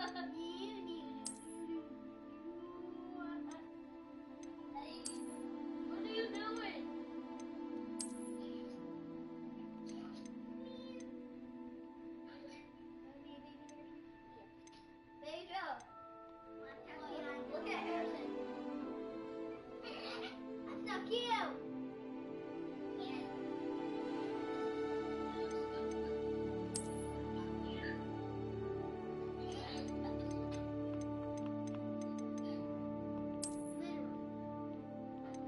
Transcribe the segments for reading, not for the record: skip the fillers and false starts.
What are you doing? Pedro, look at Harrison. That's so cute.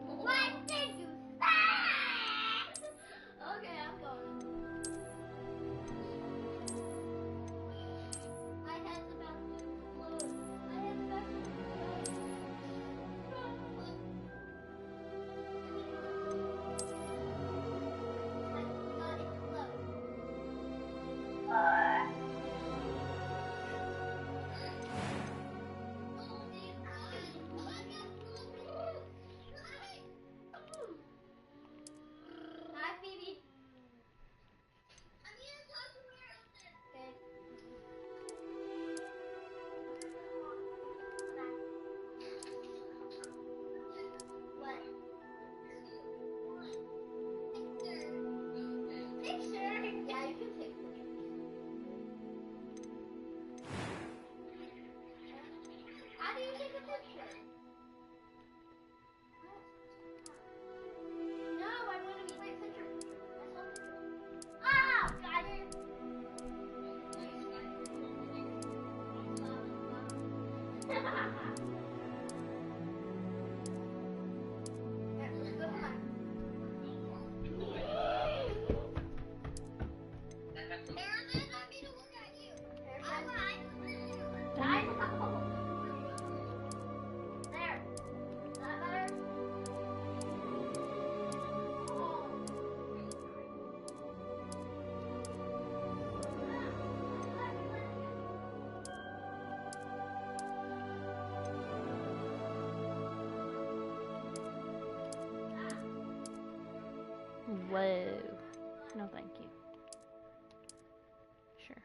What did you say? Okay, I'm going. My head's about to explode. My head's about to Hi, Phoebe. I'm gonna talk to Harrison. Okay. What? Picture? Yeah, you can take pictures. How do you take a picture? No, I want to take picture. Ah, got it. Let's go home. Harrison, I need to look at you. I know. There. Is that better? Whoa. No, thank you. Sure.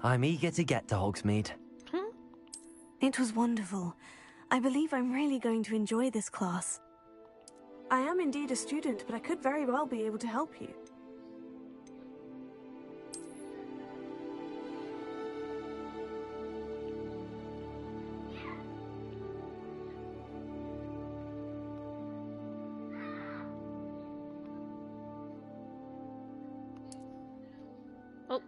I'm eager to get to Hogsmeade. It was wonderful. I believe I'm really going to enjoy this class. I am indeed a student, but I could very well be able to help you. Oh.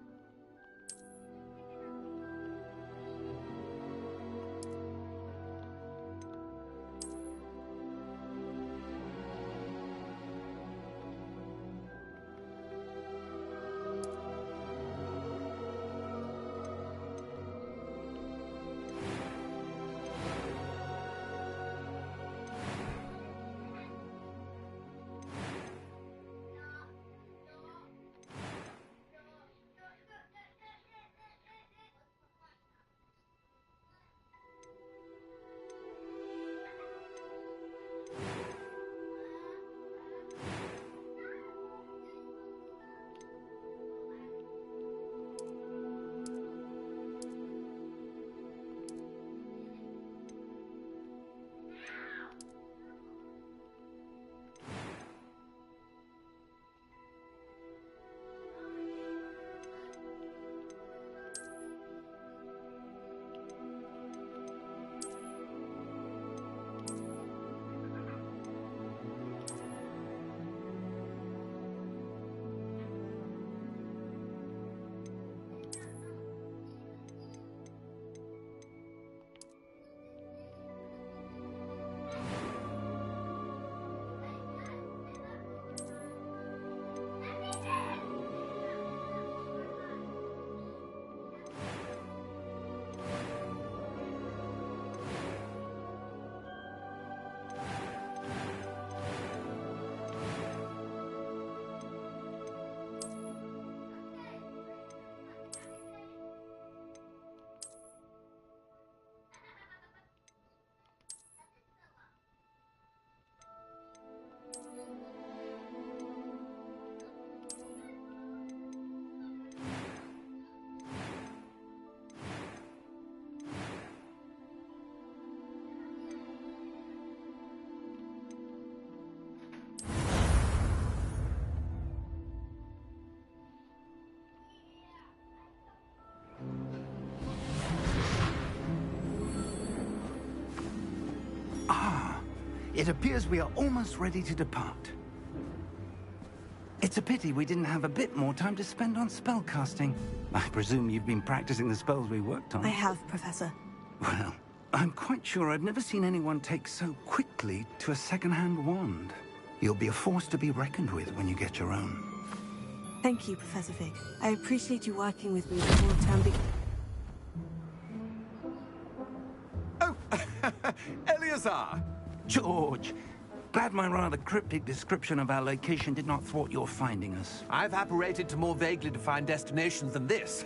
It appears we are almost ready to depart. It's a pity we didn't have a bit more time to spend on spellcasting. I presume you've been practicing the spells we worked on. I have, Professor. Well, I'm quite sure I've never seen anyone take so quickly to a second-hand wand. You'll be a force to be reckoned with when you get your own. Thank you, Professor Fig. I appreciate you working with me before the term begins. Oh, Eleazar! George, glad my rather cryptic description of our location did not thwart your finding us. I've apparated to more vaguely defined destinations than this.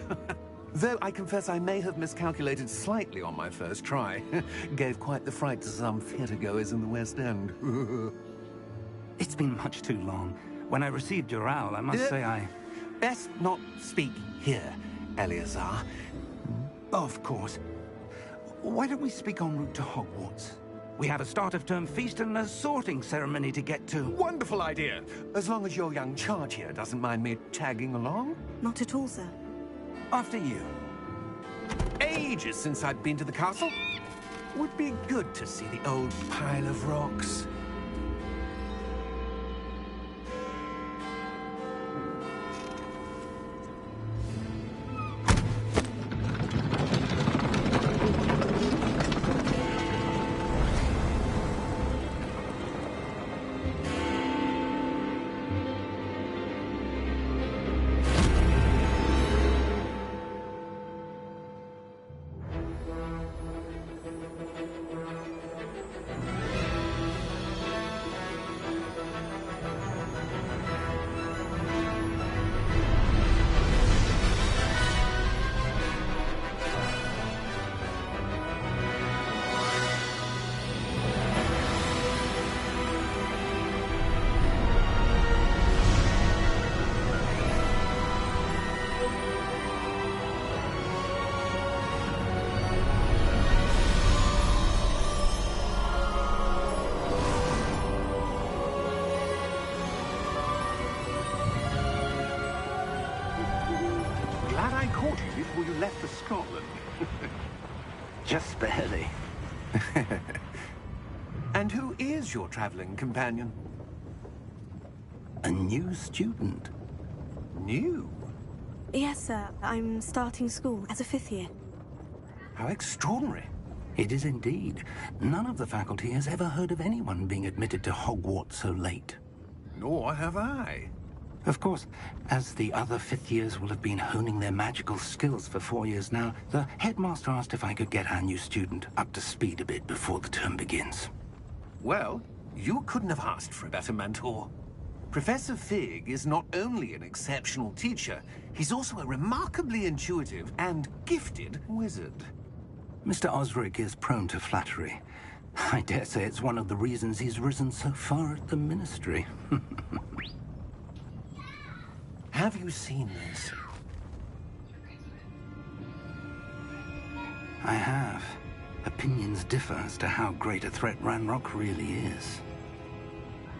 Though I confess I may have miscalculated slightly on my first try. Gave quite the fright to some theatergoers in the West End. It's been much too long. When I received your owl, I must say I... Best not speak here, Eleazar. Of course. Why don't we speak en route to Hogwarts? We have a start-of-term feast and a sorting ceremony to get to. Wonderful idea! As long as your young charge here doesn't mind me tagging along. Not at all, sir. After you. Ages since I'd been to the castle. Would be good to see the old pile of rocks. Glad I caught you before you left for Scotland. Just barely. And who is your traveling companion? A new student. New? Yes, sir. I'm starting school as a 5th year. How extraordinary. It is indeed. None of the faculty has ever heard of anyone being admitted to Hogwarts so late. Nor have I. Of course, as the other 5th years will have been honing their magical skills for 4 years now, the headmaster asked if I could get our new student up to speed a bit before the term begins. Well, you couldn't have asked for a better mentor. Professor Fig is not only an exceptional teacher, he's also a remarkably intuitive and gifted wizard. Mr. Osric is prone to flattery. I dare say it's one of the reasons he's risen so far at the Ministry. Have you seen this? I have. Opinions differ as to how great a threat Ranrock really is.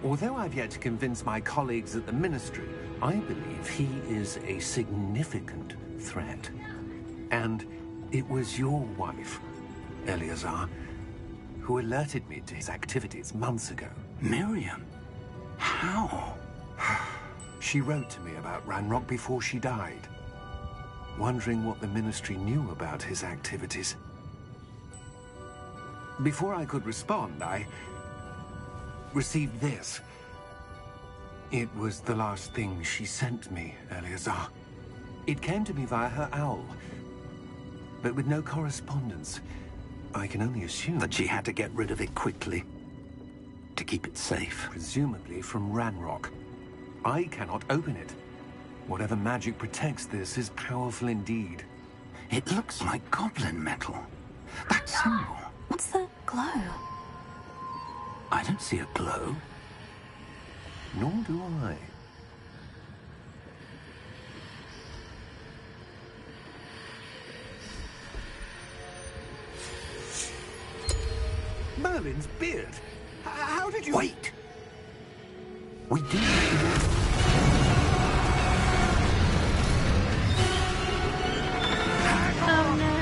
Although I've yet to convince my colleagues at the Ministry, I believe he is a significant threat. And it was your wife, Eleazar, who alerted me to his activities months ago. Miriam? How? She wrote to me about Ranrock before she died, wondering what the Ministry knew about his activities. Before I could respond, I received this. It was the last thing she sent me, Eleazar. It came to me via her owl, but with no correspondence. I can only assume That she had to get rid of it quickly, to keep it safe. presumably from Ranrock. I cannot open it. Whatever magic protects this is powerful indeed. It looks like goblin metal. That symbol. What's the glow? I don't see a glow. Nor do I. Merlin's beard? How did you... Wait! We do... Oh no.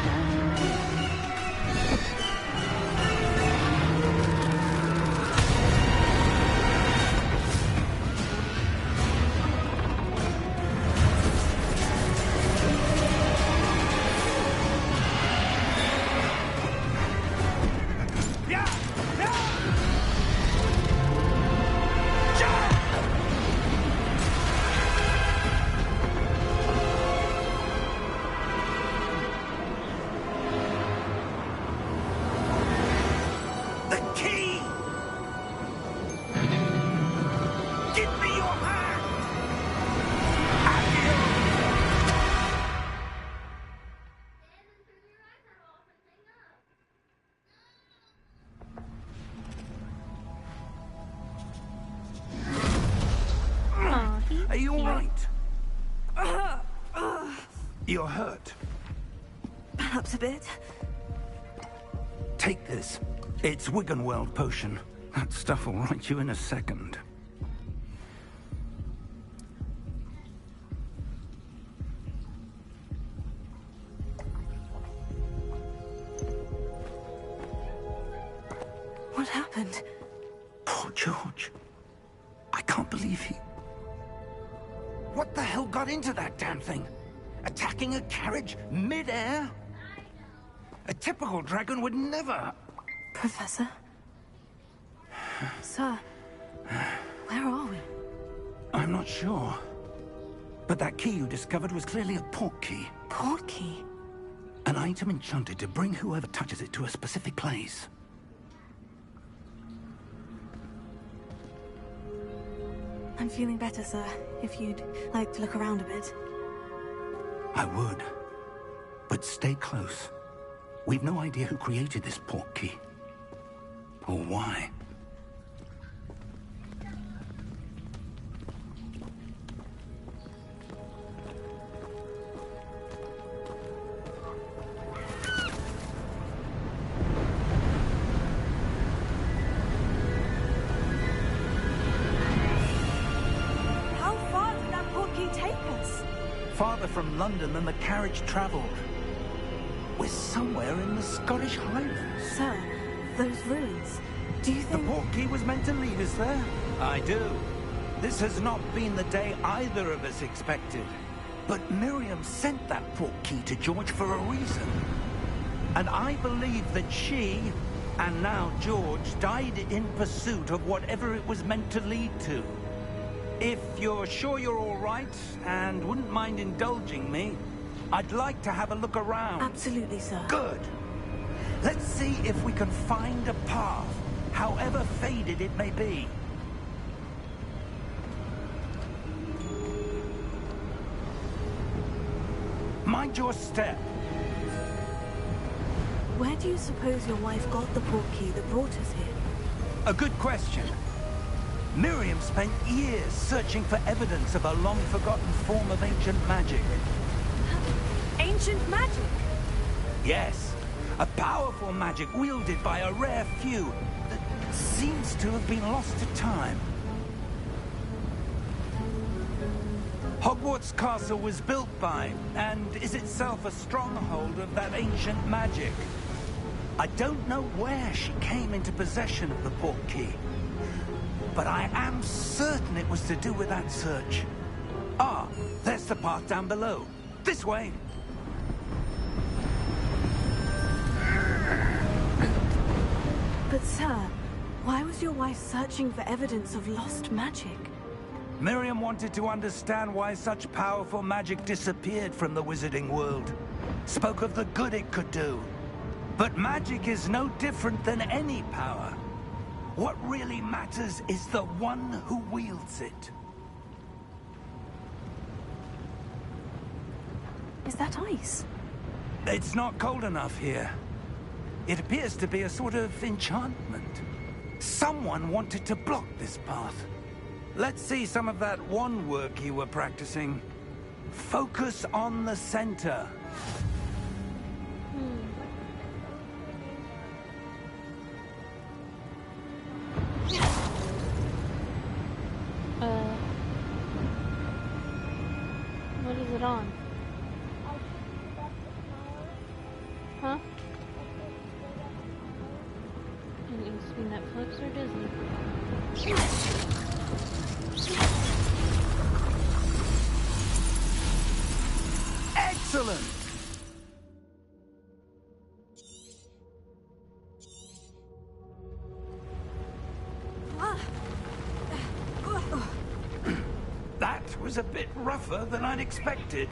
Are you all right? You're hurt. Perhaps a bit. Take this. It's Wiggenweld potion. That stuff will right you in a second. What happened? Poor George. I can't believe he... What the hell got into that damn thing? Attacking a carriage mid-air? A typical dragon would never... Professor? Sir, where are we? I'm not sure. But that key you discovered was clearly a port key. Port key? An item enchanted to bring whoever touches it to a specific place. I'm feeling better, sir. If you'd like to look around a bit. I would. But stay close. We've no idea who created this port key. Or why. How far did that port key take us? Farther from London than the carriage traveled. We're somewhere in the Scottish Highlands. Sir, those ruins. Do you The think... port key was meant to lead us there? I do. This has not been the day either of us expected. But Miriam sent that port key to George for a reason. And I believe that she, and now George, died in pursuit of whatever it was meant to lead to. If you're sure you're all right, and wouldn't mind indulging me, I'd like to have a look around. Absolutely, sir. Good. Let's see if we can find a path, however faded it may be. Mind your step. Where do you suppose your wife got the port key that brought us here? A good question. Miriam spent years searching for evidence of a long-forgotten form of ancient magic. Ancient magic? Yes, a powerful magic wielded by a rare few that seems to have been lost to time. Hogwarts Castle was built by, and is itself a stronghold of that ancient magic. I don't know where she came into possession of the port key, but I am certain it was to do with that search. Ah, there's the path down below. This way. But sir, why was your wife searching for evidence of lost magic? Miriam wanted to understand why such powerful magic disappeared from the wizarding world. Spoke of the good it could do. But magic is no different than any power. What really matters is the one who wields it. Is that ice? It's not cold enough here. It appears to be a sort of enchantment. Someone wanted to block this path. Let's see some of that wand work you were practicing. Focus on the center. What is it on? Huh? It needs to be Netflix or Disney. Excellent! That was a bit rougher than I'd expected.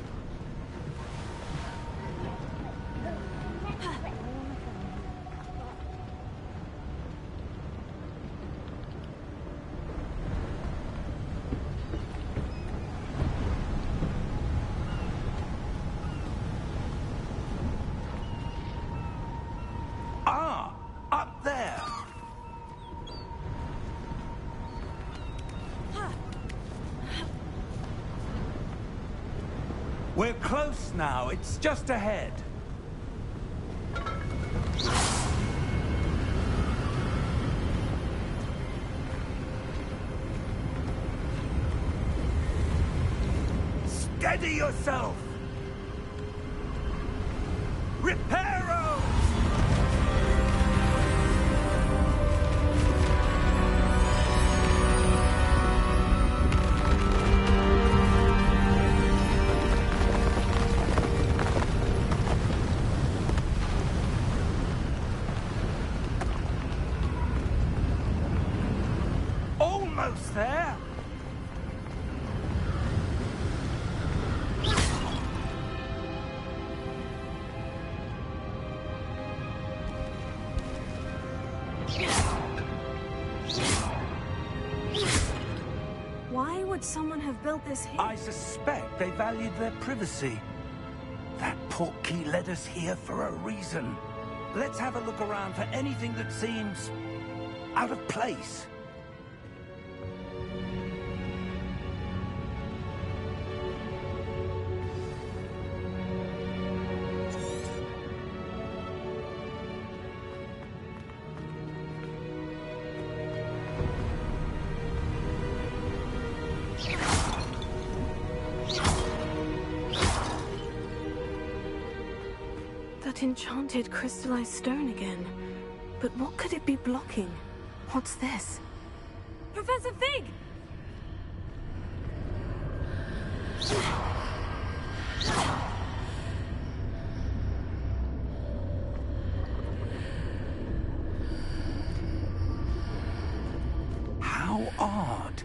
Ah, up there. We're close now. It's just ahead. Steady yourself! Reparo! Almost there! Why would someone have built this here? I suspect they valued their privacy. That portkey led us here for a reason. Let's have a look around for anything that seems out of place. That enchanted crystallized stone again. But what could it be blocking? What's this? Professor Fig! How odd.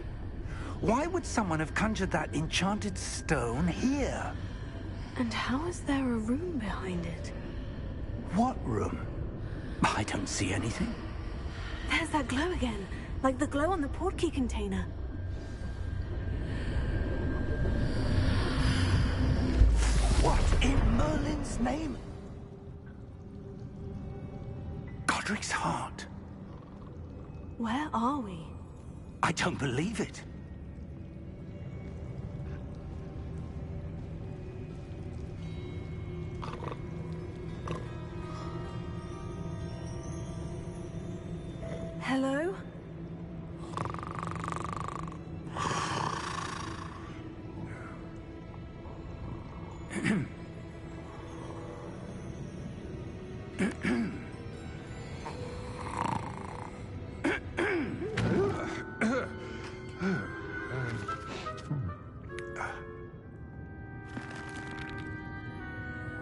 Why would someone have conjured that enchanted stone here? And how is there a room behind it? What room? I don't see anything. There's that glow again, like the glow on the portkey container. What in Merlin's name? Godric's heart. Where are we? I don't believe it. Hello?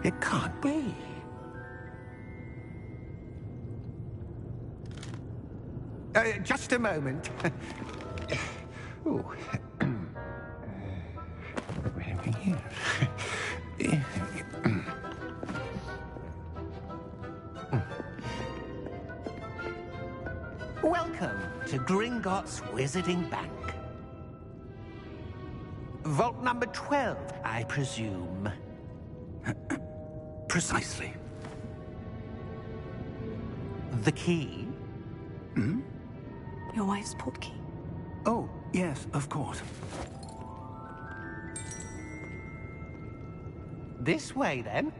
It can't be. Just a moment. Oh. Where am I here? Welcome to Gringotts Wizarding Bank. Vault number 12, I presume. Precisely. The key? Your wife's portkey. Oh, yes, of course. This way, then.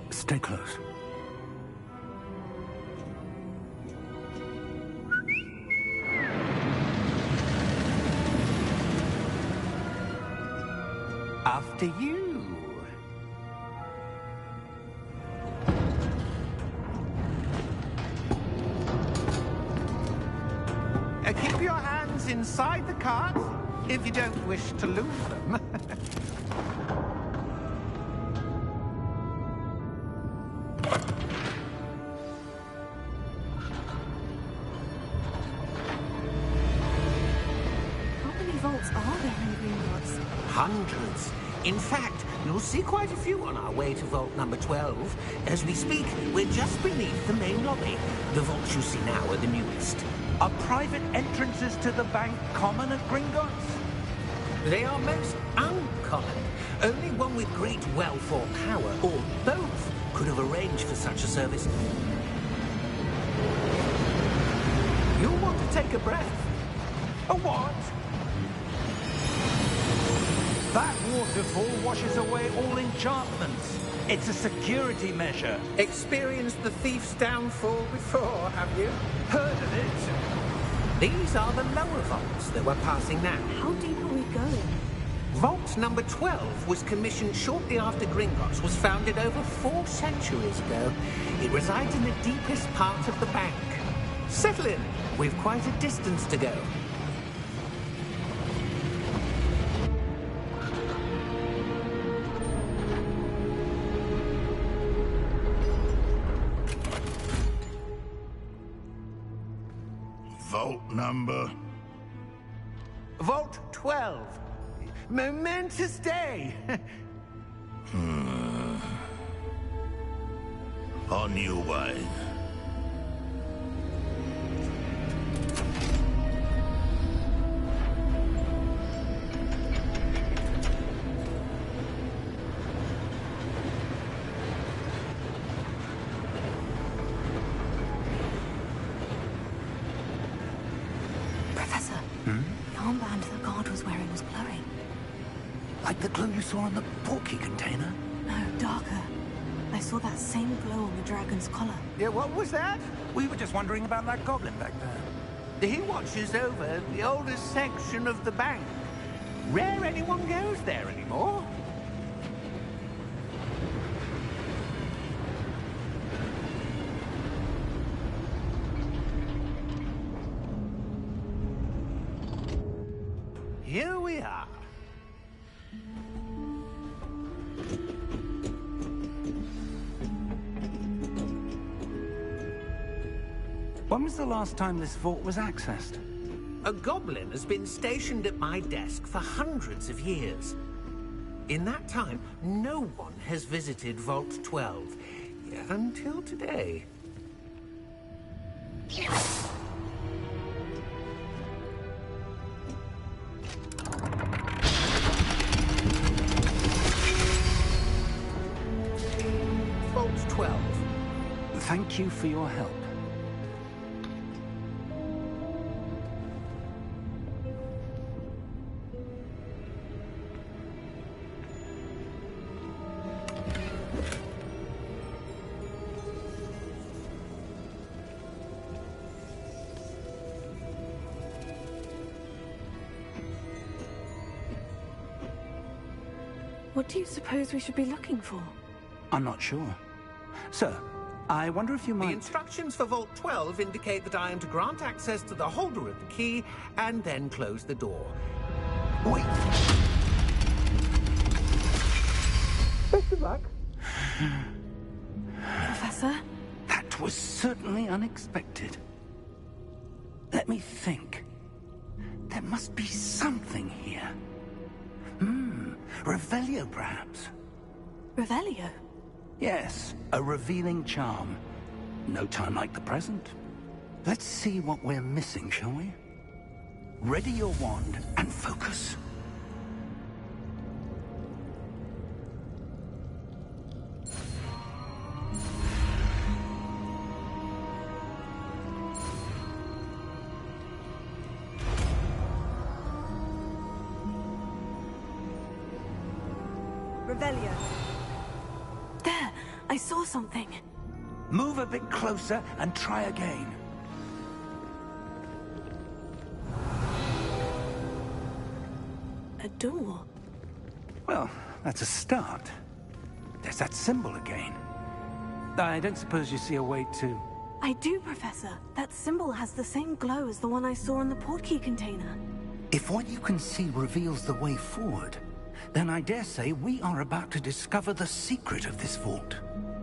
Stay close. After you. Keep your hands inside the cart if you don't wish to lose them. How many vaults are there in Gringotts? Hundreds. In fact, you'll see quite a few on our way to vault number 12. As we speak, we're just beneath the main lobby. The vaults you see now are the newest. Are private entrances to the bank common at Gringotts? They are most uncommon. Only one with great wealth or power, or both, could have arranged for such a service. You'll want to take a breath. A what? That waterfall washes away all enchantments. It's a security measure. Experienced the thief's downfall before, have you? Heard of it? These are the lower vaults that we're passing now. How deep are we going? Vault number 12 was commissioned shortly after Gringotts was founded over 4 centuries ago. It resides in the deepest part of the bank. Settle in. We've quite a distance to go. Vault number? Vault 12. Momentous day. On your way. Professor, the armband the guard was wearing was glowing. Like the glow you saw on the portkey container? No, darker. I saw that same glow on the dragon's collar. Yeah, what was that? We were just wondering about that goblin back there. He watches over the oldest section of the bank. Rare anyone goes there anymore. Here we are. When was the last time this vault was accessed? A goblin has been stationed at my desk for hundreds of years. In that time, no one has visited Vault 12, until today. Vault 12. Thank you for your help. What do you suppose we should be looking for? I'm not sure. Sir, I wonder if you The might... instructions for Vault 12 indicate that I am to grant access to the holder of the key and then close the door. Wait! Best of luck. Professor? That was certainly unexpected. Let me think. There must be something here. Revelio, perhaps? Revelio? Yes, a revealing charm. No time like the present. Let's see what we're missing, shall we? Ready your wand and focus. Revelio. There! I saw something. Move a bit closer and try again. A door. Well, that's a start. There's that symbol again. I don't suppose you see a way to... I do, Professor. That symbol has the same glow as the one I saw on the portkey container. If what you can see reveals the way forward, then I dare say we are about to discover the secret of this vault.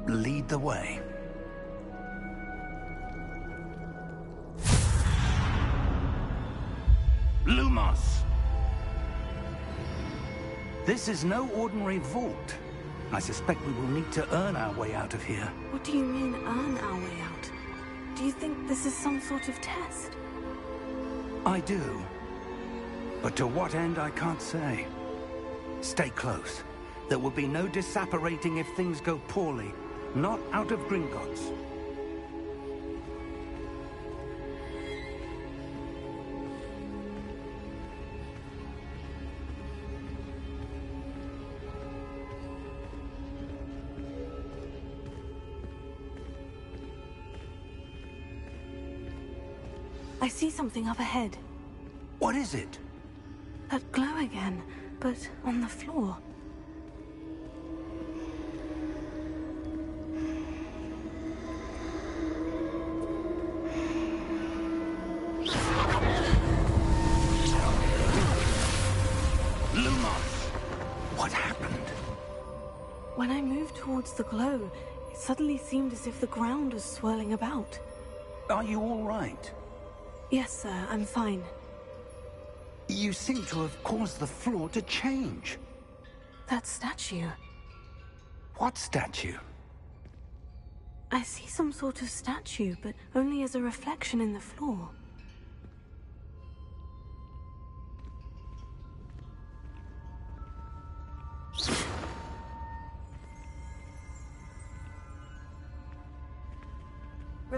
Lead the way. Lumos! This is no ordinary vault. I suspect we will need to earn our way out of here. What do you mean, earn our way out? Do you think this is some sort of test? I do. But to what end, I can't say. Stay close. There will be no disapparating if things go poorly. Not out of Gringotts. I see something up ahead. What is it? That glow again, but on the floor. Lumos! What happened? When I moved towards the glow, it suddenly seemed as if the ground was swirling about. Are you all right? Yes, sir, I'm fine. You seem to have caused the floor to change. That statue. What statue? I see some sort of statue, but only as a reflection in the floor.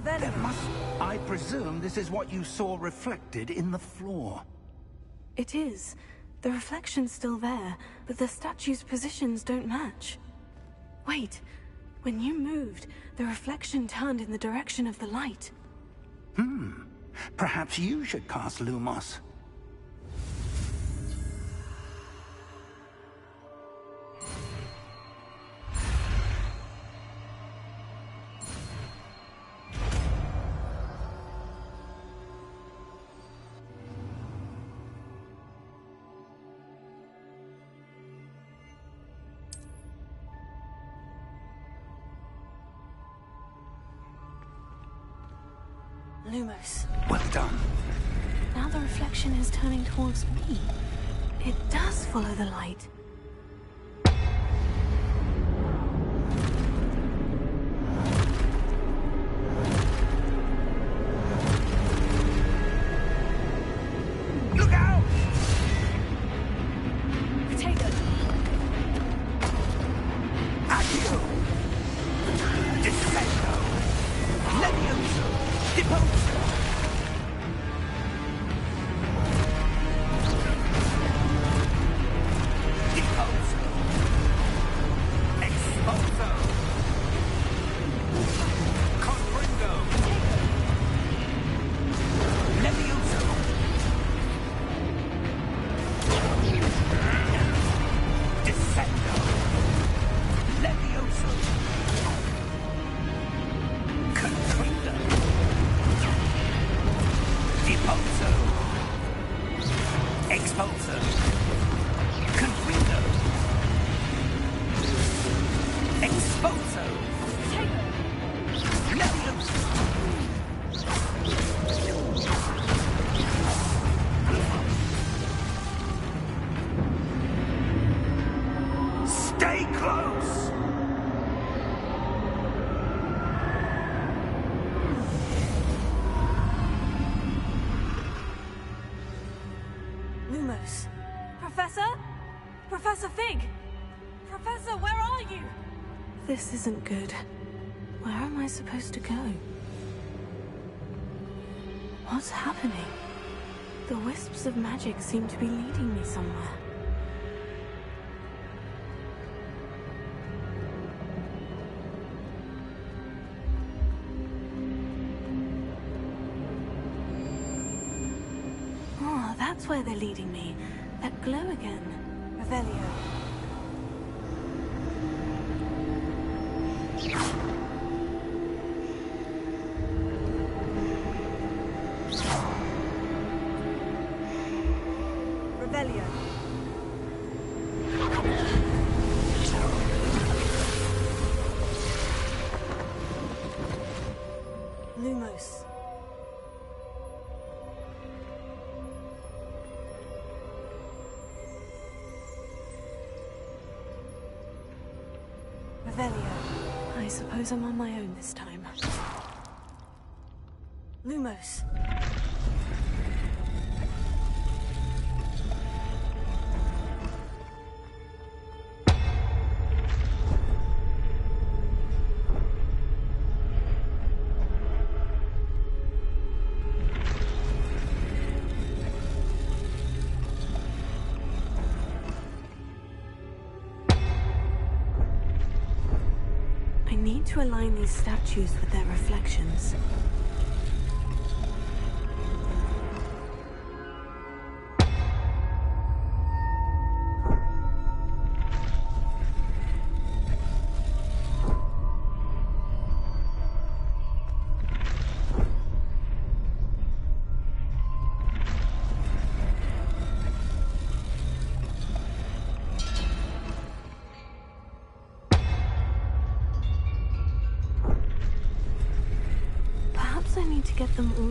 There must... I presume this is what you saw reflected in the floor. It is. The reflection's still there, but the statue's positions don't match. Wait. When you moved, the reflection turned in the direction of the light. Perhaps you should cast Lumos. Lumos. Well done. Now the reflection is turning towards me. It does follow the light. Look out! Potato! Accio! Descendo! Levioso! Deposo! Deposo! Exposo! Confringo! Levioso! Descendo! Levioso! Confringo! Deposo! Exposo! Confringo! Exposo! Levioso! Stay close! Lumos. Professor? Professor Fig! Professor, where are you? This isn't good. Where am I supposed to go? What's happening? The wisps of magic seem to be leading me somewhere. Oh, that's where they're leading me. That glow again. Revelio. Revelio. Lumos. Revelio. I suppose I'm on my own this time. Lumos. I need to align these statues with their reflections.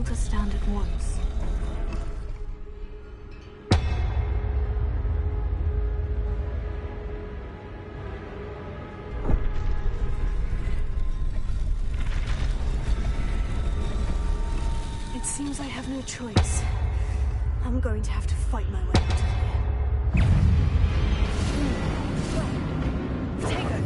able to stand at once. It seems I have no choice. I'm going to have to fight my way out of here. Take her!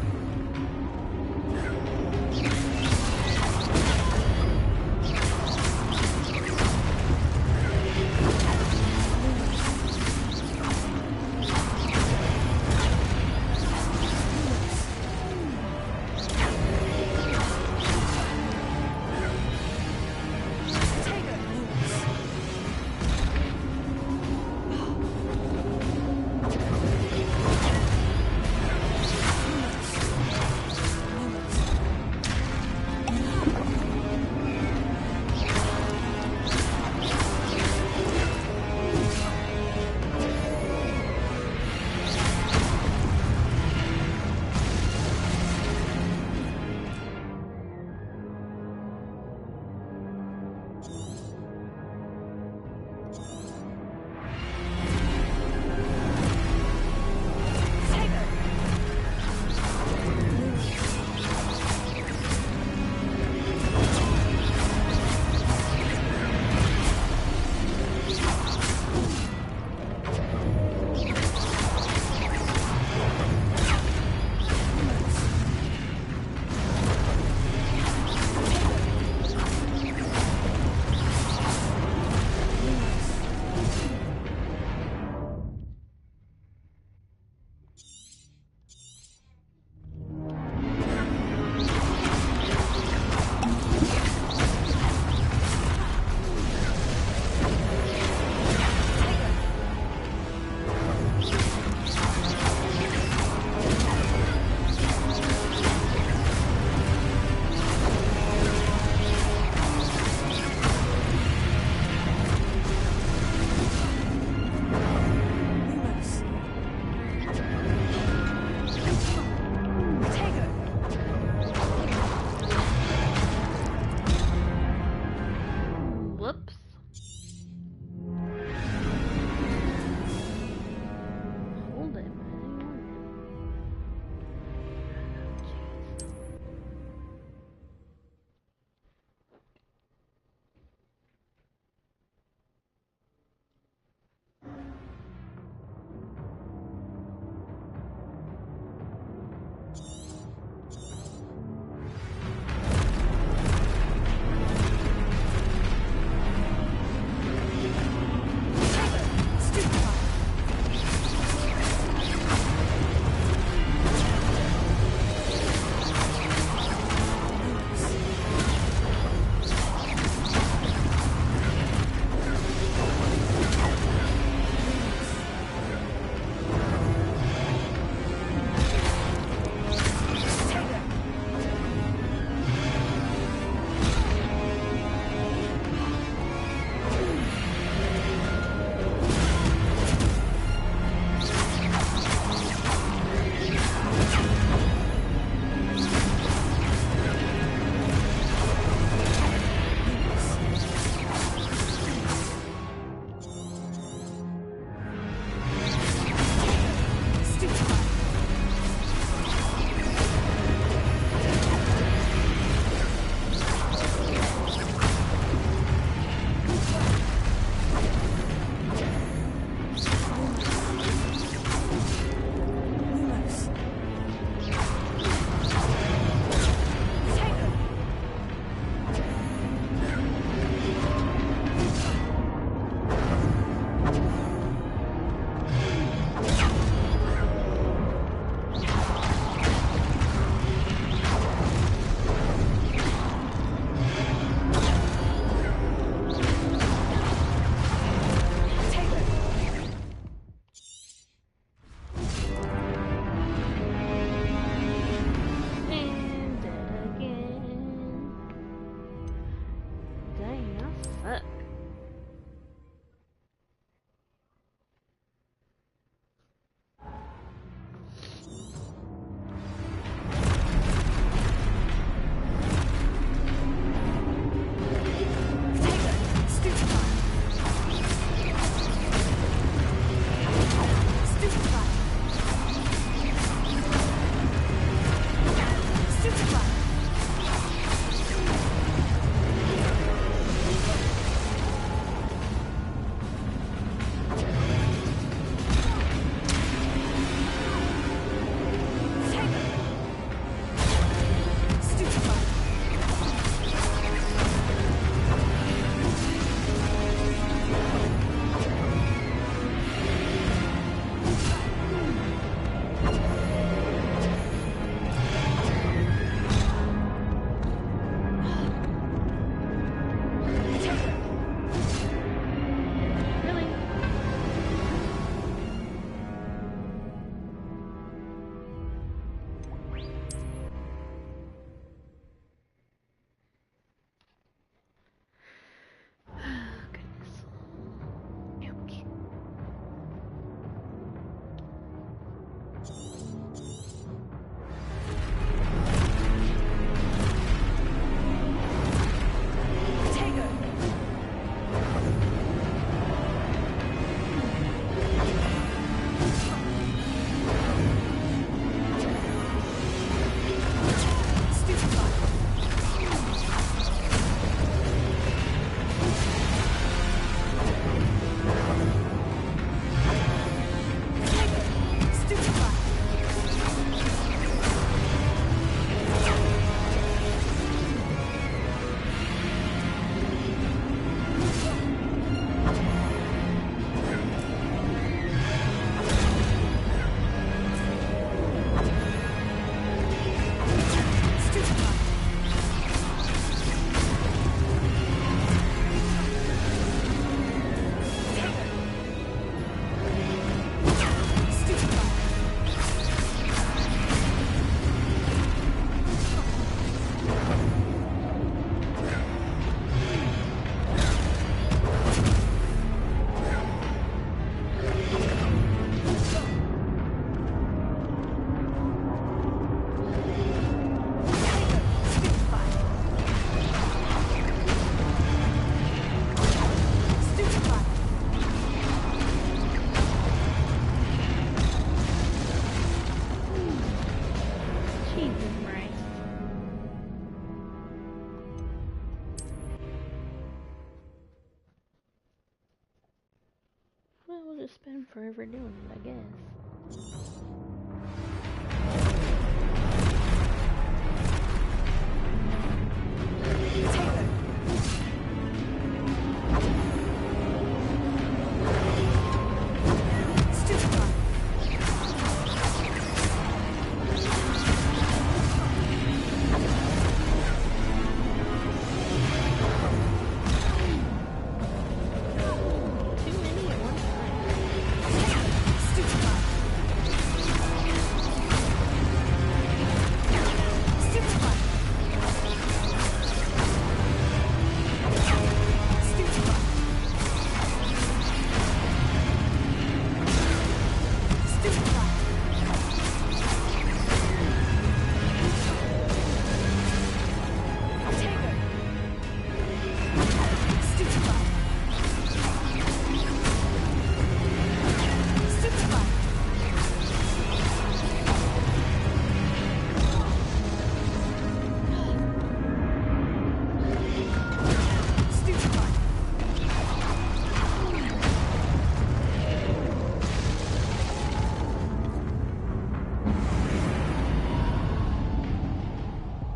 just spend forever doing it, I guess.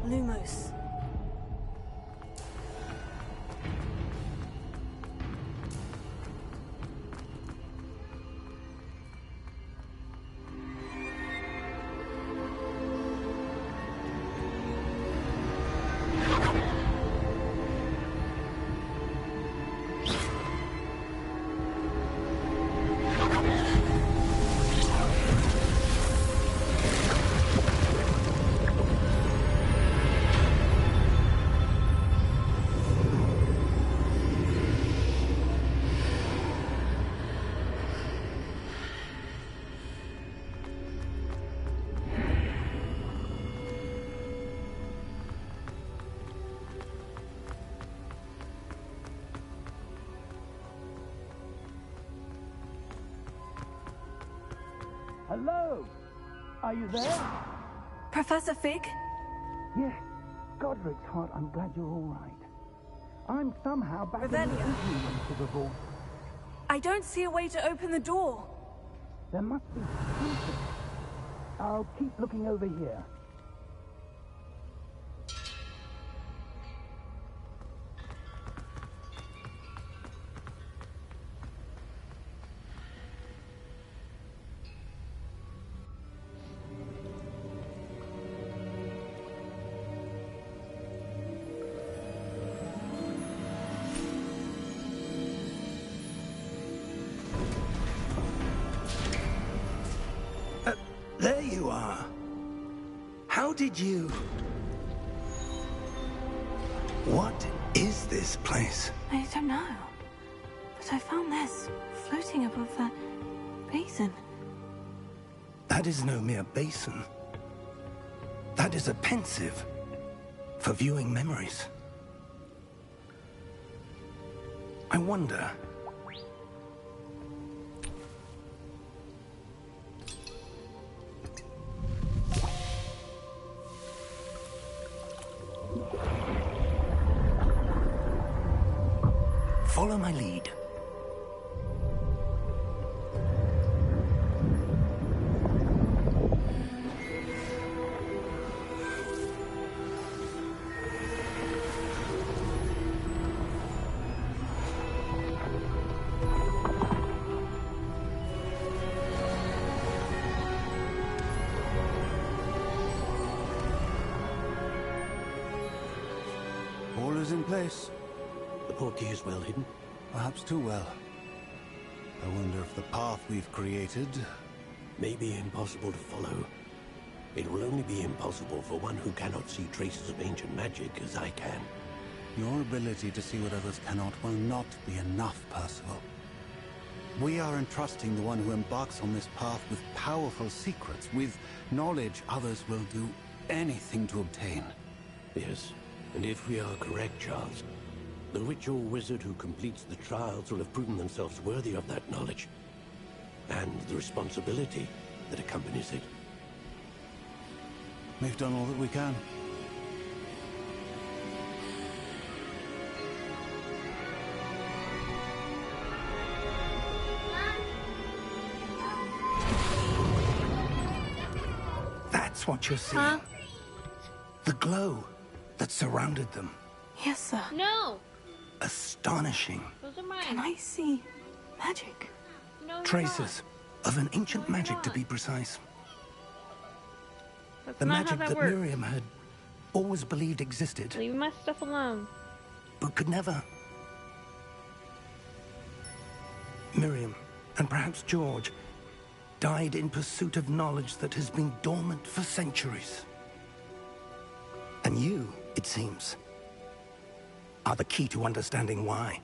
Lumos. Hello? Are you there? Professor Fig? Yes. Godric's heart, I'm glad you're all right. I'm somehow back in the Revelio. ignorance of the vault. I don't see a way to open the door. There must be something. I'll keep looking over here. There you are. How did you... What is this place? I don't know. But I found this floating above that basin. That is no mere basin. That is a pensive for viewing memories. I wonder... Follow my lead. All is in place. The portkey is well hidden. Perhaps too well. I wonder if the path we've created... May be impossible to follow. It will only be impossible for one who cannot see traces of ancient magic as I can. Your ability to see what others cannot will not be enough, Percival. We are entrusting the one who embarks on this path with powerful secrets, with knowledge others will do anything to obtain. Yes, and if we are correct, Charles, the ritual wizard who completes the trials will have proven themselves worthy of that knowledge, and the responsibility that accompanies it. We've done all that we can. That's what you're seeing. Huh? The glow that surrounded them. Yes, sir. No! Astonishing. Those are mine. Can I see magic? No, you're Traces of an ancient No, you're magic, to not. be precise. That's The not magic how that works. Miriam had always believed existed, Leave my stuff alone. but could never. Miriam, and perhaps George, died in pursuit of knowledge that has been dormant for centuries. And you, it seems, are the key to understanding why.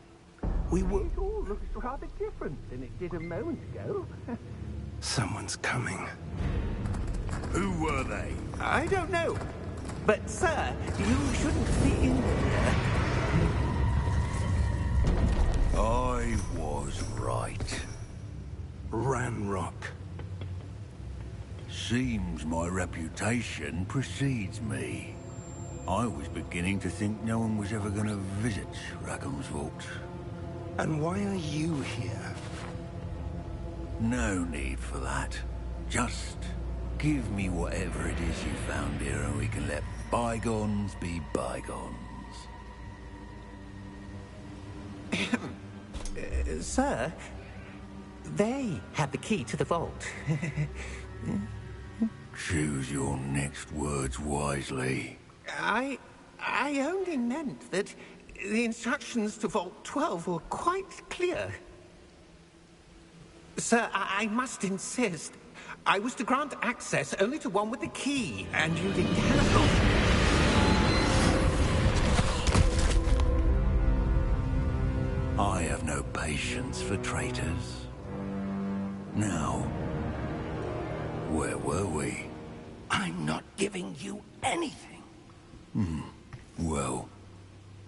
We were... It all looks rather different than it did a moment ago. Someone's coming. Who were they? I don't know. But, sir, you shouldn't be in here. I was right. Ranrock. Seems my reputation precedes me. I was beginning to think no one was ever going to visit Rackham's vault. And why are you here? No need for that. Just give me whatever it is you found here and we can let bygones be bygones. Sir, they had the key to the vault. Choose your next words wisely. I only meant that the instructions to Vault 12 were quite clear. Sir, I must insist. I was to grant access only to one with the key, and you didn't have... I have no patience for traitors. Now, where were we? I'm not giving you anything. Well,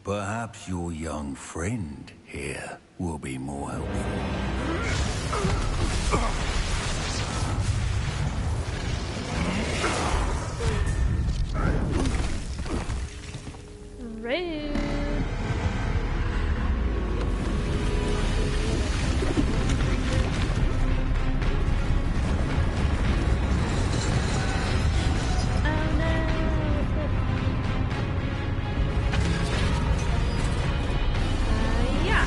perhaps your young friend here will be more helpful. Rude. Oh no. Yeah.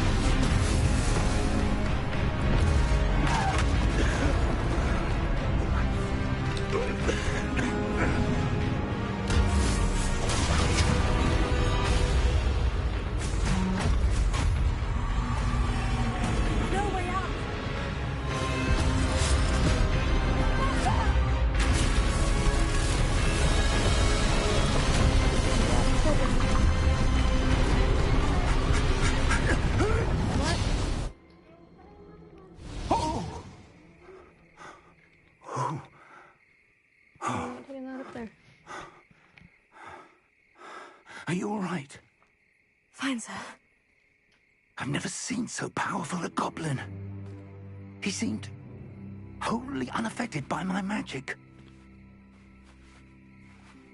No way out! Getting that up there. Are you all right? Fine, sir. I've never seen so powerful a goblin. He seemed wholly unaffected by my magic.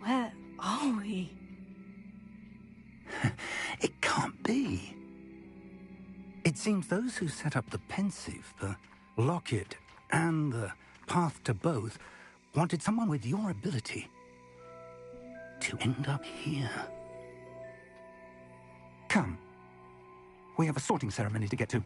Where are we? It can't be. It seems those who set up the pensive, the locket, and the path to both wanted someone with your ability to end up here. Come. We have a sorting ceremony to get to.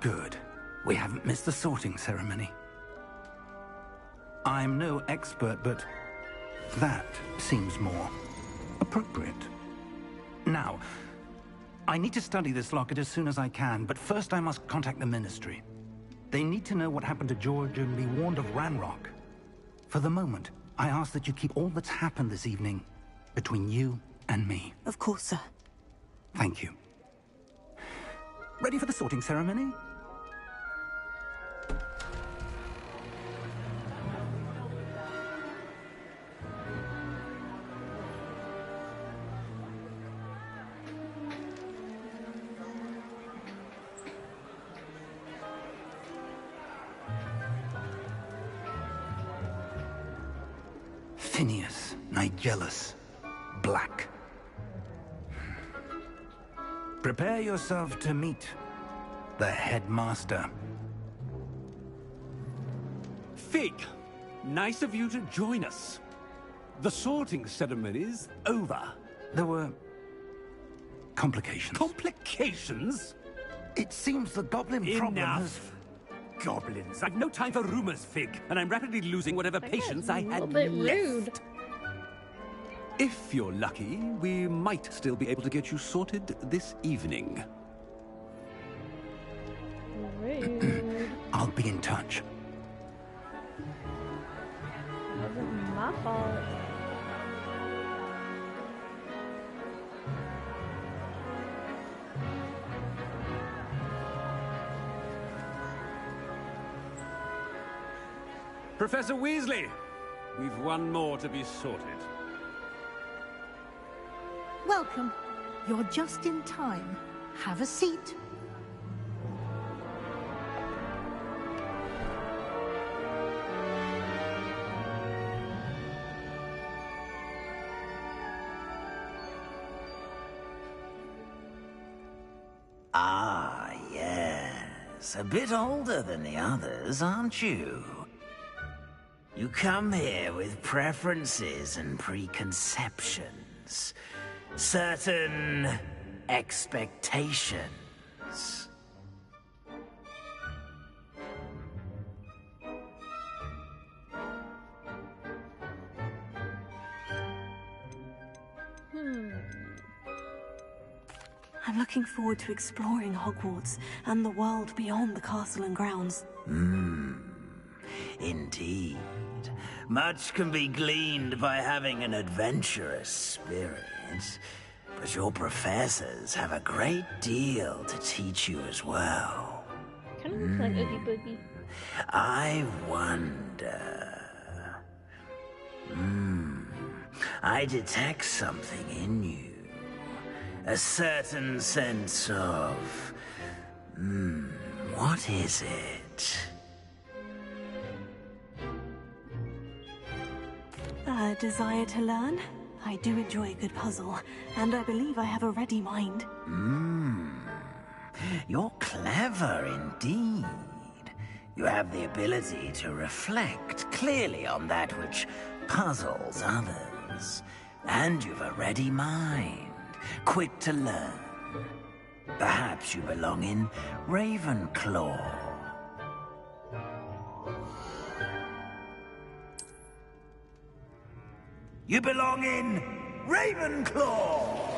Good. We haven't missed the sorting ceremony. I'm no expert, but that seems more appropriate. Now, I need to study this locket as soon as I can, but first I must contact the Ministry. They need to know what happened to George and be warned of Ranrock. For the moment, I ask that you keep all that's happened this evening between you and me. Of course, sir. Thank you. Ready for the sorting ceremony? Phineas, Nigellus, Black. Prepare yourself to meet the headmaster. Fig, nice of you to join us. The sorting ceremony's over. There were complications. Complications? It seems the goblin problem has... Enough! Goblins. I've no time for rumors, Fig, and I'm rapidly losing whatever patience I had a bit rude. left. If you're lucky, we might still be able to get you sorted this evening. Rude. I'll be in touch. Wasn't my fault. Professor Weasley, we've one more to be sorted. Welcome. You're just in time. Have a seat. Ah, yes. A bit older than the others, aren't you? You come here with preferences and preconceptions. Certain expectations. I'm looking forward to exploring Hogwarts and the world beyond the castle and grounds. Indeed. Much can be gleaned by having an adventurous spirit. But your professors have a great deal to teach you as well. Kind of looks like Oogie Boogie. I wonder... I detect something in you. A certain sense of... what is it? A desire to learn? I do enjoy a good puzzle, and I believe I have a ready mind. You're clever indeed. You have the ability to reflect clearly on that which puzzles others. And you've a ready mind, quick to learn. Perhaps you belong in Ravenclaw. You belong in Ravenclaw!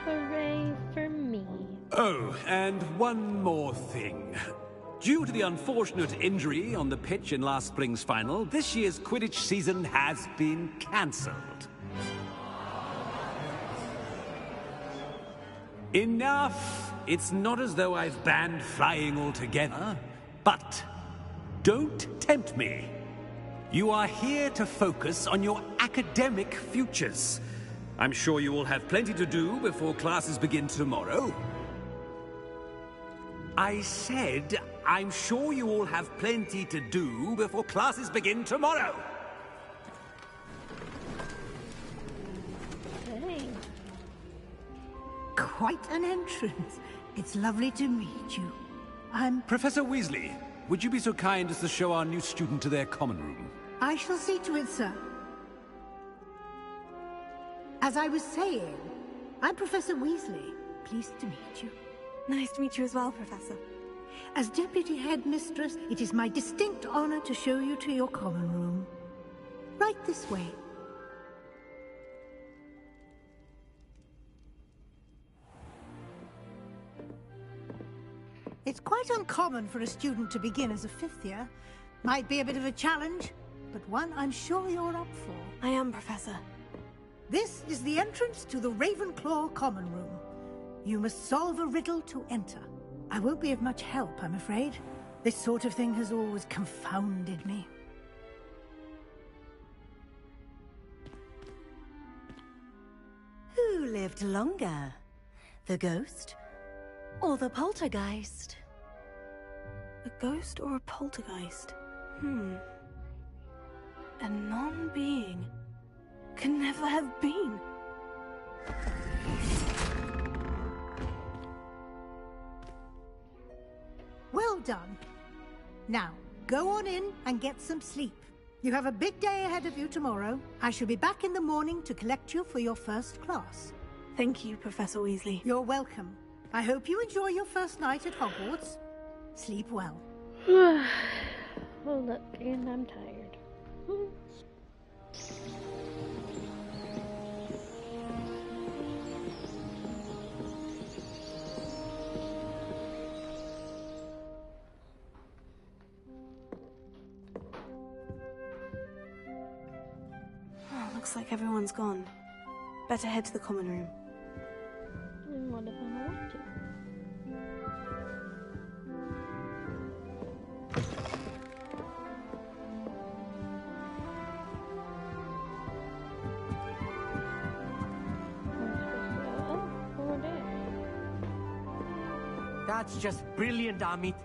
Hooray for me. Oh, and one more thing. Due to the unfortunate injury on the pitch in last spring's final, this year's Quidditch season has been cancelled. Enough! It's not as though I've banned flying altogether, but don't tempt me. You are here to focus on your academic futures. I'm sure you will have plenty to do before classes begin tomorrow. I said, I'm sure you all have plenty to do before classes begin tomorrow. Dang. quite an entrance. It's lovely to meet you. Professor Weasley, would you be so kind as to show our new student to their common room? I shall see to it, sir. As I was saying, I'm Professor Weasley. Pleased to meet you. Nice to meet you as well, Professor. As Deputy Headmistress, it is my distinct honor to show you to your common room. Right this way. It's quite uncommon for a student to begin as a fifth year. Might be a bit of a challenge, but one I'm sure you're up for. I am, Professor. This is the entrance to the Ravenclaw common room. You must solve a riddle to enter. I won't be of much help, I'm afraid. This sort of thing has always confounded me. Who lived longer? The ghost or the poltergeist? A ghost or a poltergeist? A non-being can never have been. Well done. Now, go on in and get some sleep. You have a big day ahead of you tomorrow. I shall be back in the morning to collect you for your first class. Thank you, Professor Weasley. You're welcome. I hope you enjoy your first night at Hogwarts. Sleep well. Oh, look, and I'm tired. Looks like everyone's gone. Better head to the common room. And what if I don't want to? That's just brilliant, Amit.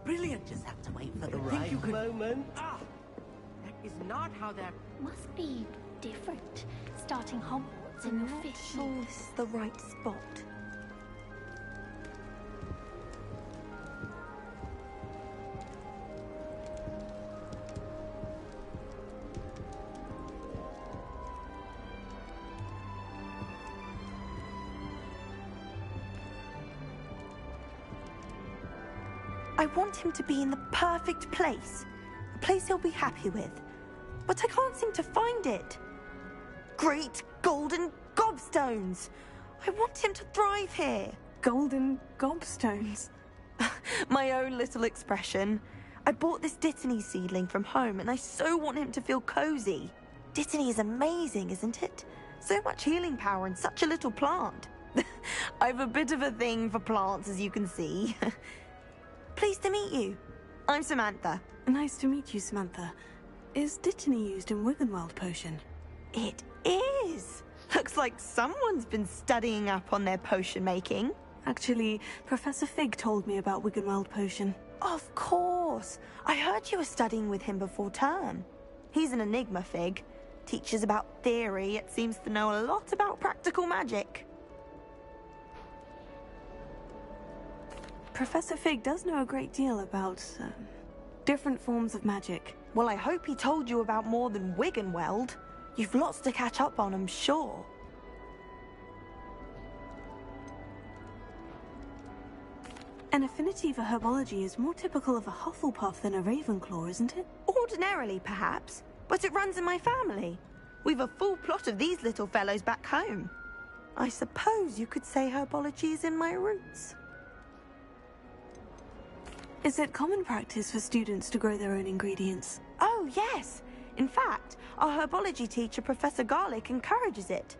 Brilliant. Just have to wait for the right moment. Ah! That is not how that... Must be different, starting Hogwarts in your fifth year. This is the right spot. I want him to be in the perfect place. A place he'll be happy with. But I can't seem to find it. Great golden gobstones! I want him to thrive here. Golden gobstones? My own little expression. I bought this Dittany seedling from home and I so want him to feel cozy. Dittany is amazing, isn't it? So much healing power in such a little plant. I've a bit of a thing for plants, as you can see. Pleased to meet you. I'm Samantha. Nice to meet you, Samantha. Is Dittany used in Wiggenweld potion? It is. Looks like someone's been studying up on their potion making. Actually, Professor Fig told me about Wiggenweld potion. Of course. I heard you were studying with him before term. He's an enigma, Fig. Teaches about theory, yet seems to know a lot about practical magic. Professor Fig does know a great deal about different forms of magic. Well, I hope he told you about more than Wiggenweld. You've lots to catch up on, I'm sure. An affinity for herbology is more typical of a Hufflepuff than a Ravenclaw, isn't it? Ordinarily, perhaps, but it runs in my family. We've a full plot of these little fellows back home. I suppose you could say herbology is in my roots. Is it common practice for students to grow their own ingredients? Oh, yes. In fact, our herbology teacher, Professor Garlick, encourages it.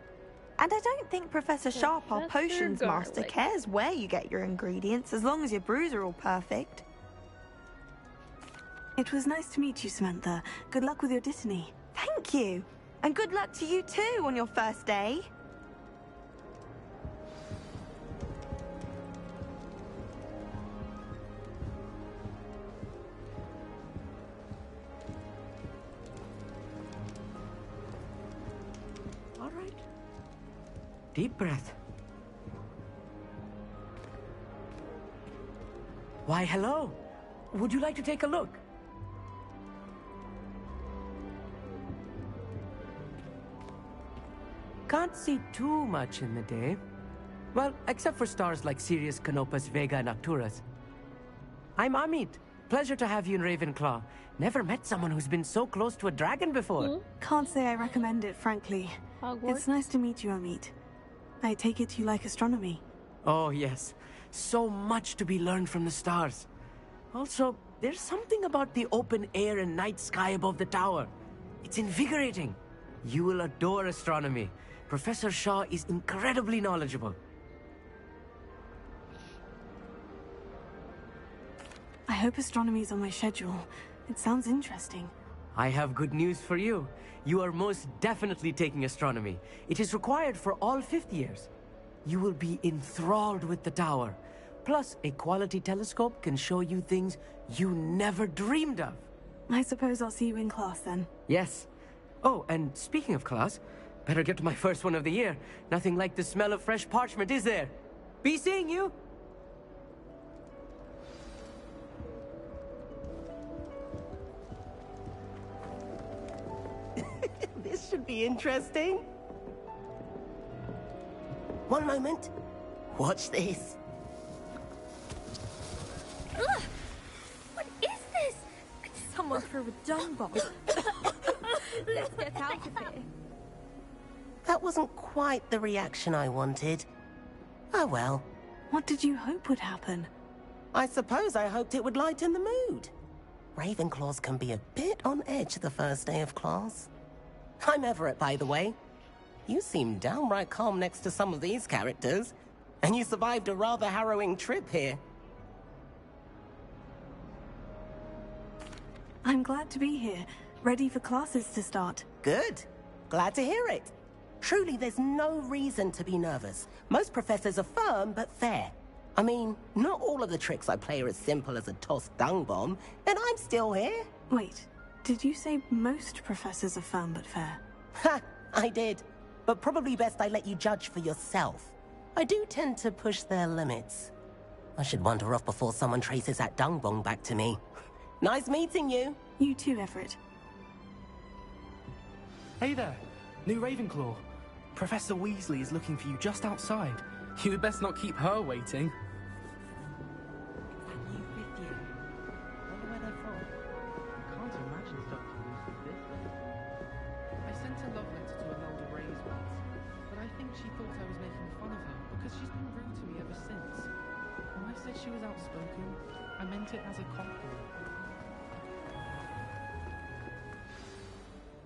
And I don't think Professor Sharp, our potions master, cares where you get your ingredients, as long as your brews are all perfect. It was nice to meet you, Samantha. Good luck with your Dittany. Thank you. And good luck to you too on your first day. Deep breath. Why, hello. Would you like to take a look? Can't see too much in the day. Well, except for stars like Sirius, Canopus, Vega, and Arcturus. I'm Amit. Pleasure to have you in Ravenclaw. Never met someone who's been so close to a dragon before. Can't say I recommend it, frankly. Hogwarts? It's nice to meet you, Amit. I take it you like astronomy. Oh, yes. So much to be learned from the stars. Also, there's something about the open air and night sky above the tower. It's invigorating. You will adore astronomy. Professor Shaw is incredibly knowledgeable. I hope astronomy's on my schedule. It sounds interesting. I have good news for you. You are most definitely taking astronomy. It is required for all fifth years. You will be enthralled with the tower. Plus, a quality telescope can show you things you never dreamed of. I suppose I'll see you in class then. Yes. Oh, and speaking of class, better get to my first one of the year. Nothing like the smell of fresh parchment, is there? Be seeing you! This should be interesting. One moment. Watch this. Ugh! What is this? Someone threw a dung bomb. Let's get out of here. That wasn't quite the reaction I wanted. Oh well. What did you hope would happen? I suppose I hoped it would lighten the mood. Ravenclaws can be a bit on edge the first day of class. I'm Everett, by the way. You seem downright calm next to some of these characters. And you survived a rather harrowing trip here. I'm glad to be here, ready for classes to start. Good. Glad to hear it. Truly, there's no reason to be nervous. Most professors are firm, but fair. I mean, not all of the tricks I play are as simple as a tossed dung bomb, and I'm still here. Wait, did you say most professors are firm but fair? Ha! I did. But probably best I let you judge for yourself. I do tend to push their limits. I should wander off before someone traces that dung bomb back to me. Nice meeting you. You too, Everett. Hey there, new Ravenclaw. Professor Weasley is looking for you just outside. You had best not keep her waiting. I sent a love letter to Imelda Reyes once, but I think she thought I was making fun of her because she's been rude to me ever since. When I said she was outspoken, I meant it as a compliment.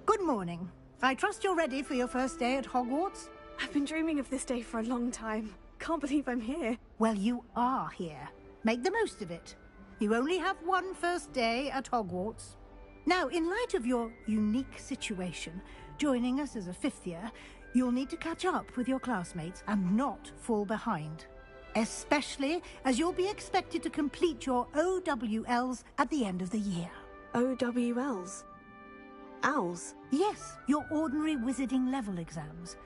Good morning. I trust you're ready for your first day at Hogwarts? I've been dreaming of this day for a long time. Can't believe I'm here. Well, you are here. Make the most of it. You only have one first day at Hogwarts. Now, in light of your unique situation, joining us as a fifth year, you'll need to catch up with your classmates and not fall behind. Especially as you'll be expected to complete your OWLs at the end of the year. OWLs? Owls? Yes, your ordinary wizarding level exams.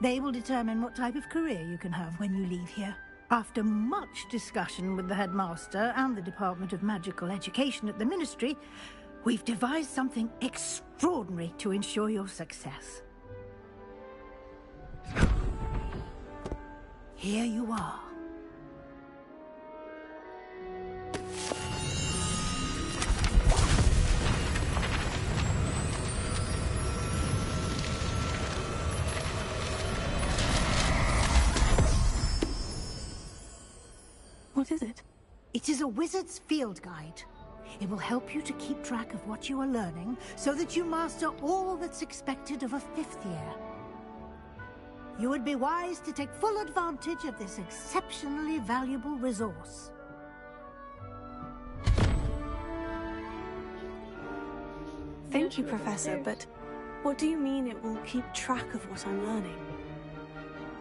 They will determine what type of career you can have when you leave here. After much discussion with the headmaster and the Department of Magical Education at the Ministry, we've devised something extraordinary to ensure your success. Here you are. What is it? It is a wizard's field guide. It will help you to keep track of what you are learning so that you master all that's expected of a fifth year. You would be wise to take full advantage of this exceptionally valuable resource. Thank you, Professor, but what do you mean it will keep track of what I'm learning?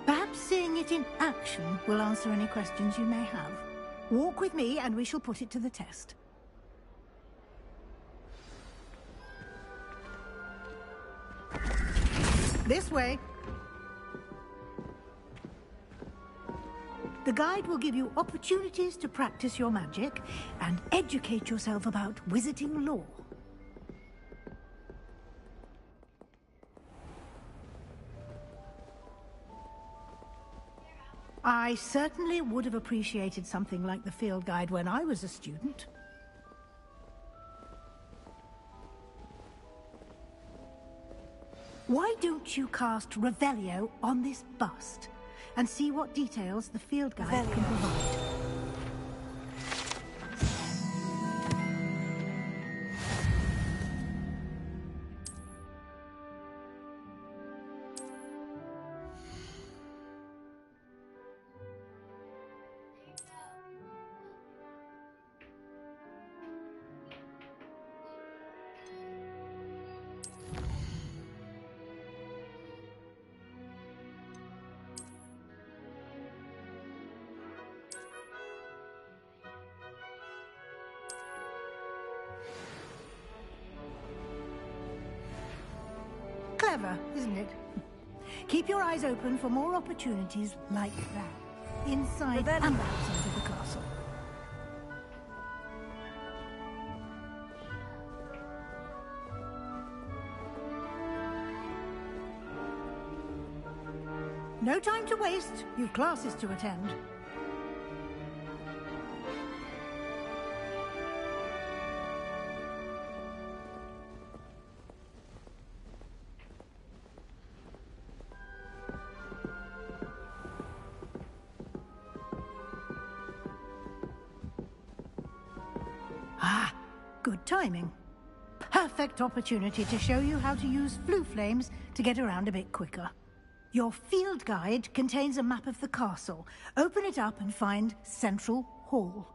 Perhaps seeing it in action will answer any questions you may have. Walk with me and we shall put it to the test. This way. The guide will give you opportunities to practice your magic and educate yourself about wizarding lore. I certainly would have appreciated something like the field guide when I was a student. Why don't you cast Revelio on this bust and see what details the field guide can provide? Clever, isn't it? Keep your eyes open for more opportunities like that, inside and outside of the castle. No time to waste. You've classes to attend. Good timing. Perfect opportunity to show you how to use flue flames to get around a bit quicker. Your field guide contains a map of the castle. Open it up and find Central Hall.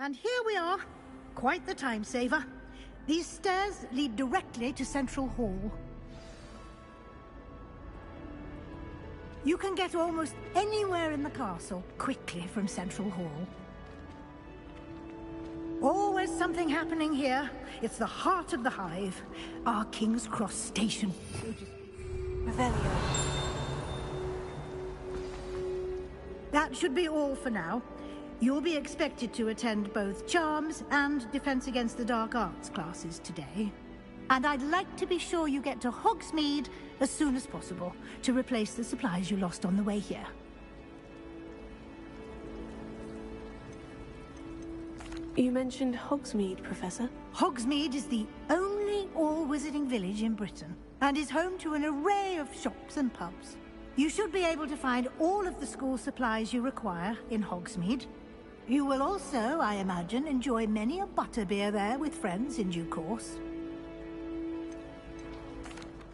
And here we are. Quite the time saver. These stairs lead directly to Central Hall. You can get almost anywhere in the castle quickly from Central Hall. Always something happening here. It's the heart of the Hive, our King's Cross station. Revelio. That should be all for now. You'll be expected to attend both Charms and Defense Against the Dark Arts classes today. And I'd like to be sure you get to Hogsmeade as soon as possible to replace the supplies you lost on the way here. You mentioned Hogsmeade, Professor. Hogsmeade is the only all-wizarding village in Britain and is home to an array of shops and pubs. You should be able to find all of the school supplies you require in Hogsmeade. You will also, I imagine, enjoy many a butterbeer there with friends in due course.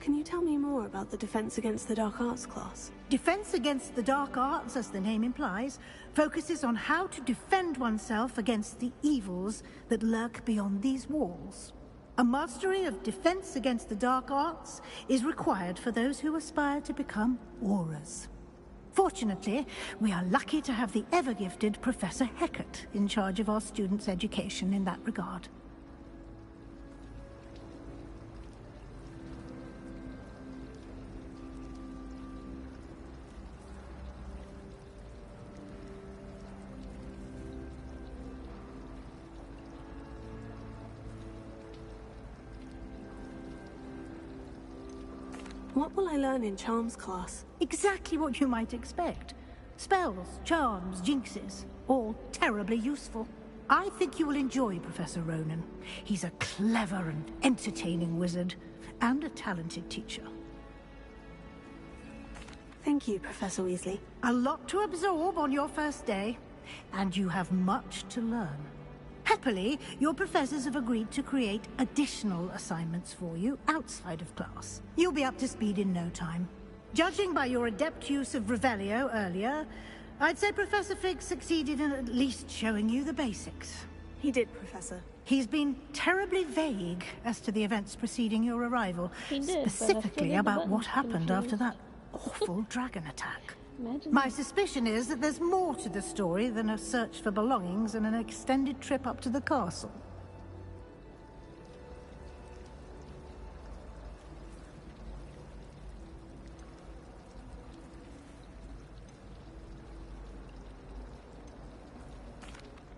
Can you tell me more about the Defense Against the Dark Arts class? Defense Against the Dark Arts, as the name implies, focuses on how to defend oneself against the evils that lurk beyond these walls. A mastery of Defense Against the Dark Arts is required for those who aspire to become Aurors. Fortunately, we are lucky to have the ever-gifted Professor Hecat in charge of our students' education in that regard. What will I learn in Charms class? Exactly what you might expect. Spells, charms, jinxes, all terribly useful. I think you will enjoy Professor Ronan. He's a clever and entertaining wizard, and a talented teacher. Thank you, Professor Weasley. A lot to absorb on your first day, and you have much to learn. Happily, your professors have agreed to create additional assignments for you outside of class. You'll be up to speed in no time. Judging by your adept use of Revelio earlier, I'd say Professor Fig succeeded in at least showing you the basics. He did, Professor. He's been terribly vague as to the events preceding your arrival, specifically about what happened after that awful dragon attack. My suspicion is that there's more to the story than a search for belongings and an extended trip up to the castle.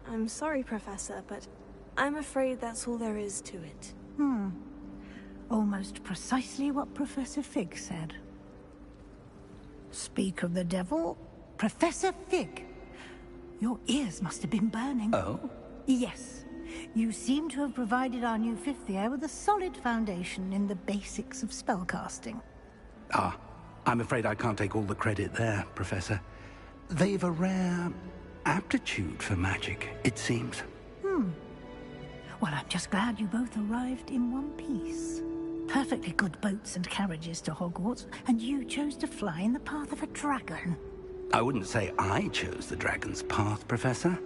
I'm sorry, Professor, but I'm afraid that's all there is to it. Almost precisely what Professor Fig said. Speak of the devil, Professor Fig. Your ears must have been burning. Oh? Yes. You seem to have provided our new fifth year with a solid foundation in the basics of spellcasting. Ah, I'm afraid I can't take all the credit there, Professor. They've a rare aptitude for magic, it seems. Well, I'm just glad you both arrived in one piece. Perfectly good boats and carriages to Hogwarts, and you chose to fly in the path of a dragon. I wouldn't say I chose the dragon's path, Professor.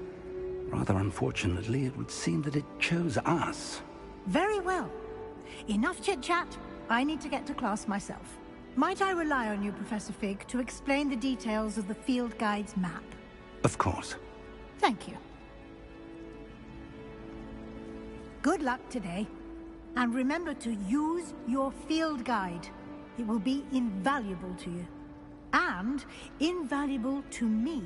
Rather unfortunately, it would seem that it chose us. Very well. Enough chit-chat. I need to get to class myself. Might I rely on you, Professor Fig, to explain the details of the field guide's map? Of course. Thank you. Good luck today. And remember to use your field guide. It will be invaluable to you. And invaluable to me,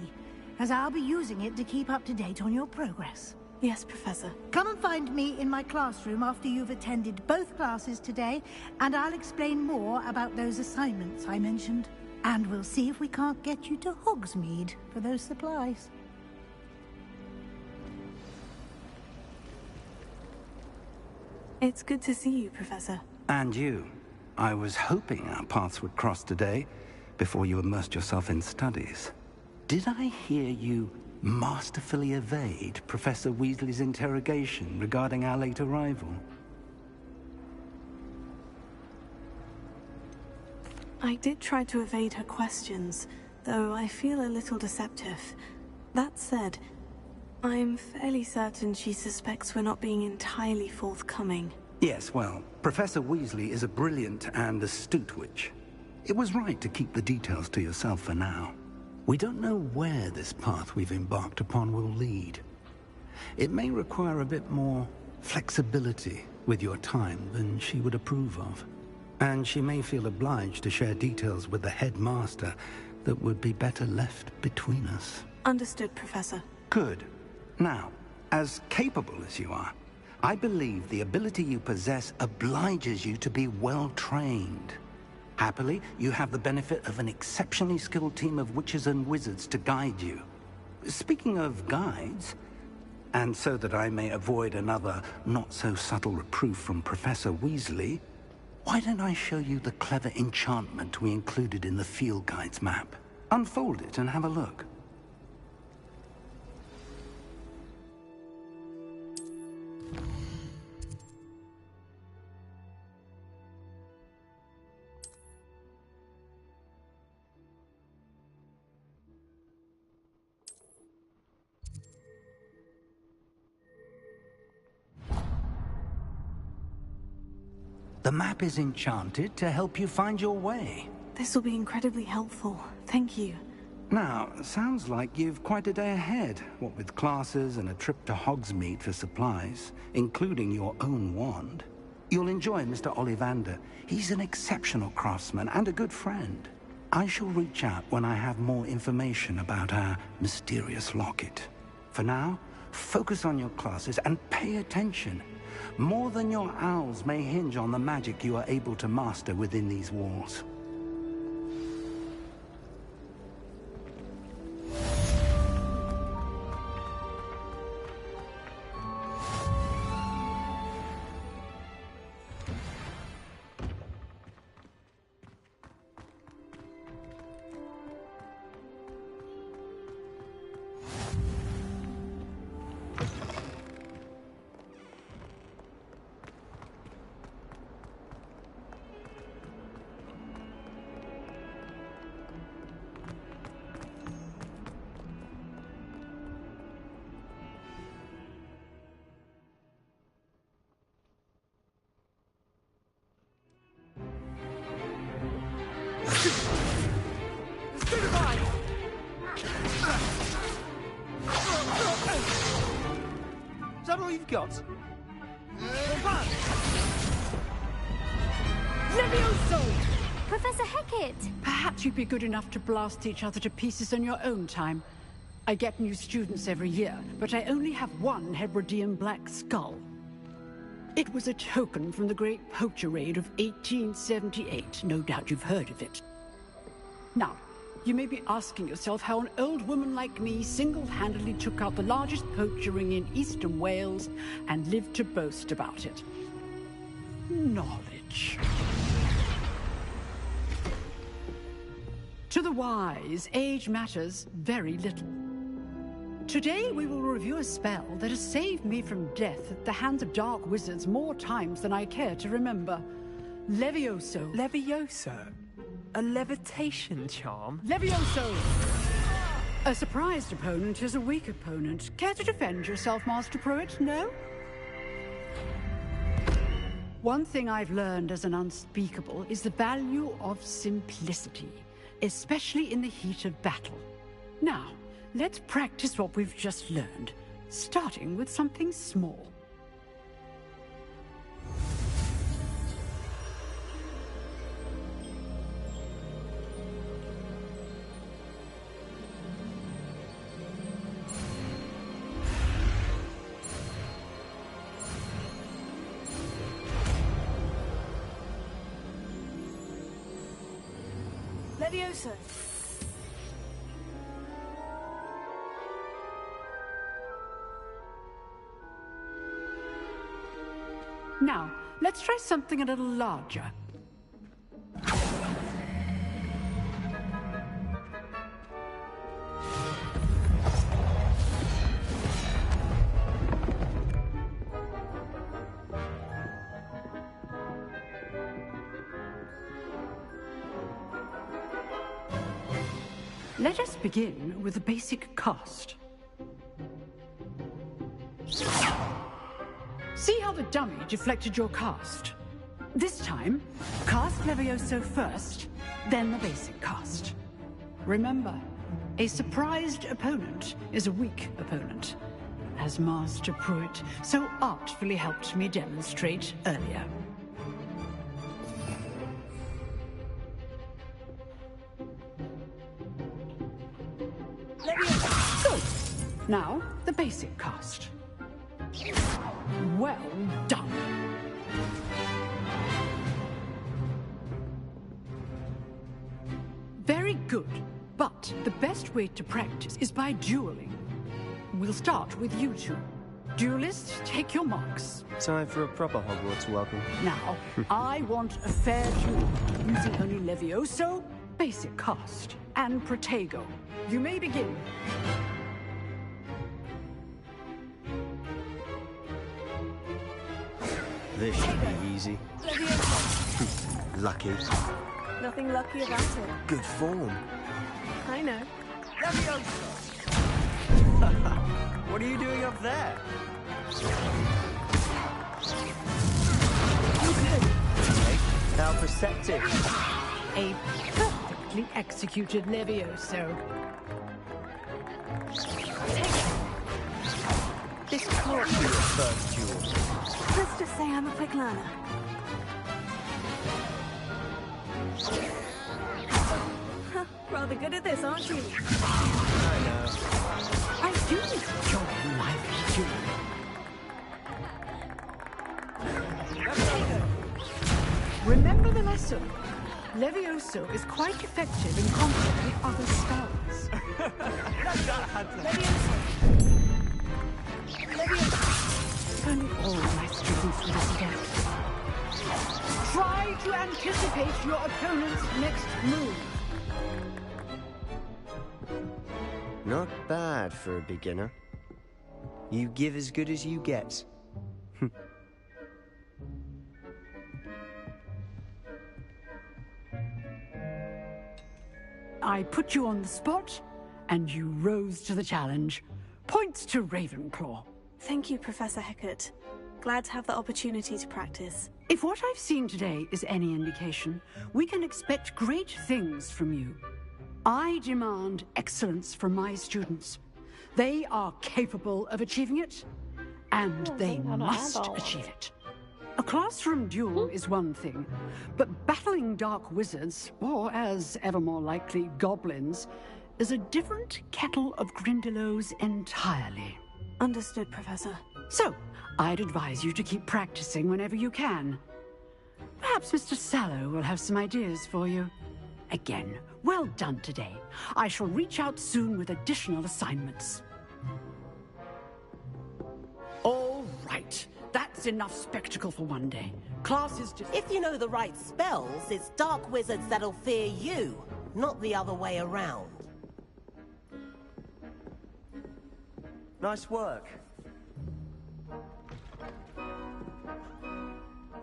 as I'll be using it to keep up to date on your progress. Yes, Professor. Come and find me in my classroom after you've attended both classes today, and I'll explain more about those assignments I mentioned. And we'll see if we can't get you to Hogsmeade for those supplies. It's good to see you, Professor. And you. I was hoping our paths would cross today, before you immersed yourself in studies. Did I hear you masterfully evade Professor Weasley's interrogation regarding our late arrival? I did try to evade her questions, though I feel a little deceptive. That said, I'm fairly certain she suspects we're not being entirely forthcoming. Yes, well, Professor Weasley is a brilliant and astute witch. It was right to keep the details to yourself for now. We don't know where this path we've embarked upon will lead. It may require a bit more flexibility with your time than she would approve of. And she may feel obliged to share details with the headmaster that would be better left between us. Understood, Professor. Good. Now, as capable as you are, I believe the ability you possess obliges you to be well-trained. Happily, you have the benefit of an exceptionally skilled team of witches and wizards to guide you. Speaking of guides, and so that I may avoid another not-so-subtle reproof from Professor Weasley, why don't I show you the clever enchantment we included in the field guide's map? Unfold it and have a look. The map is enchanted to help you find your way. This will be incredibly helpful. Thank you. Now, sounds like you've quite a day ahead, what with classes and a trip to Hogsmeade for supplies, including your own wand. You'll enjoy Mr. Ollivander. He's an exceptional craftsman and a good friend. I shall reach out when I have more information about our mysterious locket. For now, focus on your classes and pay attention. More than your owls may hinge on the magic you are able to master within these walls. Is that all you've got? Levioso! Professor Hecat! Perhaps you'd be good enough to blast each other to pieces in your own time. I get new students every year, but I only have one Hebridean black skull. It was a token from the Great Poacher Raid of 1878. No doubt you've heard of it. Now, you may be asking yourself how an old woman like me single-handedly took out the largest poacher ring in eastern Wales and lived to boast about it. Knowledge. To the wise, age matters very little. Today we will review a spell that has saved me from death at the hands of dark wizards more times than I care to remember. Levioso. Levioso? A levitation charm? Levioso! A surprised opponent is a weak opponent. Care to defend yourself, Master Pruitt? No? One thing I've learned as an unspeakable is the value of simplicity, especially in the heat of battle. Now, let's practice what we've just learned, starting with something small. Levioso! Now, let's try something a little larger. Let us begin with the basic cast. See how the dummy deflected your cast? This time, cast Levioso first, then the basic cast. Remember, a surprised opponent is a weak opponent, as Master Pruitt so artfully helped me demonstrate earlier. Good. Now, the basic cast. Well done. Very good, but the best way to practice is by dueling. We'll start with you two. Duelists, take your marks. Time for a proper Hogwarts welcome. Now, I want a fair duel, using only Levioso, basic cast, and Protego. You may begin. This should be easy. Lucky. Nothing lucky about it. Good form. I know. What are you doing up there? How perceptive. A perfectly executed Levioso. This can't be your first duel. Let's just say I'm a quick learner. Rather good at this, aren't you? I know. I do enjoy lively dueling. Remember the lesson. Levioso is quite effective in combating other spells. If only all my students were this adept. Try to anticipate your opponent's next move. Not bad for a beginner. You give as good as you get. I put you on the spot, and you rose to the challenge. Points to Ravenclaw. Thank you, Professor Hecat. Glad to have the opportunity to practice. If what I've seen today is any indication, we can expect great things from you. I demand excellence from my students. They are capable of achieving it, and they must achieve it. A classroom duel is one thing, but battling dark wizards, or as ever more likely, goblins, is a different kettle of Grindylows entirely. Understood, Professor. So, I'd advise you to keep practicing whenever you can. Perhaps Mr. Sallow will have some ideas for you. Again, well done today. I shall reach out soon with additional assignments. All right. That's enough spectacle for one day. Class is just... If you know the right spells, it's dark wizards that'll fear you, not the other way around. Nice work.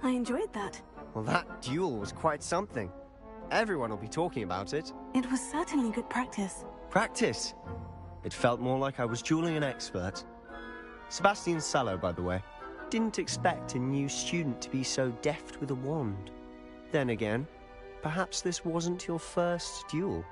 I enjoyed that. Well, that duel was quite something. Everyone will be talking about it. It was certainly good practice. Practice? It felt more like I was dueling an expert. Sebastian Sallow, by the way. Didn't expect a new student to be so deft with a wand. Then again, perhaps this wasn't your first duel.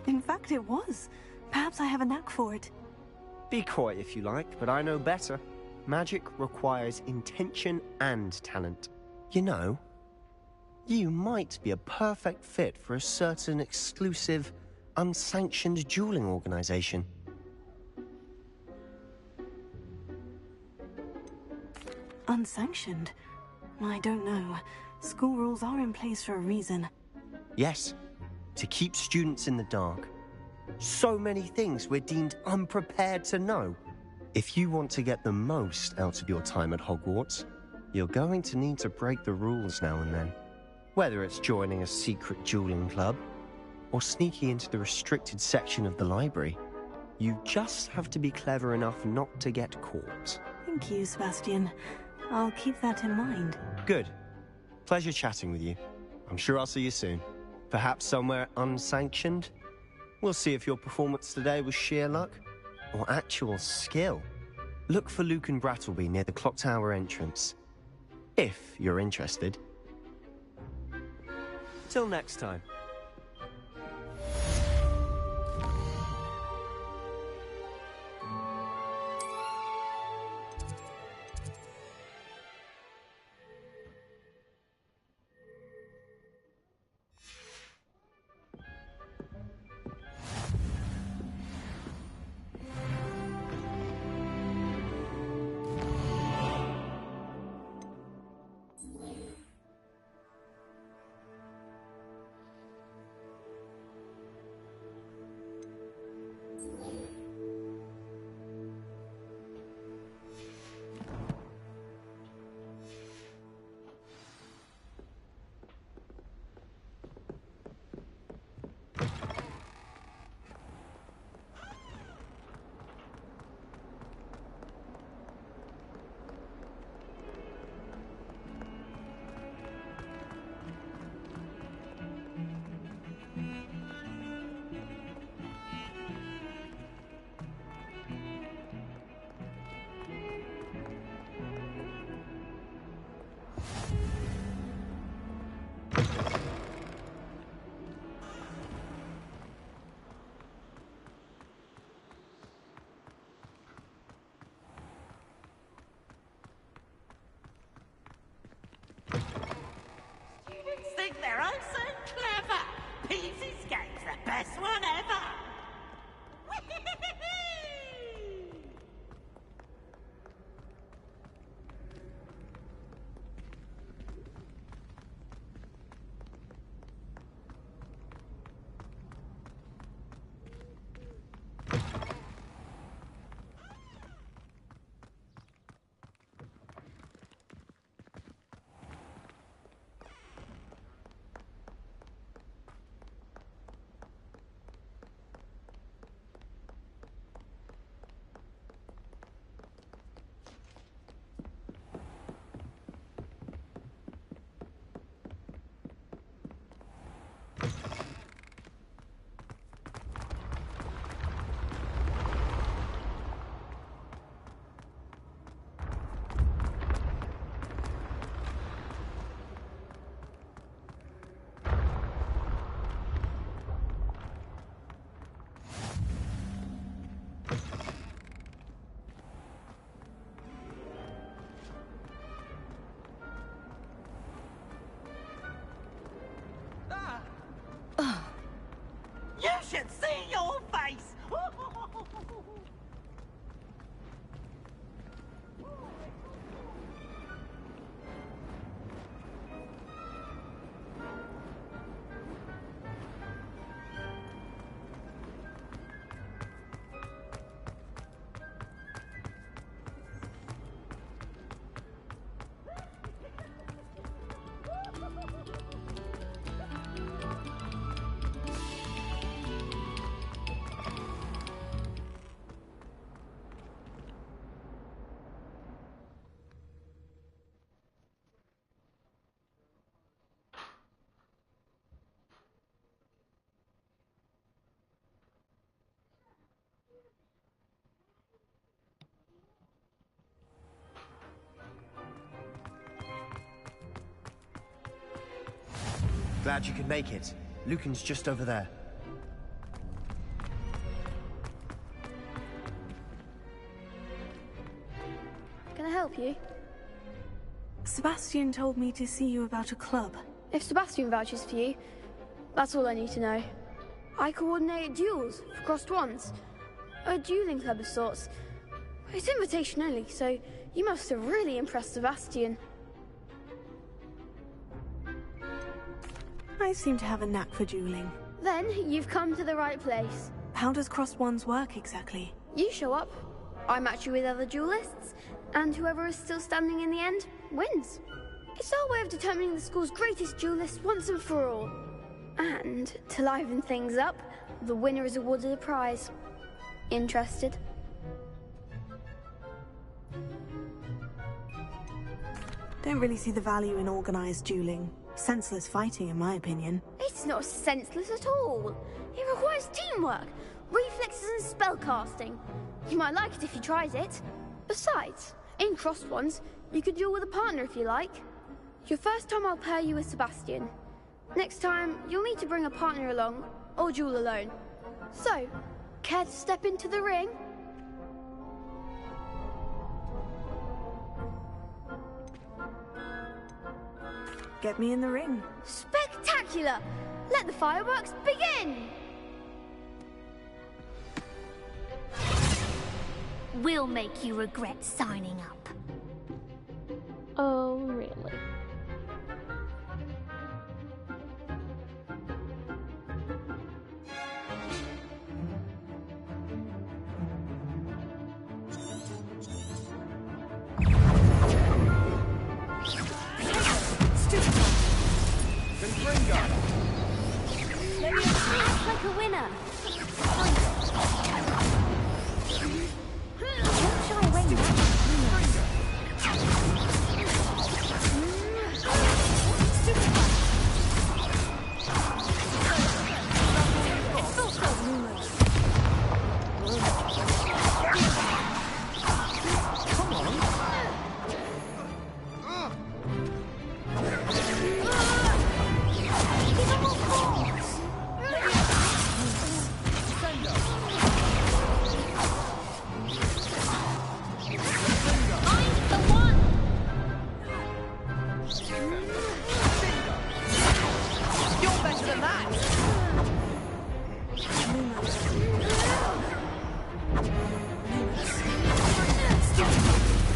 In fact, it was. Perhaps I have a knack for it. Be coy if you like, but I know better. Magic requires intention and talent. You know, you might be a perfect fit for a certain exclusive, unsanctioned dueling organization. Unsanctioned? I don't know. School rules are in place for a reason. Yes, to keep students in the dark. So many things we're deemed unprepared to know. If you want to get the most out of your time at Hogwarts, you're going to need to break the rules now and then. Whether it's joining a secret dueling club, or sneaking into the restricted section of the library, you just have to be clever enough not to get caught. Thank you, Sebastian. I'll keep that in mind. Good. Pleasure chatting with you. I'm sure I'll see you soon. Perhaps somewhere unsanctioned? We'll see if your performance today was sheer luck or actual skill. Look for Lucan Brattleby near the clock tower entrance. If you're interested. Till next time. Think they're oh so clever. Peace Escape's the best one ever. You should see your face! Glad you could make it. Lucan's just over there. Can I help you? Sebastian told me to see you about a club. If Sebastian vouches for you, that's all I need to know. I coordinate duels for crossed wands. A dueling club of sorts. It's invitation only, so you must have really impressed Sebastian. I seem to have a knack for dueling. Then you've come to the right place. How does crossed wands work exactly? You show up, I match you with other duelists, and whoever is still standing in the end wins. It's our way of determining the school's greatest duelist once and for all. And to liven things up, the winner is awarded a prize. Interested? Don't really see the value in organized dueling. Senseless fighting, in my opinion. It's not senseless at all. It requires teamwork, reflexes and spellcasting. You might like it if you tried it. Besides, in crossed ones, you could duel with a partner if you like. Your first time I'll pair you with Sebastian. Next time, you'll need to bring a partner along, or duel alone. So, care to step into the ring? Get me in the ring. Spectacular! Let the fireworks begin! We'll make you regret signing up. Oh, really? Act like a winner. Don't shy away now.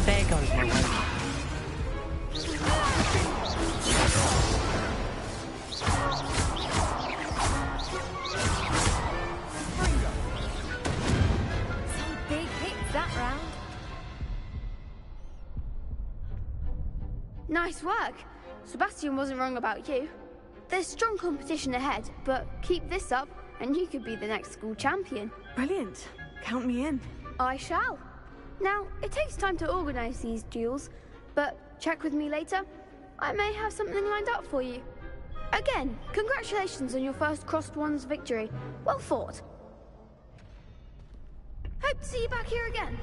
There goes my way. Some big hits that round. Nice work. Sebastian wasn't wrong about you. There's strong competition ahead, but keep this up and you could be the next school champion. Brilliant. Count me in. I shall. Now, it takes time to organise these duels, but check with me later. I may have something lined up for you. Again, congratulations on your first Crossed Ones victory. Well fought. Hope to see you back here again.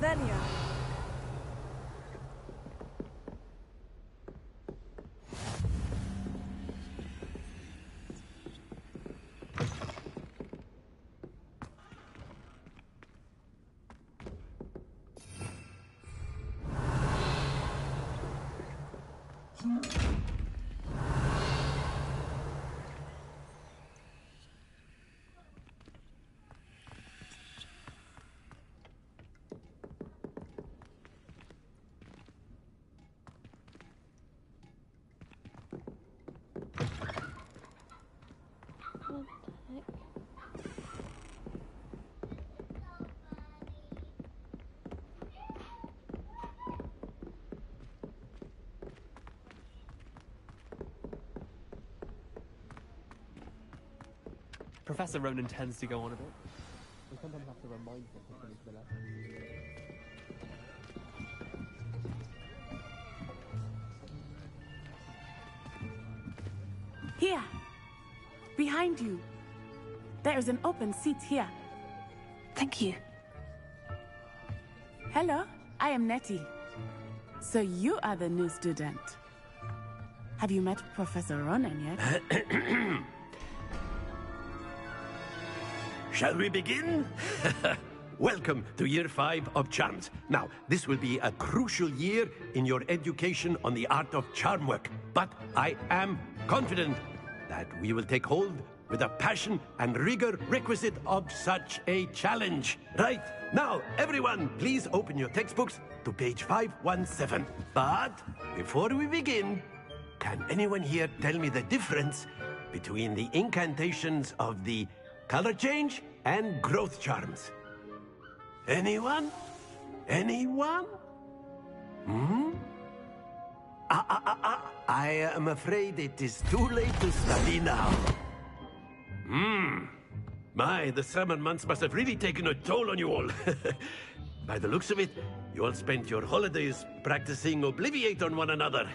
Revelio. Professor Ronan tends to go on a bit. We sometimes have to remind him to finish the lesson. Here! Behind you! There is an open seat here. Thank you. Hello, I am Nettie. So you are the new student. Have you met Professor Ronan yet? Shall we begin? Welcome to Year 5 of Charms. Now, this will be a crucial year in your education on the art of charm work. But I am confident that we will take hold with the passion and rigor requisite of such a challenge. Right, now, everyone, please open your textbooks to page 517. But before we begin, can anyone here tell me the difference between the incantations of the color change and growth charms? Anyone? Anyone? I am afraid it is too late to study now. My, the summer months must have really taken a toll on you all. By the looks of it, you all spent your holidays practicing Obliviate on one another.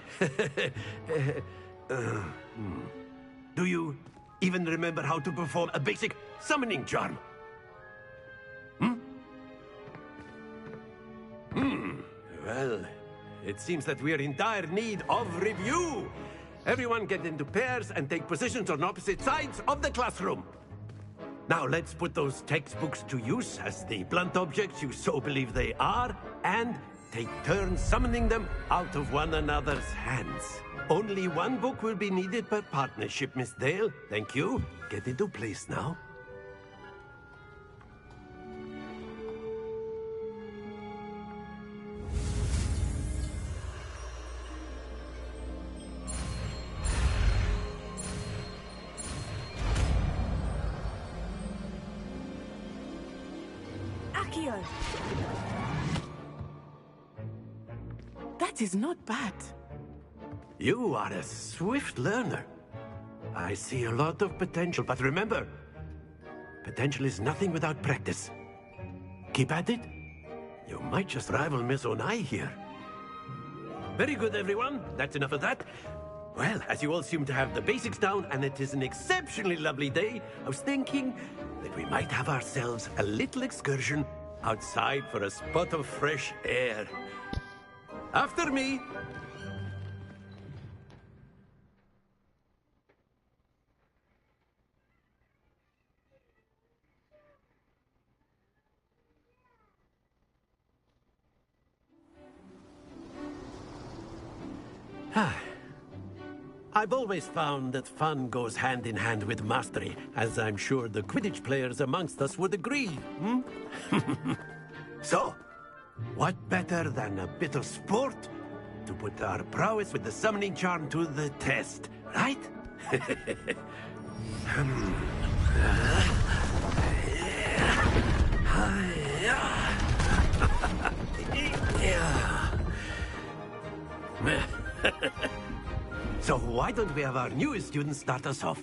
Do you even remember how to perform a basic summoning charm? Well, it seems that we are in dire need of review. Everyone get into pairs and take positions on opposite sides of the classroom. Now let's put those textbooks to use as the blunt objects you so believe they are, and take turns summoning them out of one another's hands. Only one book will be needed per partnership, Miss Dale. Thank you. Get into place now. Akio! That is not bad. You are a swift learner. I see a lot of potential, but remember, potential is nothing without practice. Keep at it. You might just rival Miss Onai here. Very good, everyone. That's enough of that. Well, as you all seem to have the basics down, and it is an exceptionally lovely day, I was thinking that we might have ourselves a little excursion outside for a spot of fresh air. After me. I've always found that fun goes hand in hand with mastery, as I'm sure the Quidditch players amongst us would agree. So, what better than a bit of sport to put our prowess with the summoning charm to the test, right? So why don't we have our newest student start us off?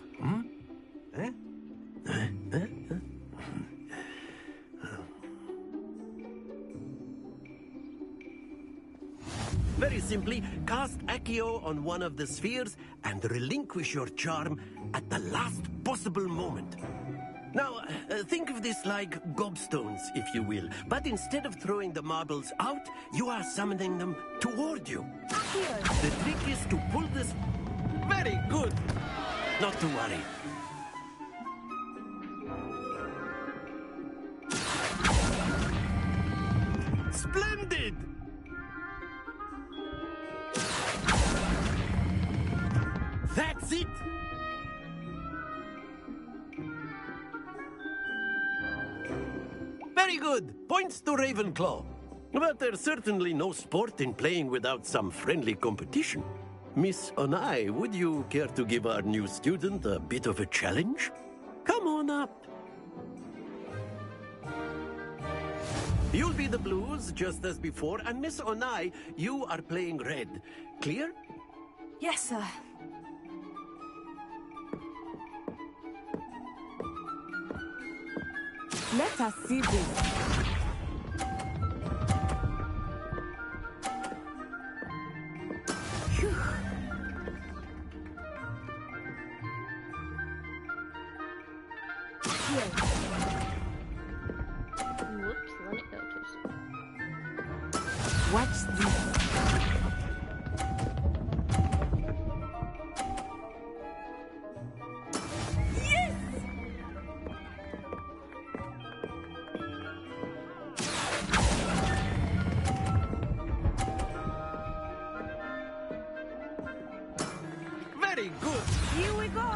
Very simply, cast Accio on one of the spheres and relinquish your charm at the last possible moment. Now, think of this like gobstones, if you will. But instead of throwing the marbles out, you are summoning them toward you. The trick is to pull this... Very good! Not to worry. Splendid! That's it! Very good. Points to Ravenclaw. But there's certainly no sport in playing without some friendly competition. Miss Onai, would you care to give our new student a bit of a challenge? Come on up. You'll be the blues, just as before, and Miss Onai, you are playing red. Clear? Yes, sir. Let us see this. Whoops, let it go too soon. Watch this. Very good. Here we go.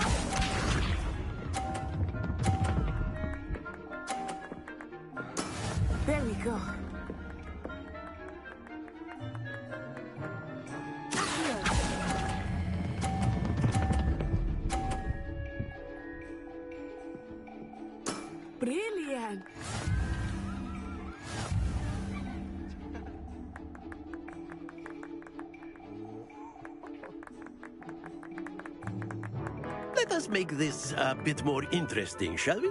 There we go. Brilliant. Let us make this a bit more interesting, shall we?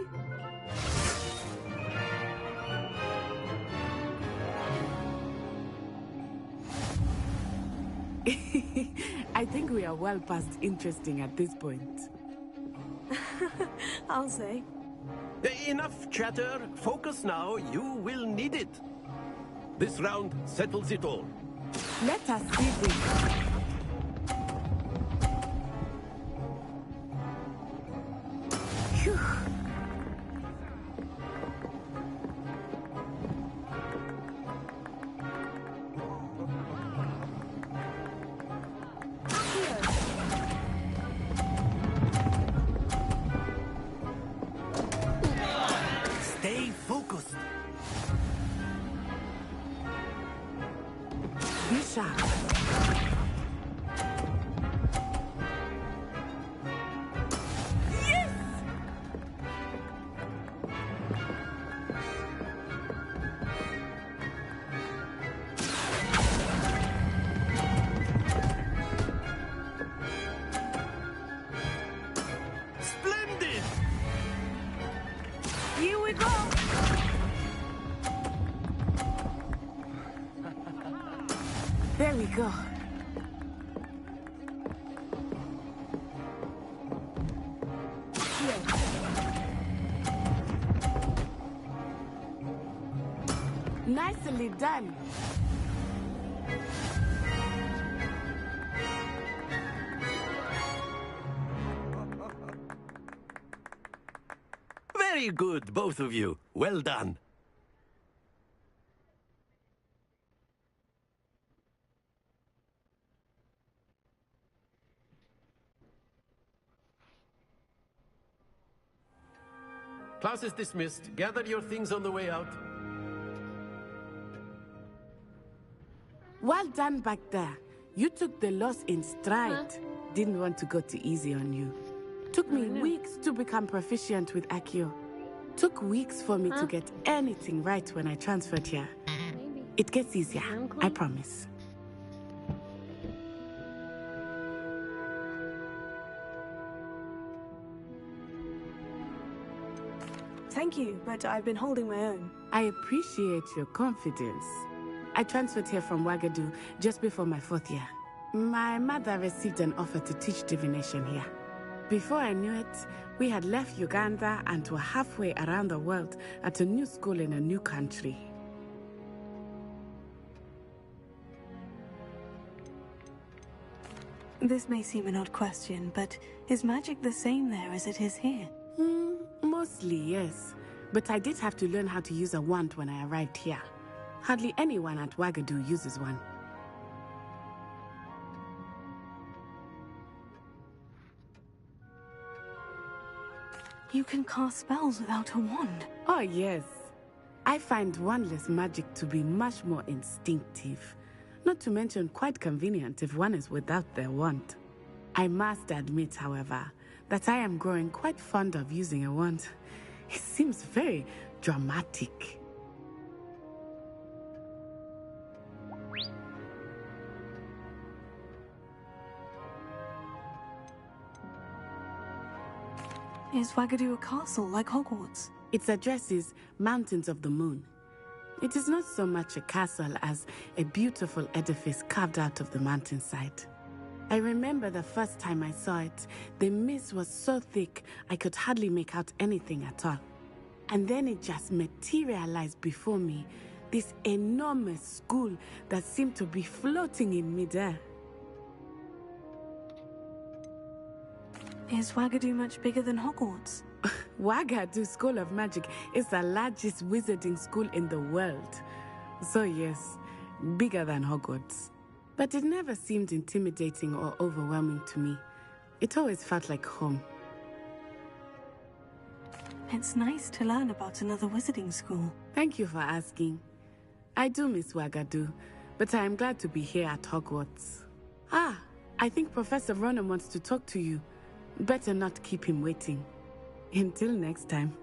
I think we are well past interesting at this point. I'll say. Enough chatter. Focus now. You will need it. This round settles it all. Let us see this. Phew. Stay focused. Be sharp. Splendid! Here we go. There we go. Nicely done. Very good, both of you. Well done. Class is dismissed. Gather your things on the way out. Well done back there. You took the loss in stride. Didn't want to go too easy on you. Took me weeks to become proficient with Accio. Took weeks for me to get anything right when I transferred here. It gets easier, I promise. Thank you, but I've been holding my own. I appreciate your confidence. I transferred here from Wagadu just before my 4th year. My mother received an offer to teach divination here. Before I knew it, we had left Uganda and were halfway around the world at a new school in a new country. This may seem an odd question, but is magic the same there as it is here? Mostly, yes. But I did have to learn how to use a wand when I arrived here. Hardly anyone at Wagadu uses one. You can cast spells without a wand. Oh, yes. I find wandless magic to be much more instinctive. Not to mention quite convenient if one is without their wand. I must admit, however, that I am growing quite fond of using a wand. It seems very dramatic. Is Wagadu a castle like Hogwarts? Its address is Mountains of the Moon. It is not so much a castle as a beautiful edifice carved out of the mountainside. I remember the first time I saw it, the mist was so thick I could hardly make out anything at all. And then it just materialized before me, this enormous school that seemed to be floating in midair. Is Wagadu much bigger than Hogwarts? Wagadu School of Magic is the largest wizarding school in the world. So yes, bigger than Hogwarts. But it never seemed intimidating or overwhelming to me. It always felt like home. It's nice to learn about another wizarding school. Thank you for asking. I do miss Wagadu, but I am glad to be here at Hogwarts. Ah, I think Professor Ronan wants to talk to you. Better not keep him waiting. Until next time.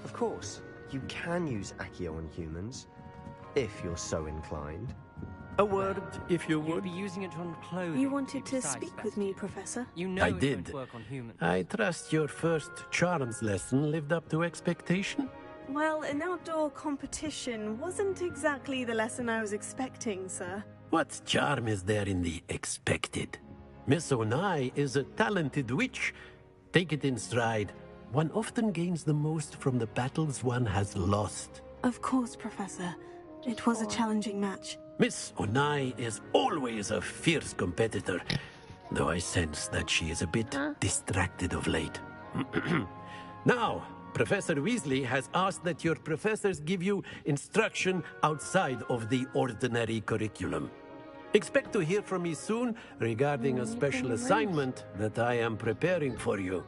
Of course, you can use Accio on humans, if you're so inclined. A word, if you would. You'd be using it on clothing. You wanted to speak with me, Professor? You know I it did. won't work on humans. I trust your first charms lesson lived up to expectation? Well, an outdoor competition wasn't exactly the lesson I was expecting, sir. What charm is there in the expected? Miss Onai is a talented witch. Take it in stride. One often gains the most from the battles one has lost. Of course, Professor. It was a challenging match. Miss Onai is always a fierce competitor, though I sense that she is a bit distracted of late. Now, Professor Weasley has asked that your professors give you instruction outside of the ordinary curriculum. Expect to hear from me soon regarding a special assignment that I am preparing for you.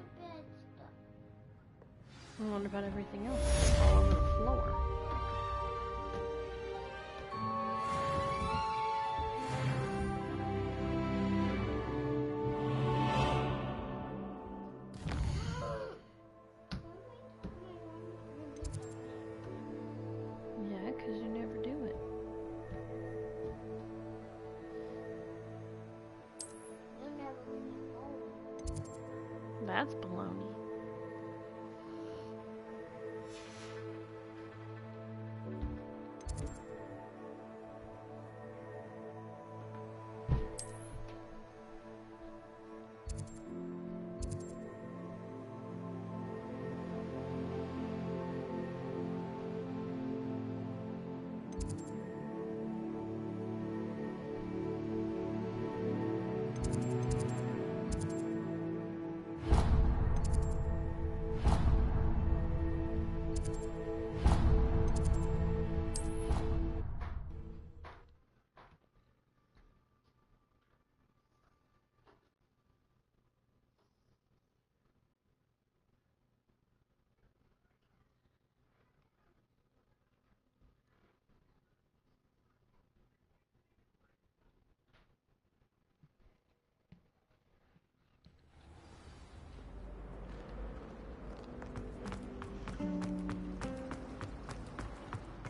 I wonder about everything else all over the floor. Yeah, because you never do it. That's baloney.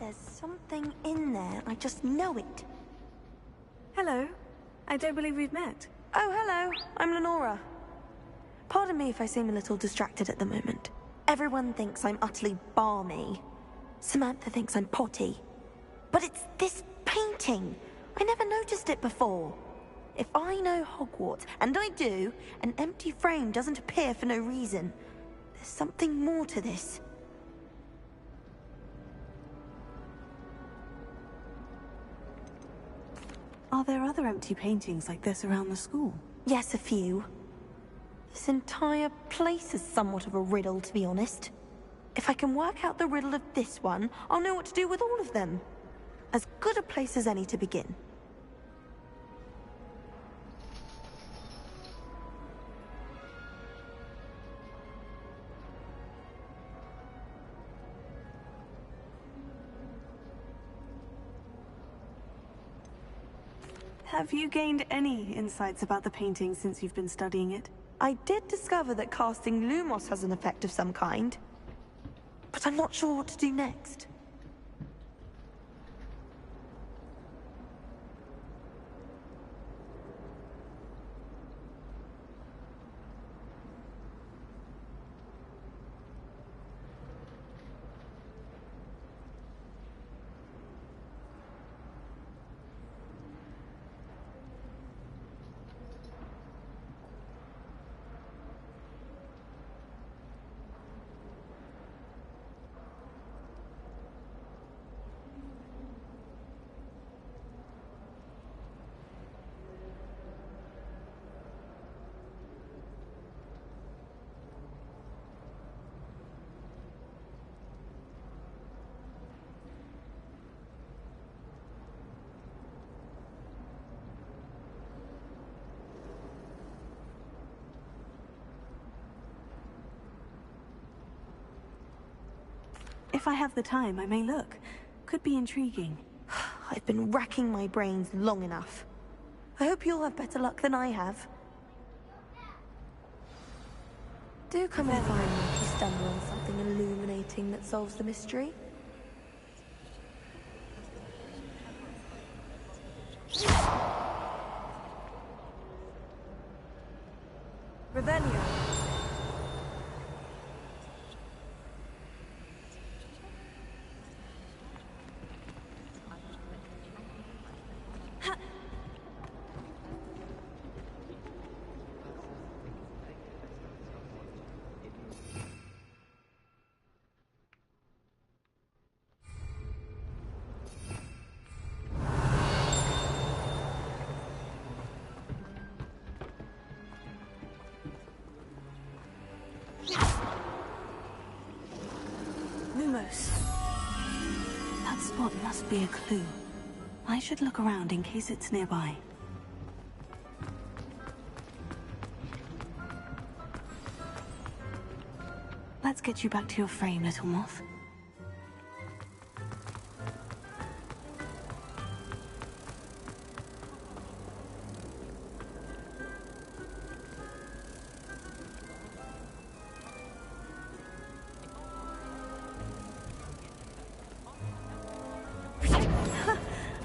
There's something in there. I just know it. Hello. I don't believe we've met. Oh, hello. I'm Lenora. Pardon me if I seem a little distracted at the moment. Everyone thinks I'm utterly balmy. Samantha thinks I'm potty. But it's this painting. I never noticed it before. If I know Hogwarts, and I do, an empty frame doesn't appear for no reason. There's something more to this. Are there other empty paintings like this around the school? Yes, a few. This entire place is somewhat of a riddle, to be honest. If I can work out the riddle of this one, I'll know what to do with all of them. As good a place as any to begin. Have you gained any insights about the painting since you've been studying it? I did discover that casting Lumos has an effect of some kind. But I'm not sure what to do next. If I have the time, I may look. Could be intriguing. I've been racking my brains long enough. I hope you'll have better luck than I have. Do come and find me if you stumble on something illuminating that solves the mystery. Revelio. Lumos. That spot must be a clue. I should look around in case it's nearby. Let's get you back to your frame, little moth.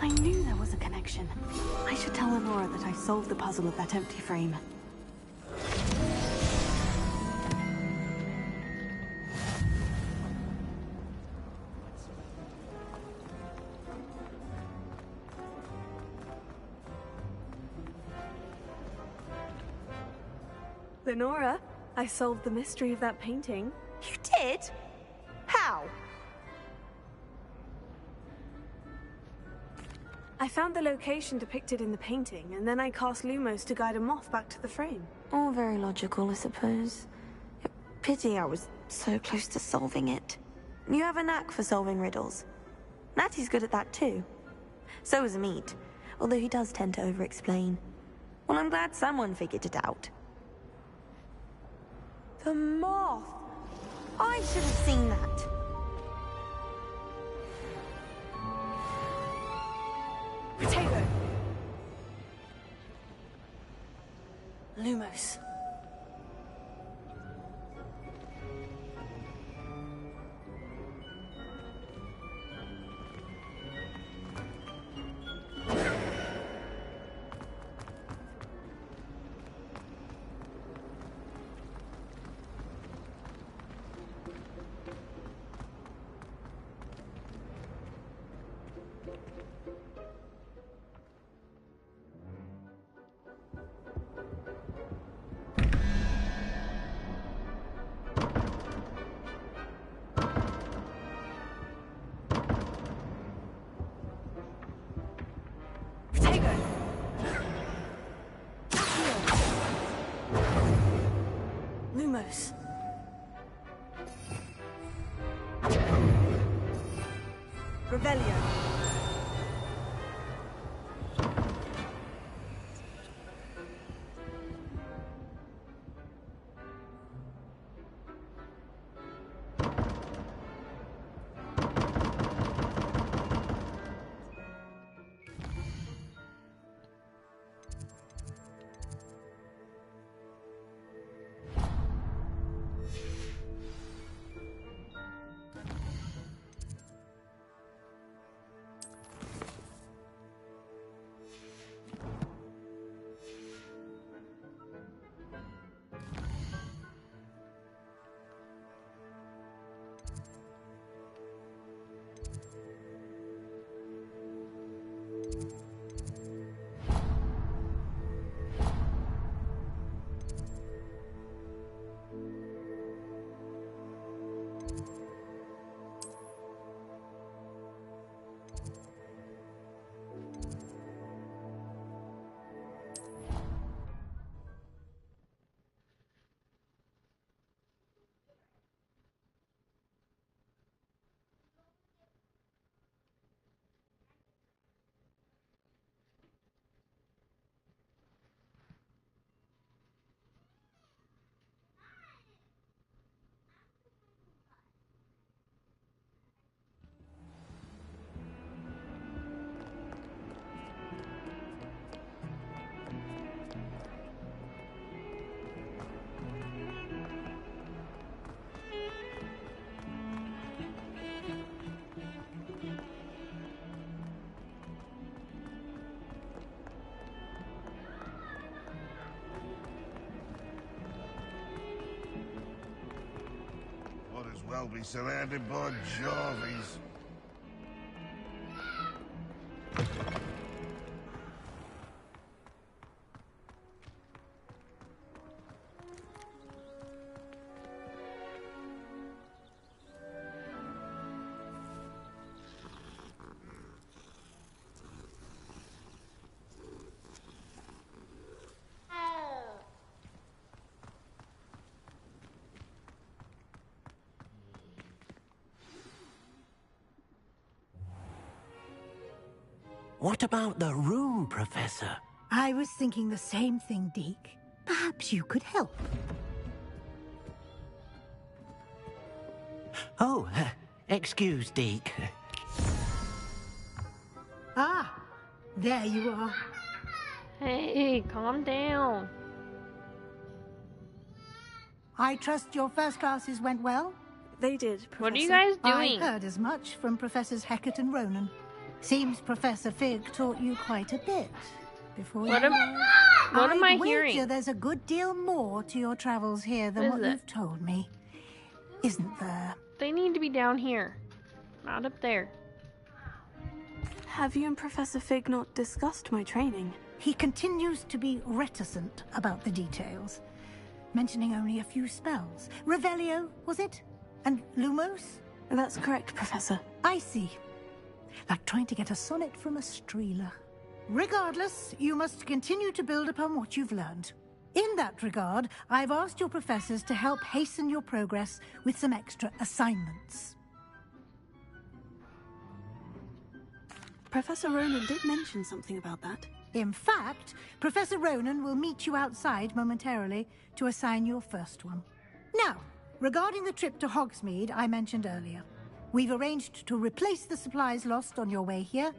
I knew there was a connection. I should tell Lenora that I solved the puzzle of that empty frame. Lenora, I solved the mystery of that painting. You did? How? I found the location depicted in the painting, and then I cast Lumos to guide a moth back to the frame. All very logical, I suppose. Pity I was so close to solving it. You have a knack for solving riddles. Natty's good at that too. So is Amit, although he does tend to over-explain. Well, I'm glad someone figured it out. The moth! I should have seen that. Potato! Lumos. Lumos. Revelio. Well, be surrounded by Jarvies. What about the room, Professor? I was thinking the same thing, Deke. Perhaps you could help. Oh, excuse, Deke. Ah, there you are. Hey, calm down. I trust your first classes went well? They did, Professor. What are you guys doing? I heard as much from Professors Hecat and Ronan. Seems Professor Fig taught you quite a bit before What you am I wager hearing? there's a good deal more to your travels here than what you've told me. Isn't there? They need to be down here, not up there. Have you and Professor Fig not discussed my training? He continues to be reticent about the details, mentioning only a few spells. Revelio, was it? And Lumos? That's correct, Professor. I see. Like trying to get a sonnet from a streeler. Regardless, you must continue to build upon what you've learned. In that regard, I've asked your professors to help hasten your progress with some extra assignments. Professor Ronan did mention something about that. In fact, Professor Ronan will meet you outside momentarily to assign your first one. Now, regarding the trip to Hogsmeade I mentioned earlier, we've arranged to replace the supplies lost on your way here,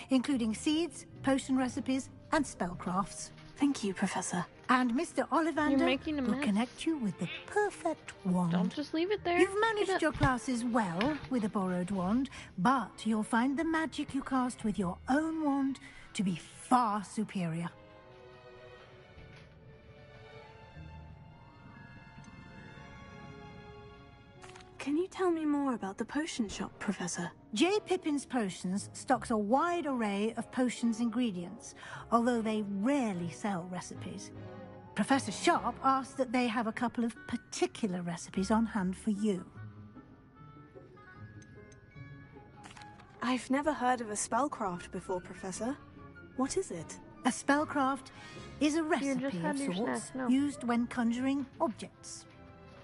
including seeds, potion recipes, and spellcrafts. Thank you, Professor. And Mr. Ollivander will connect you with the perfect wand. Don't just leave it there. You've managed your classes well with a borrowed wand, but you'll find the magic you cast with your own wand to be far superior. Can you tell me more about the potion shop, Professor? J. Pippin's Potions stocks a wide array of potions ingredients, although they rarely sell recipes. Professor Sharp asked that they have a couple of particular recipes on hand for you. I've never heard of a spellcraft before, Professor. What is it? A spellcraft is a recipe of have your sorts snack, no. used when conjuring objects.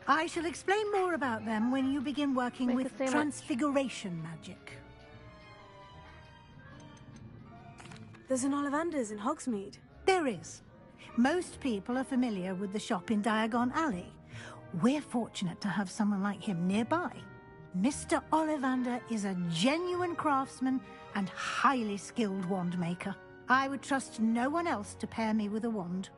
I shall explain more about them when you begin working Make a with sandwich. transfiguration magic. There's an Ollivander's in Hogsmeade. There is. Most people are familiar with the shop in Diagon Alley. We're fortunate to have someone like him nearby. Mr. Ollivander is a genuine craftsman and highly skilled wand maker. I would trust no one else to pair me with a wand.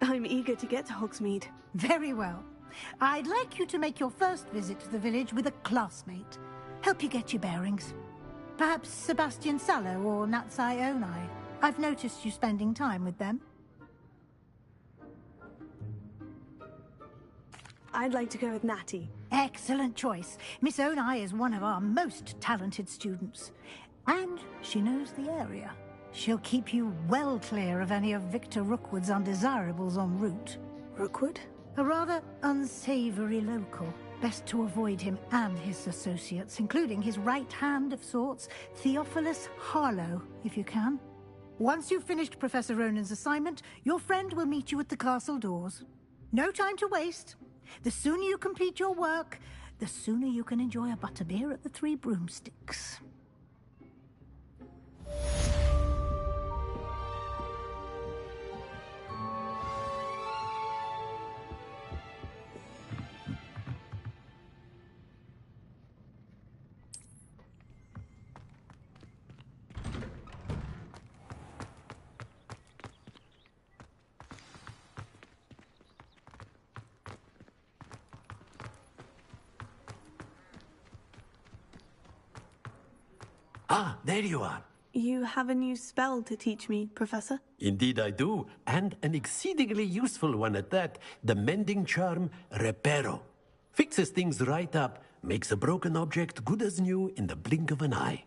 I'm eager to get to Hogsmeade. Very well. I'd like you to make your first visit to the village with a classmate. Help you get your bearings. Perhaps Sebastian Sallow or Natsai Onai. I've noticed you spending time with them. I'd like to go with Natty. Excellent choice. Miss Onai is one of our most talented students. And she knows the area. She'll keep you well clear of any of Victor Rookwood's undesirables en route. Rookwood? A rather unsavory local. Best to avoid him and his associates, including his right hand of sorts, Theophilus Harlow, if you can. Once you've finished Professor Ronan's assignment, your friend will meet you at the castle doors. No time to waste. The sooner you complete your work, the sooner you can enjoy a butterbeer at the Three Broomsticks. Ah, there you are. You have a new spell to teach me, Professor? Indeed I do, and an exceedingly useful one at that. The mending charm, Reparo. Fixes things right up, makes a broken object good as new in the blink of an eye.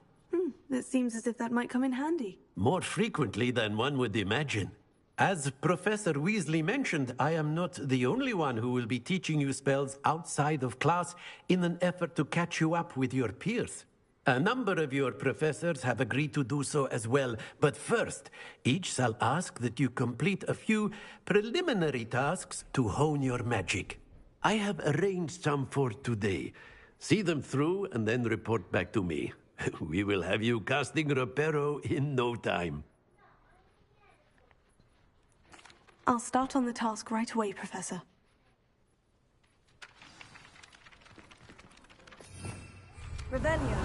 It seems as if that might come in handy. More frequently than one would imagine. As Professor Weasley mentioned, I am not the only one who will be teaching you spells outside of class in an effort to catch you up with your peers. A number of your professors have agreed to do so as well, but first, each shall ask that you complete a few preliminary tasks to hone your magic. I have arranged some for today. See them through and then report back to me. We will have you casting Reparo in no time. I'll start on the task right away, Professor. Revelio.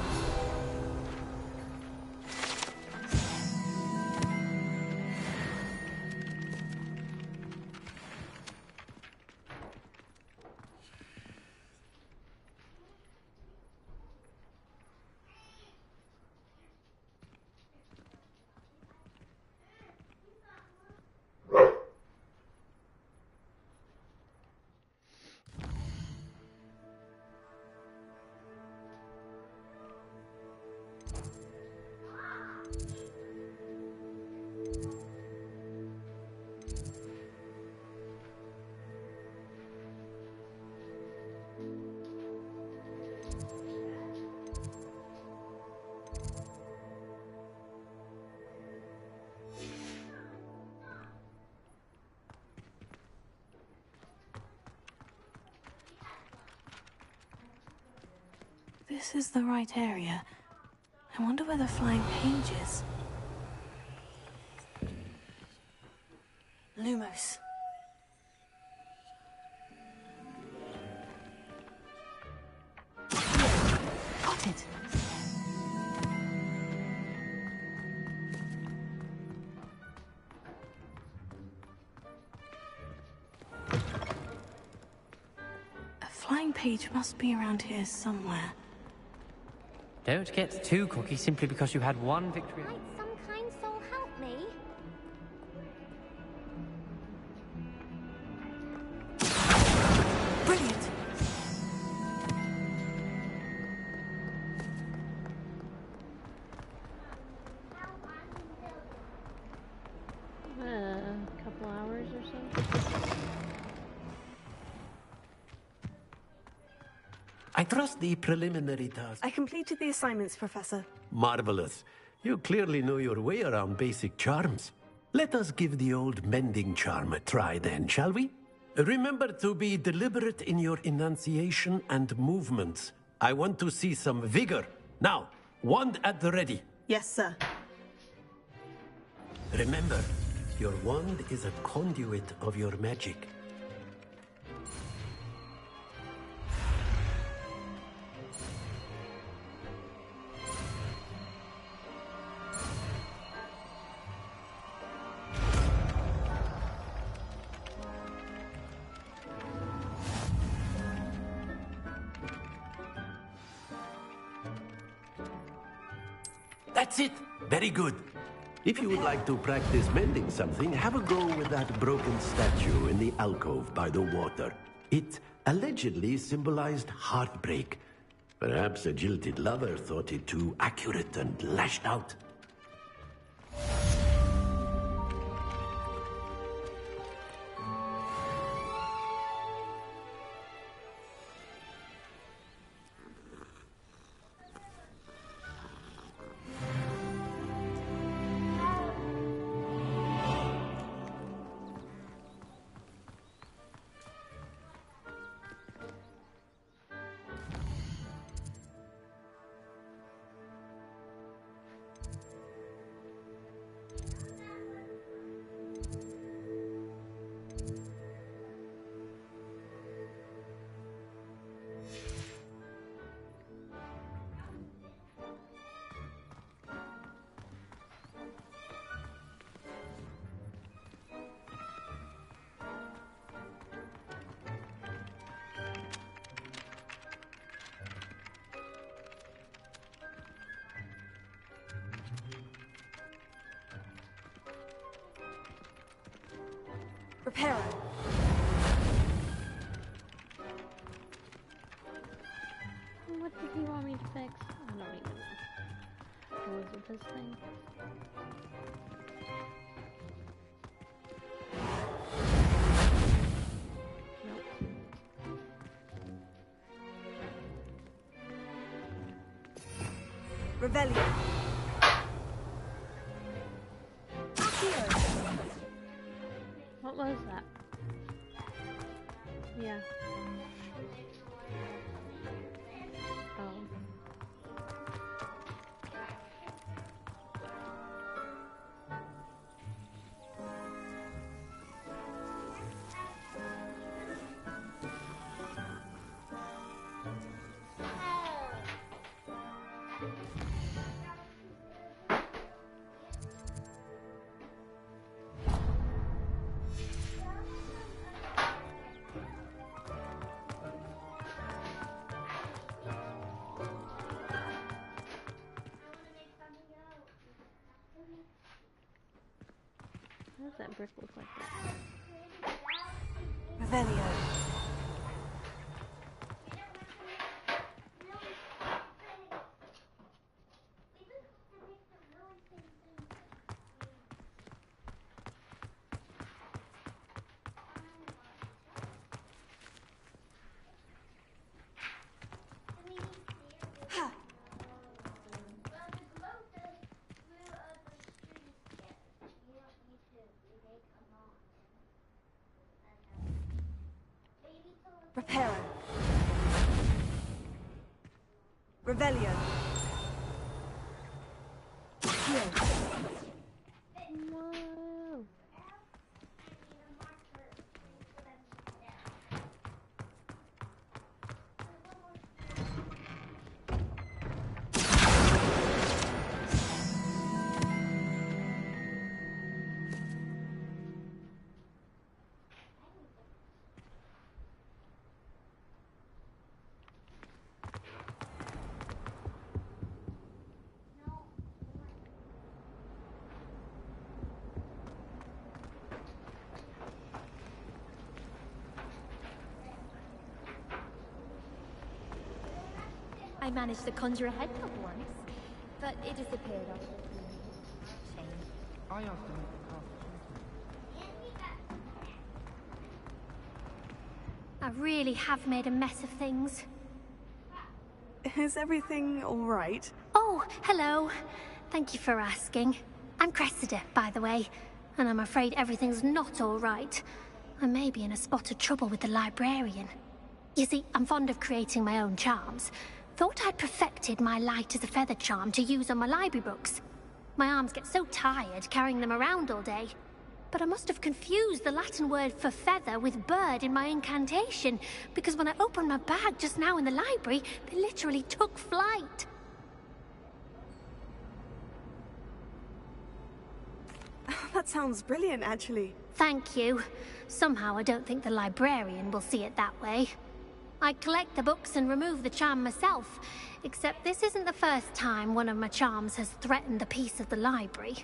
This is the right area. I wonder where the flying page is. Lumos. Got it. A flying page must be around here somewhere. Don't get too cocky simply because you had one victory. Might some kind soul help me? Brilliant! A couple hours or so. I trust the preliminary task. I completed the assignments, Professor. Marvelous. You clearly know your way around basic charms. Let us give the old mending charm a try then, shall we? Remember to be deliberate in your enunciation and movements. I want to see some vigor. Now, wand at the ready. Yes, sir. Remember, your wand is a conduit of your magic. That's it. Very good. If you would like to practice mending something, have a go with that broken statue in the alcove by the water. It allegedly symbolized heartbreak. Perhaps a jilted lover thought it too accurate and lashed out. Reparo. What did he want me to fix? I don't even know. What was it, this thing? Revelio. What was that? Yeah. Oh. How does that brick look like that? Revelio. Reparo. Revelio. Heal. Whoa. I managed to conjure a head cup once, but it disappeared after a few minutes. Shame. I asked him if the I really have made a mess of things. is everything all right? Oh, hello. Thank you for asking. I'm Cressida, by the way, and I'm afraid everything's not all right. I may be in a spot of trouble with the librarian. You see, I'm fond of creating my own charms. Thought I'd perfected my light as a feather charm to use on my library books. My arms get so tired carrying them around all day. But I must have confused the Latin word for feather with bird in my incantation, because when I opened my bag just now in the library, they literally took flight. That sounds brilliant, actually. Thank you. Somehow I don't think the librarian will see it that way. I collect the books and remove the charm myself, except this isn't the first time one of my charms has threatened the peace of the library.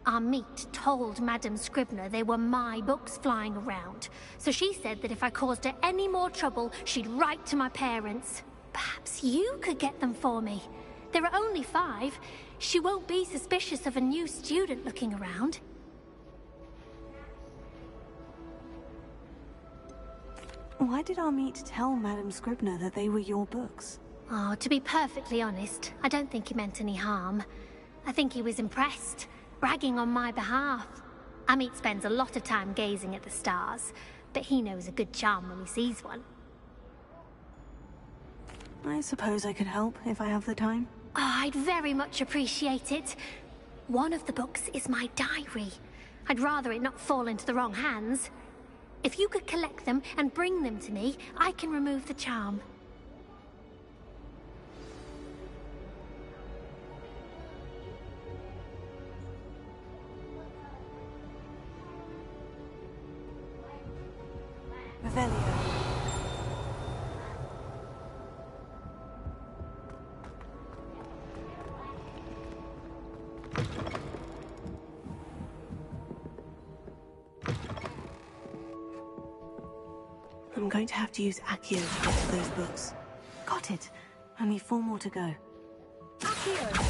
Our meet told Madame Scribner they were my books flying around, so she said that if I caused her any more trouble, she'd write to my parents. Perhaps you could get them for me. There are only 5. She won't be suspicious of a new student looking around. Why did our meet tell Madame Scribner that they were your books? Oh, to be perfectly honest, I don't think he meant any harm. I think he was impressed, bragging on my behalf. Amit spends a lot of time gazing at the stars, but he knows a good charm when he sees one. I suppose I could help if I have the time. Oh, I'd very much appreciate it. One of the books is my diary. I'd rather it not fall into the wrong hands. If you could collect them and bring them to me, I can remove the charm. Revelio. I'm going to have to use Accio to get to those books. Got it. Only 4 more to go. Accio!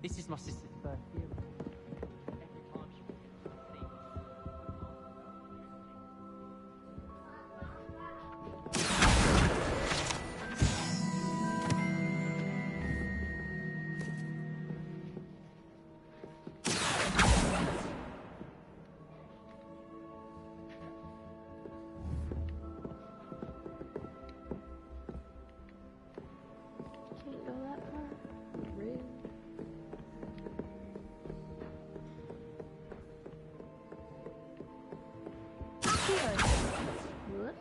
This is my sister's birthday. Every time she Can't go that far. Rude. Whoops.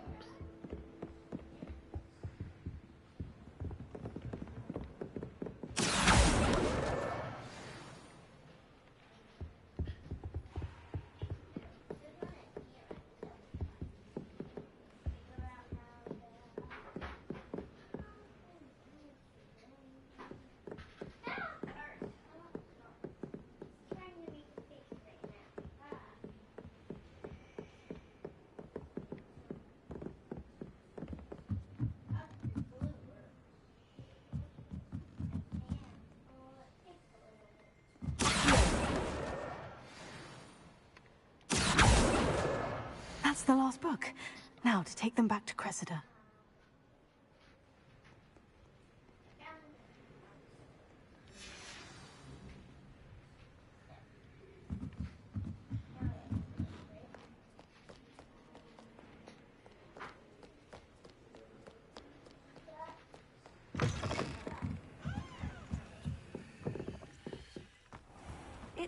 That's the last book. Now to take them back to Cressida.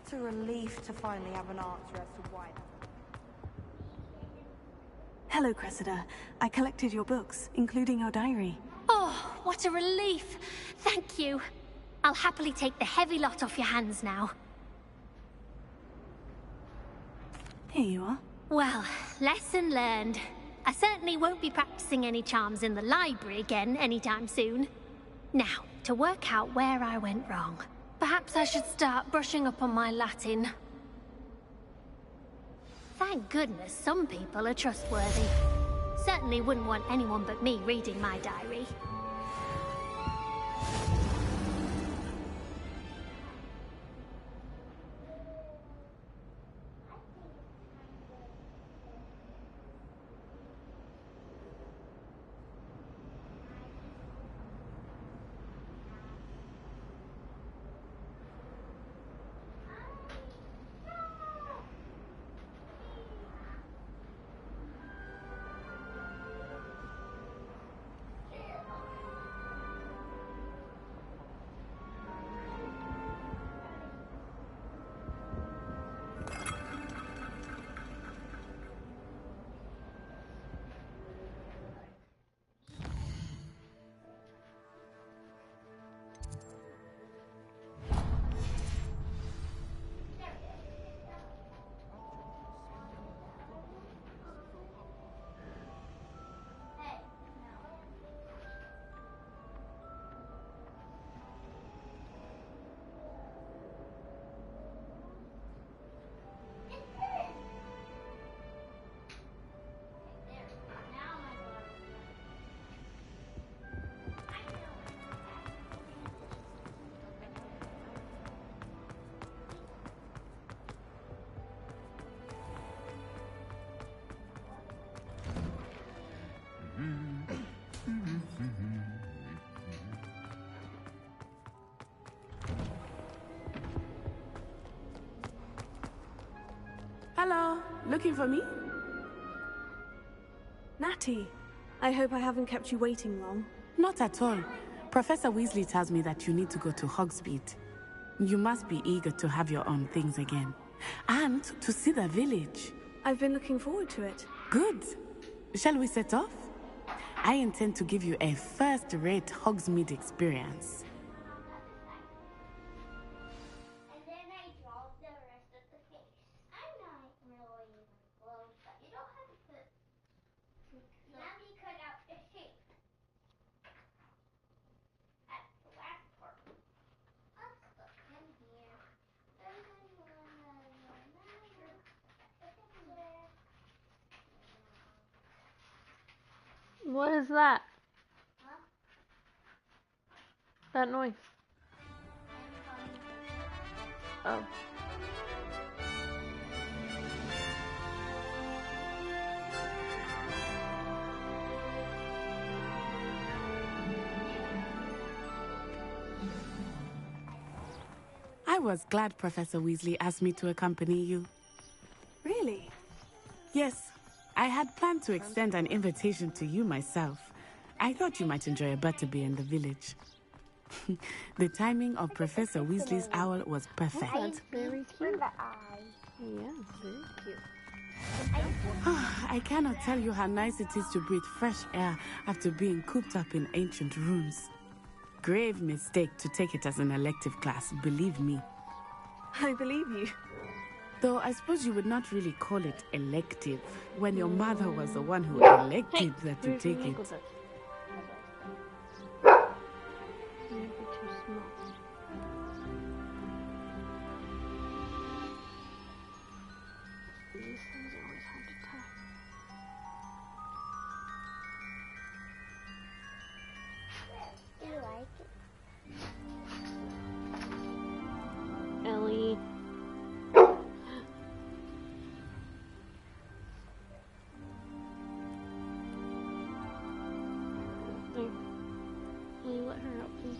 What a relief to finally have an answer as to why. Hello, Cressida. I collected your books, including your diary. Oh, what a relief. Thank you. I'll happily take the heavy lot off your hands now. Here you are. Well, lesson learned. I certainly won't be practicing any charms in the library again anytime soon. Now, to work out where I went wrong. Perhaps I should start brushing up on my Latin. Thank goodness some people are trustworthy. Certainly wouldn't want anyone but me reading my diary. Hello, looking for me? Natty, I hope I haven't kept you waiting long. Not at all. Professor Weasley tells me that you need to go to Hogsmeade. You must be eager to have your own things again. And to see the village. I've been looking forward to it. Good. Shall we set off? I intend to give you a first-rate Hogsmeade experience. What is that? That noise. Oh. I was glad Professor Weasley asked me to accompany you. Really? Yes. I had planned to extend an invitation to you myself. I thought you might enjoy a butterbeer in the village. The timing of Professor Weasley's owl was perfect. That's very cute. Yeah, very cute. I cannot tell you how nice it is to breathe fresh air after being cooped up in ancient rooms. Grave mistake to take it as an elective class, believe me. I believe you. Though I suppose you would not really call it elective when your mother was the one who elected that you take it. Ellie. Will you let her out, please?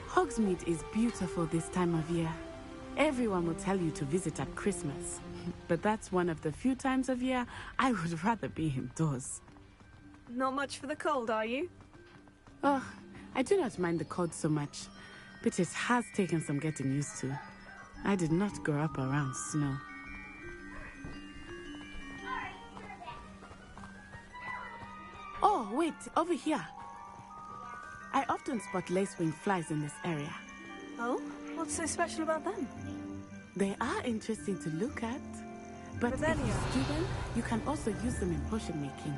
Hogsmeade is beautiful this time of year. Everyone will tell you to visit at Christmas. but that's one of the few times of year I would rather be indoors. Not much for the cold, are you? Oh, I do not mind the cold so much, but it has taken some getting used to. I did not grow up around snow. Oh, wait, over here. I often spot lacewing flies in this area. Oh? What's so special about them? They are interesting to look at, but if you stew them, you can also use them in potion making.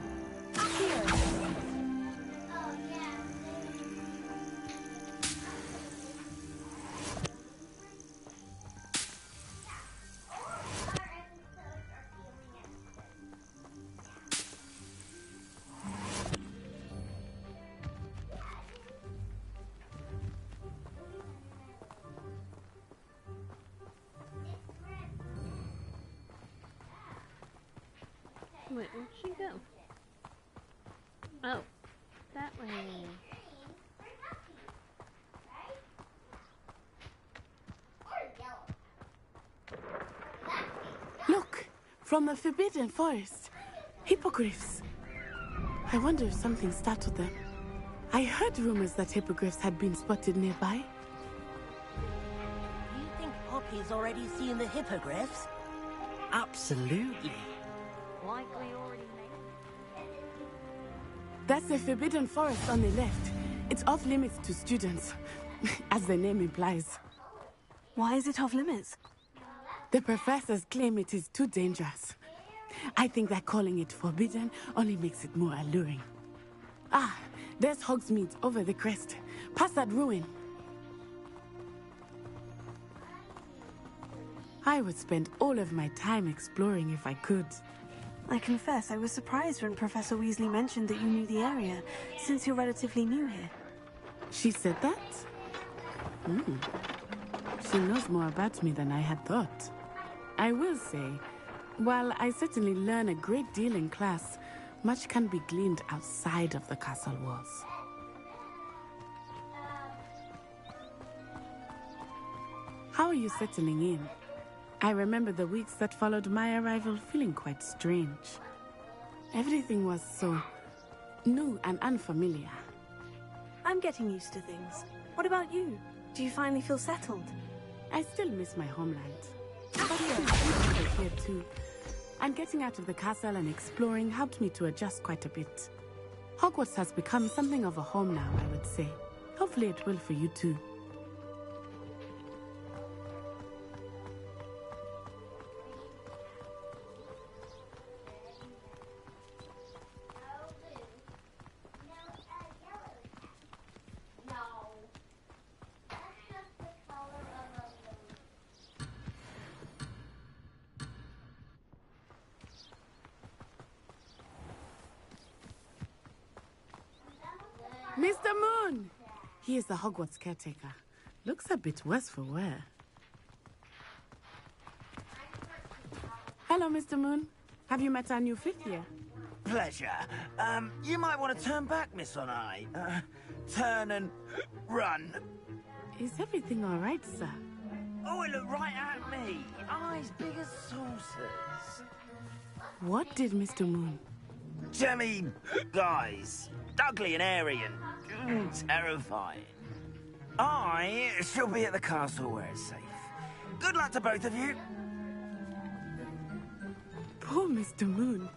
Wait, where'd she go? Oh, that way. Look! From the Forbidden Forest. Hippogriffs. I wonder if something startled them. I heard rumors that hippogriffs had been spotted nearby. You think Poppy's already seen the hippogriffs? Absolutely. Likely already made. That's the Forbidden Forest on the left. It's off limits to students, as the name implies. Why is it off limits? The professors claim it is too dangerous. I think that calling it forbidden only makes it more alluring. Ah, there's Hogsmeade over the crest. Past that ruin. I would spend all of my time exploring if I could. I confess I was surprised when Professor Weasley mentioned that you knew the area, since you're relatively new here. She said that? She knows more about me than I had thought. I will say, while I certainly learn a great deal in class, much can be gleaned outside of the castle walls. How are you settling in? I remember the weeks that followed my arrival feeling quite strange. Everything was so new and unfamiliar. I'm getting used to things. What about you? Do you finally feel settled? I still miss my homeland. But I'm here too. And getting out of the castle and exploring helped me to adjust quite a bit. Hogwarts has become something of a home now, I would say. Hopefully it will for you too. Mr. Moon! He is the Hogwarts caretaker. Looks a bit worse for wear. Hello, Mr. Moon. Have you met our new fifth year? Pleasure. You might want to turn back, Miss On-Eye. Turn and run. Is everything all right, sir? Oh, it looked right at me. Eyes big as saucers. What did Mr. Moon? Jemmy, guys. Ugly and airy and terrifying. I shall be at the castle where it's safe. Good luck to both of you. Poor Mr. Moon.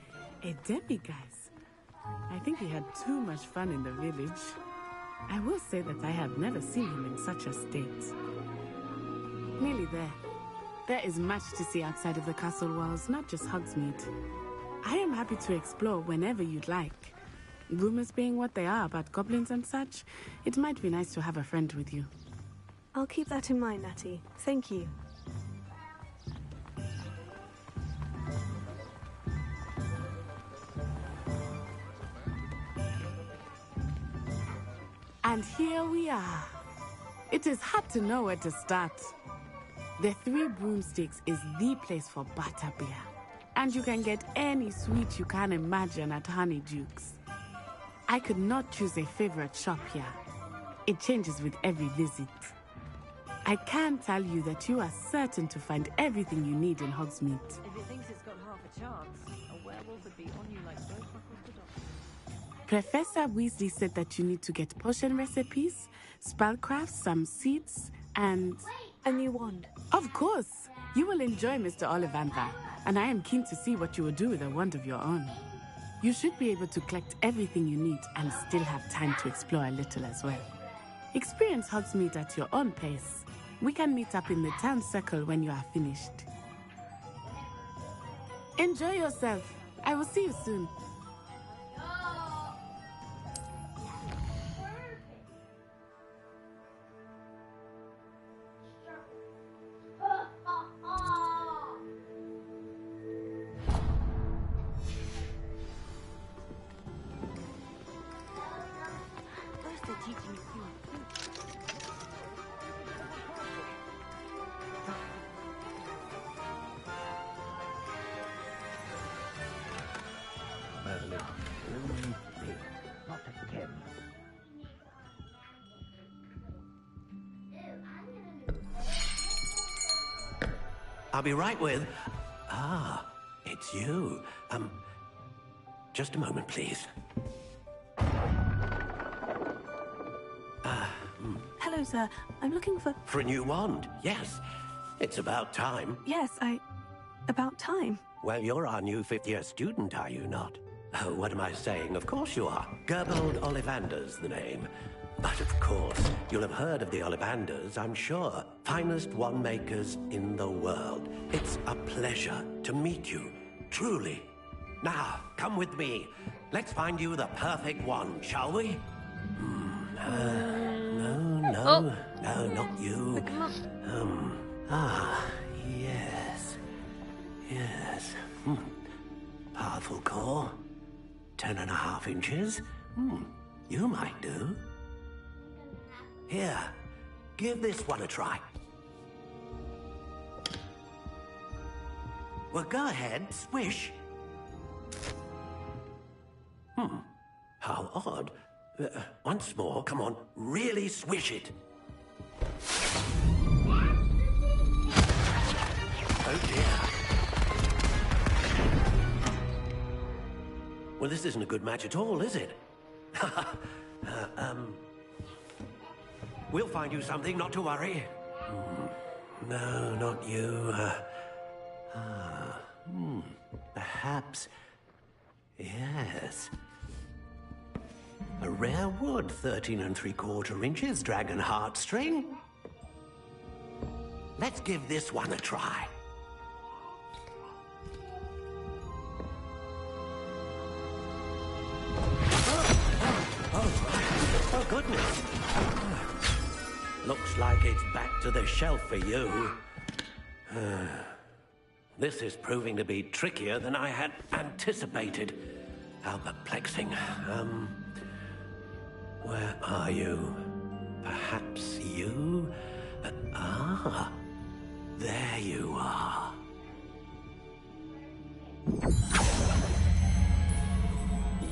A demiguise. I think he had too much fun in the village. I will say that I have never seen him in such a state. Nearly there. There is much to see outside of the castle walls, not just Hogsmeade. I am happy to explore whenever you'd like. Rumors being what they are about goblins and such, it might be nice to have a friend with you. I'll keep that in mind, Natty. Thank you. And here we are. It is hard to know where to start. The Three Broomsticks is the place for butterbeer. And you can get any sweet you can imagine at Honeydukes. I could not choose a favorite shop here. It changes with every visit. I can tell you that you are certain to find everything you need in Hogsmeade. If it thinks it's chance, a werewolf would be on you like both knuckles to dog. Professor Weasley said that you need to get potion recipes, spellcraft, some seeds, and... a new wand. Of course! You will enjoy Mr. Ollivander, and I am keen to see what you will do with a wand of your own. You should be able to collect everything you need and still have time to explore a little as well. Experience Hogsmeade at your own pace. We can meet up in the town circle when you are finished. Enjoy yourself. I will see you soon. First they're teaching you fluent. Merlin, not again. I'll be right with... Ah, it's you. Just a moment, please. Hello, sir. I'm looking for... For a new wand, yes. It's about time. Yes, about time. Well, you're our new fifth-year student, are you not? Oh, what am I saying? Of course you are. Gerbold Ollivander's the name. But of course, you'll have heard of the Ollivanders, I'm sure. Finest wand makers in the world. It's a pleasure to meet you, truly. Now, come with me. Let's find you the perfect wand, shall we? No, not you. Yes. Powerful core. 10.5 inches. You might do. Here, give this one a try. Well, go ahead, swish. How odd. Once more, come on, really swish it. Oh dear. Well, this isn't a good match at all, is it? We'll find you something, not to worry. No, not you. Perhaps... Yes. A rare wood, 13 3/4 inches, dragon heartstring. Let's give this one a try. Oh, goodness. Looks like it's back to the shelf for you. This is proving to be trickier than I had anticipated. How perplexing. Where are you? Perhaps you? There you are.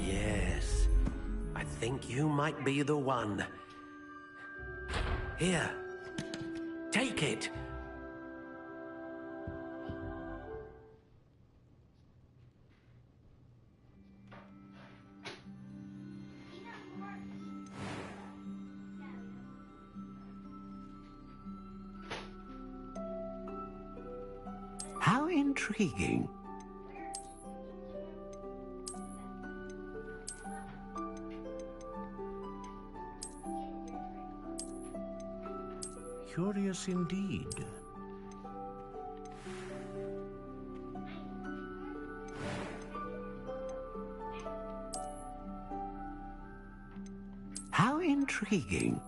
Yes, I think you might be the one. Here, take it. How intriguing. Curious indeed. How intriguing.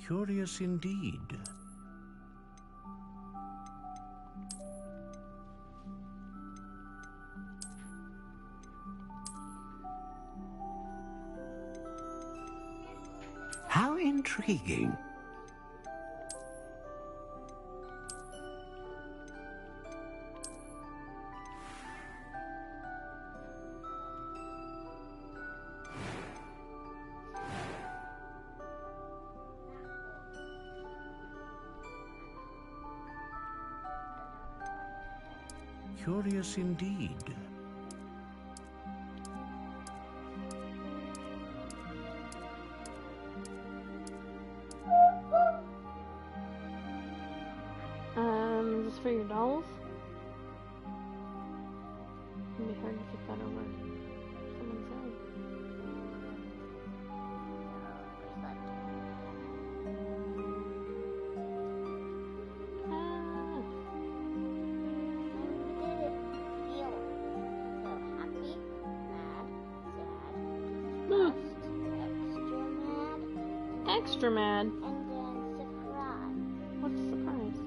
Curious indeed. How intriguing. Curious indeed. Just for your dolls? It'd be hard to take that over someone's head. Extra mad. And then surprise. What's a surprise?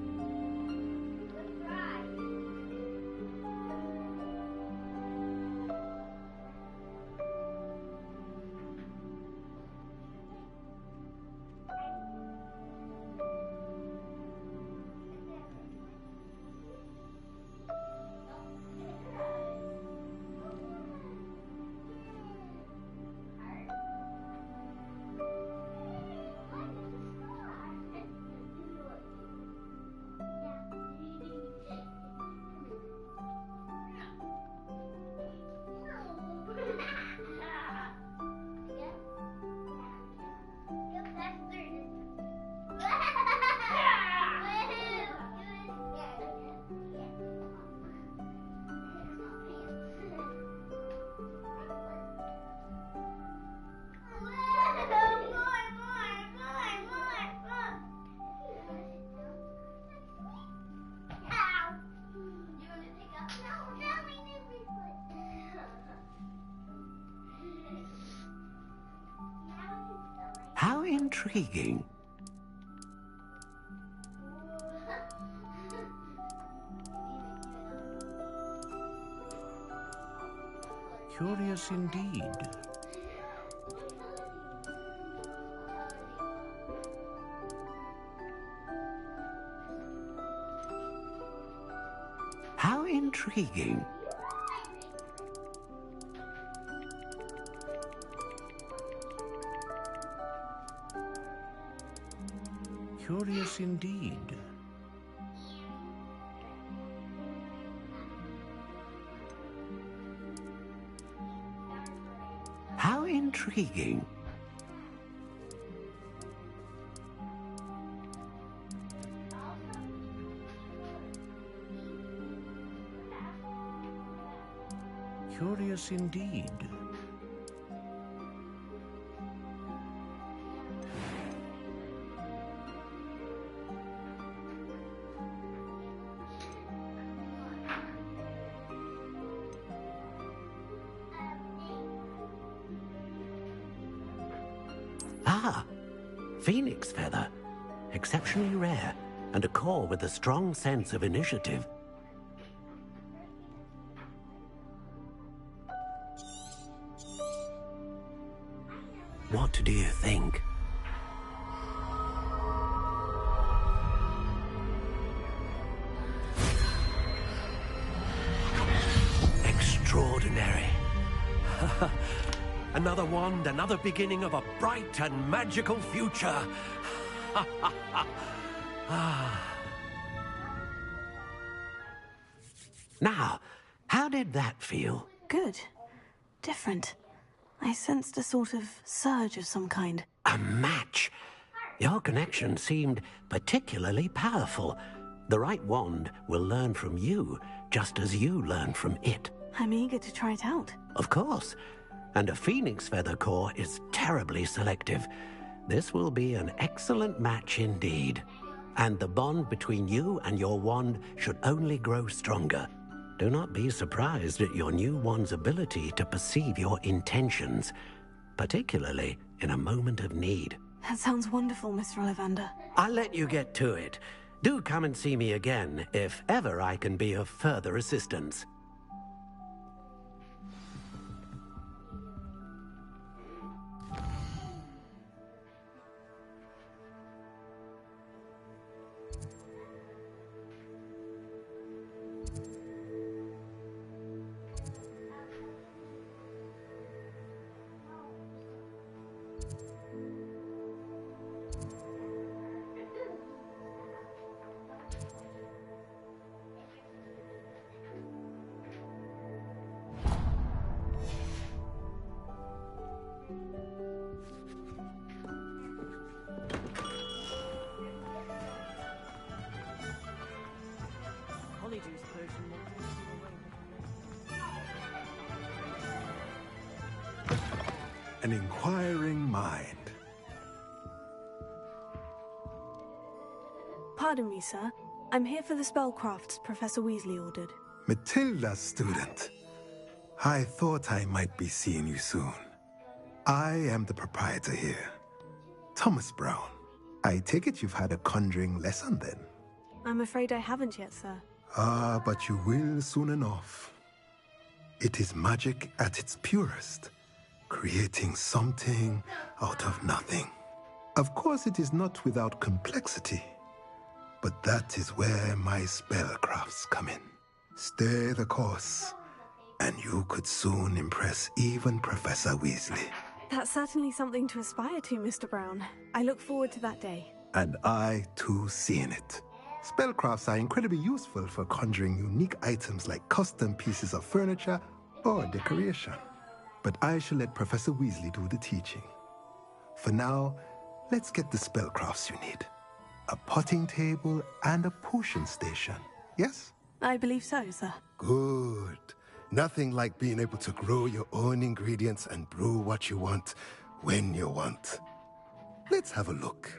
How intriguing. Curious indeed. How intriguing. Curious indeed. How intriguing. Curious indeed. Ah, phoenix feather. Exceptionally rare, and a core with a strong sense of initiative. What do you think? Extraordinary. Another wand, another beginning of a bright and magical future. Now, how did that feel? Good. Different. I sensed a sort of surge of some kind. A match. Your connection seemed particularly powerful. The right wand will learn from you, just as you learn from it. I'm eager to try it out. Of course. And a phoenix feather core is terribly selective. This will be an excellent match indeed. And the bond between you and your wand should only grow stronger. Do not be surprised at your new wand's ability to perceive your intentions, particularly in a moment of need. That sounds wonderful, Mr. Ollivander. I'll let you get to it. Do come and see me again if ever I can be of further assistance. Polyjuice potion will cleanse you away. An inquiring mind. Pardon me, sir. I'm here for the spellcrafts Professor Weasley ordered. Matilda's student. I thought I might be seeing you soon. I am the proprietor here, Thomas Brown. I take it you've had a conjuring lesson then? I'm afraid I haven't yet, sir. Ah, but you will soon enough. It is magic at its purest, creating something out of nothing. Of course, it is not without complexity, but that is where my spellcrafts come in. Stay the course, and you could soon impress even Professor Weasley. That's certainly something to aspire to, Mr. Brown. I look forward to that day. And I, too, seeing it. Spellcrafts are incredibly useful for conjuring unique items like custom pieces of furniture or decoration. But I shall let Professor Weasley do the teaching. For now, let's get the spellcrafts you need. A potting table and a potion station, yes? I believe so, sir. Good. Nothing like being able to grow your own ingredients and brew what you want when you want. Let's have a look.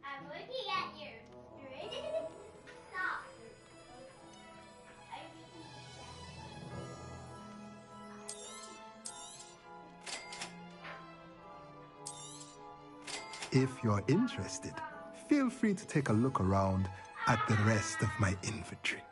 I'm looking at you. You ready? Stop. If you're interested, feel free to take a look around at the rest of my inventory.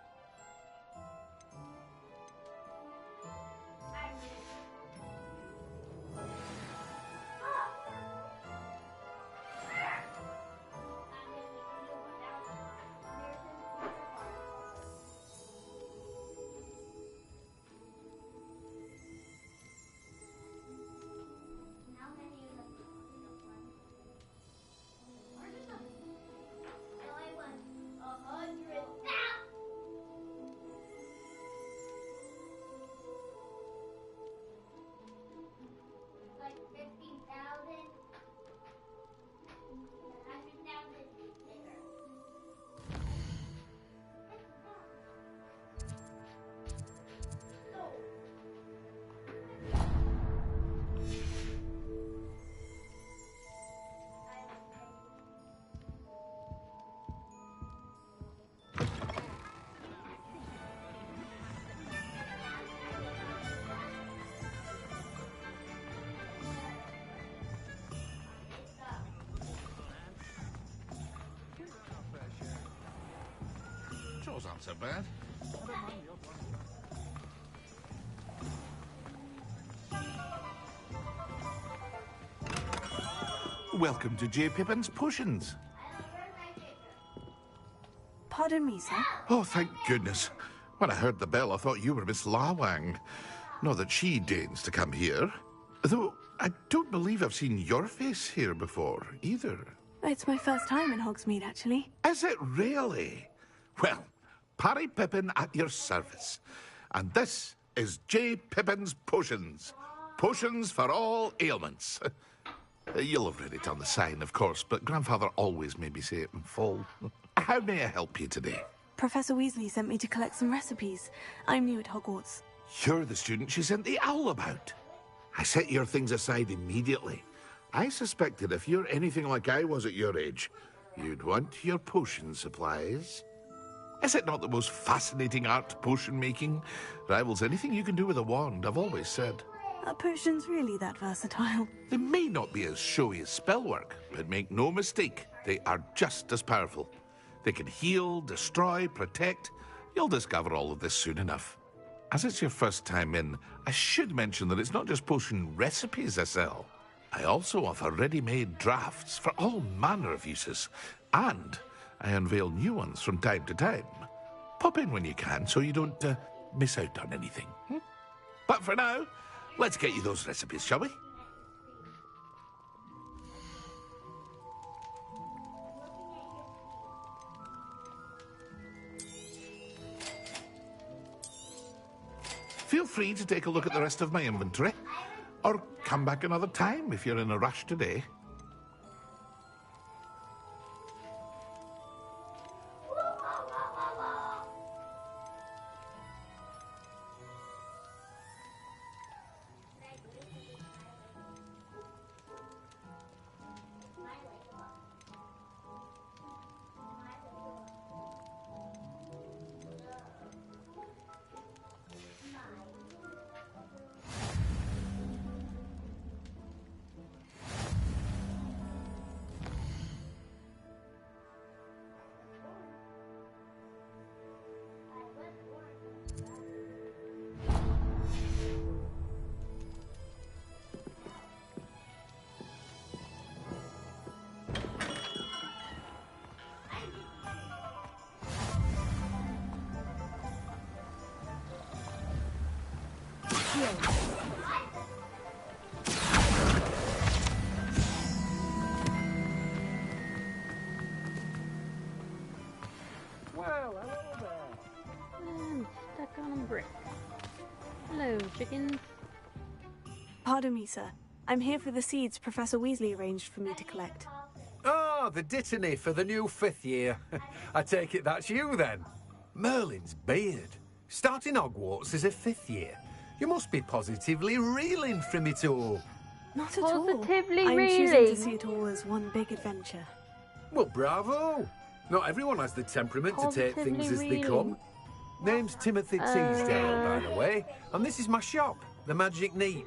Chores aren't so bad. Welcome to J. Pippin's Potions. Pardon me, sir. Oh, thank goodness. When I heard the bell, I thought you were Miss Lawang. Not that she deigns to come here. Though, I don't believe I've seen your face here before, either. It's my first time in Hogsmeade, actually. Is it really? Well, Parry Pippin at your service. And this is J. Pippin's Potions. Potions for all ailments. You'll have read it on the sign, of course, but Grandfather always made me say it in full. How may I help you today? Professor Weasley sent me to collect some recipes. I'm new at Hogwarts. You're the student she sent the owl about. I set your things aside immediately. I suspected if you're anything like I was at your age, you'd want your potion supplies. Is it not the most fascinating art, potion making? Rivals anything you can do with a wand, I've always said. Are potions really that versatile? They may not be as showy as spellwork, but make no mistake, they are just as powerful. They can heal, destroy, protect. You'll discover all of this soon enough. As it's your first time in, I should mention that it's not just potion recipes I sell. I also offer ready-made drafts for all manner of uses, and I unveil new ones from time to time. Pop in when you can so you don't miss out on anything. But for now, let's get you those recipes, shall we? Feel free to take a look at the rest of my inventory, or come back another time if you're in a rush today. chickens. Pardon me, sir. I'm here for the seeds Professor Weasley arranged for me to collect. Ah, the dittany for the new 5th year. I take it that's you, then. Merlin's beard. Starting Hogwarts as a 5th year. You must be positively reeling from it all. Not at all. Positively I'm choosing reeling. to see it all as one big adventure. Well, bravo. Not everyone has the temperament to take things as they Positively come. Name's Timothy Teasdale, by the way, and this is my shop, the Magic Neep.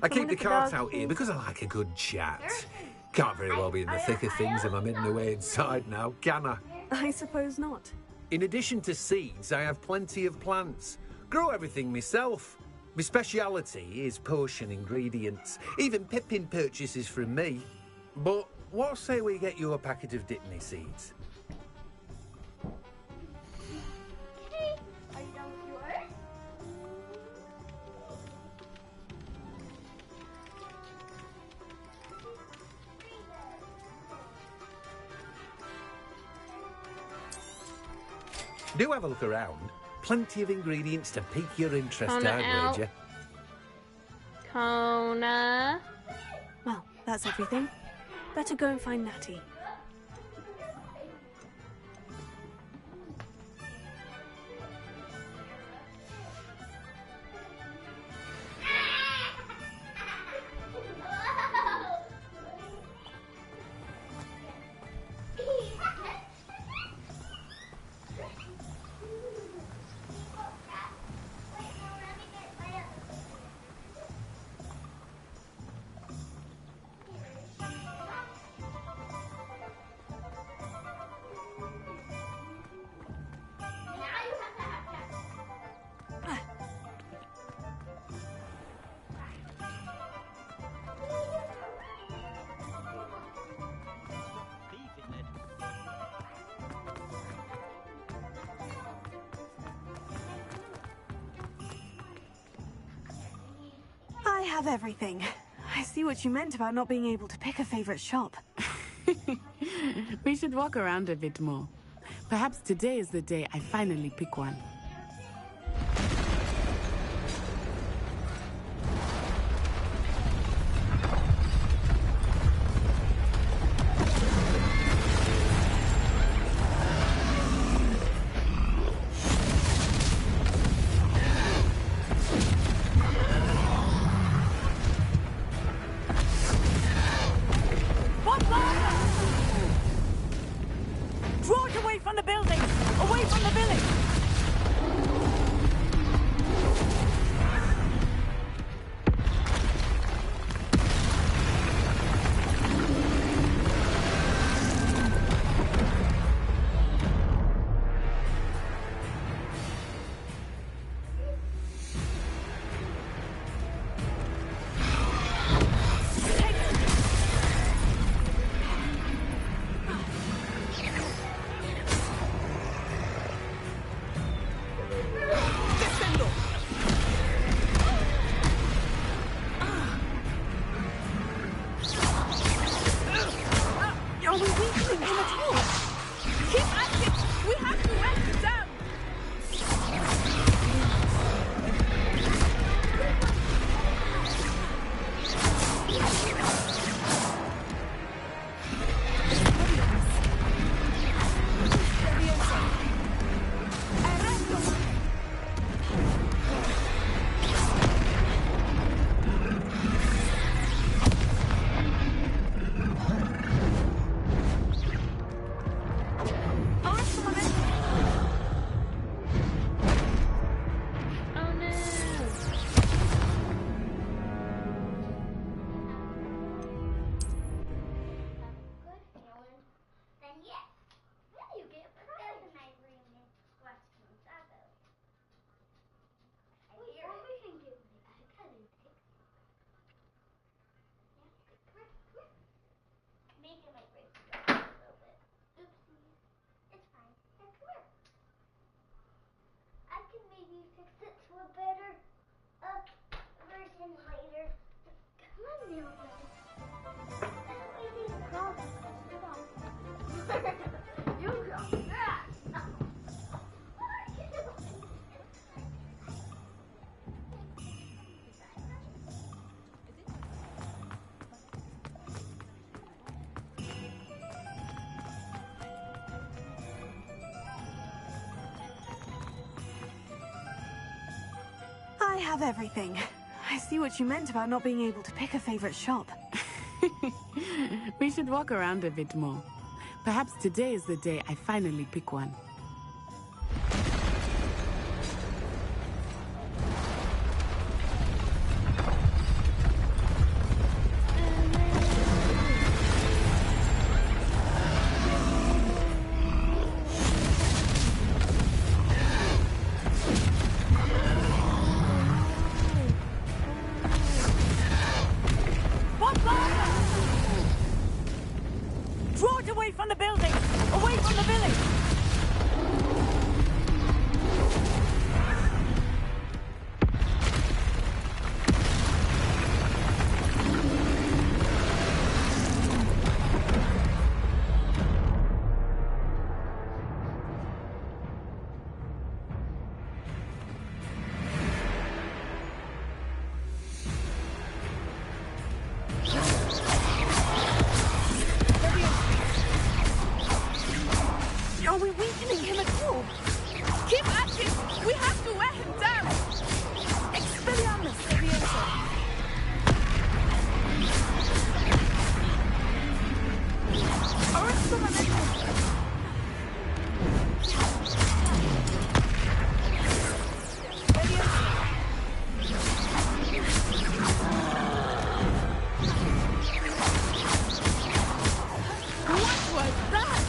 I keep the cart out here because I like a good chat. Can't very well be in the thick of things if I'm hidden away inside now, can I? I suppose not. In addition to seeds, I have plenty of plants. Grow everything myself. My speciality is potion ingredients. Even Pippin purchases from me. But what say we get you a packet of Dittany seeds? Are you done with yours? Do have a look around. Plenty of ingredients to pique your interest, Connor I'd out. wager. Kona. Well, that's everything. Better go and find Natty. I have everything. I see what you meant about not being able to pick a favorite shop. We should walk around a bit more. Perhaps today is the day I finally pick one. Draw it away from the buildings! Away from the village! Are we weakening him at all? Keep at it! We have to write it down! Then yes, will you get a prize? My room is what comes out of. We can give me a cutting pick. Making my brain a little bit. Oopsies. It's fine. Here, come here. I can maybe fix it to a better version later. Come on, Neil. You go. have everything. I see what you meant about not being able to pick a favorite shop. We should walk around a bit more. Perhaps today is the day I finally pick one. Draw it away from the building! Away from the village! Are we weakening him at all? Keep at him! We have to wear him down! Expelliarmus, Leviosa! Arresto momentum! What was that?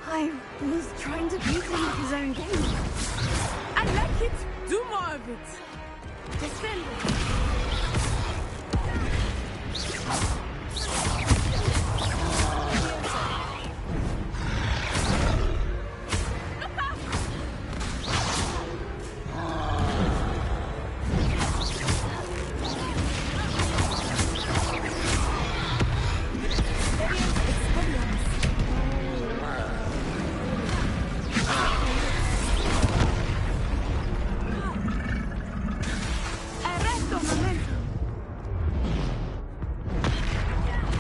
I was trying to beat him at his own game. I like it. Do more of it. Descend! Arresto momentum!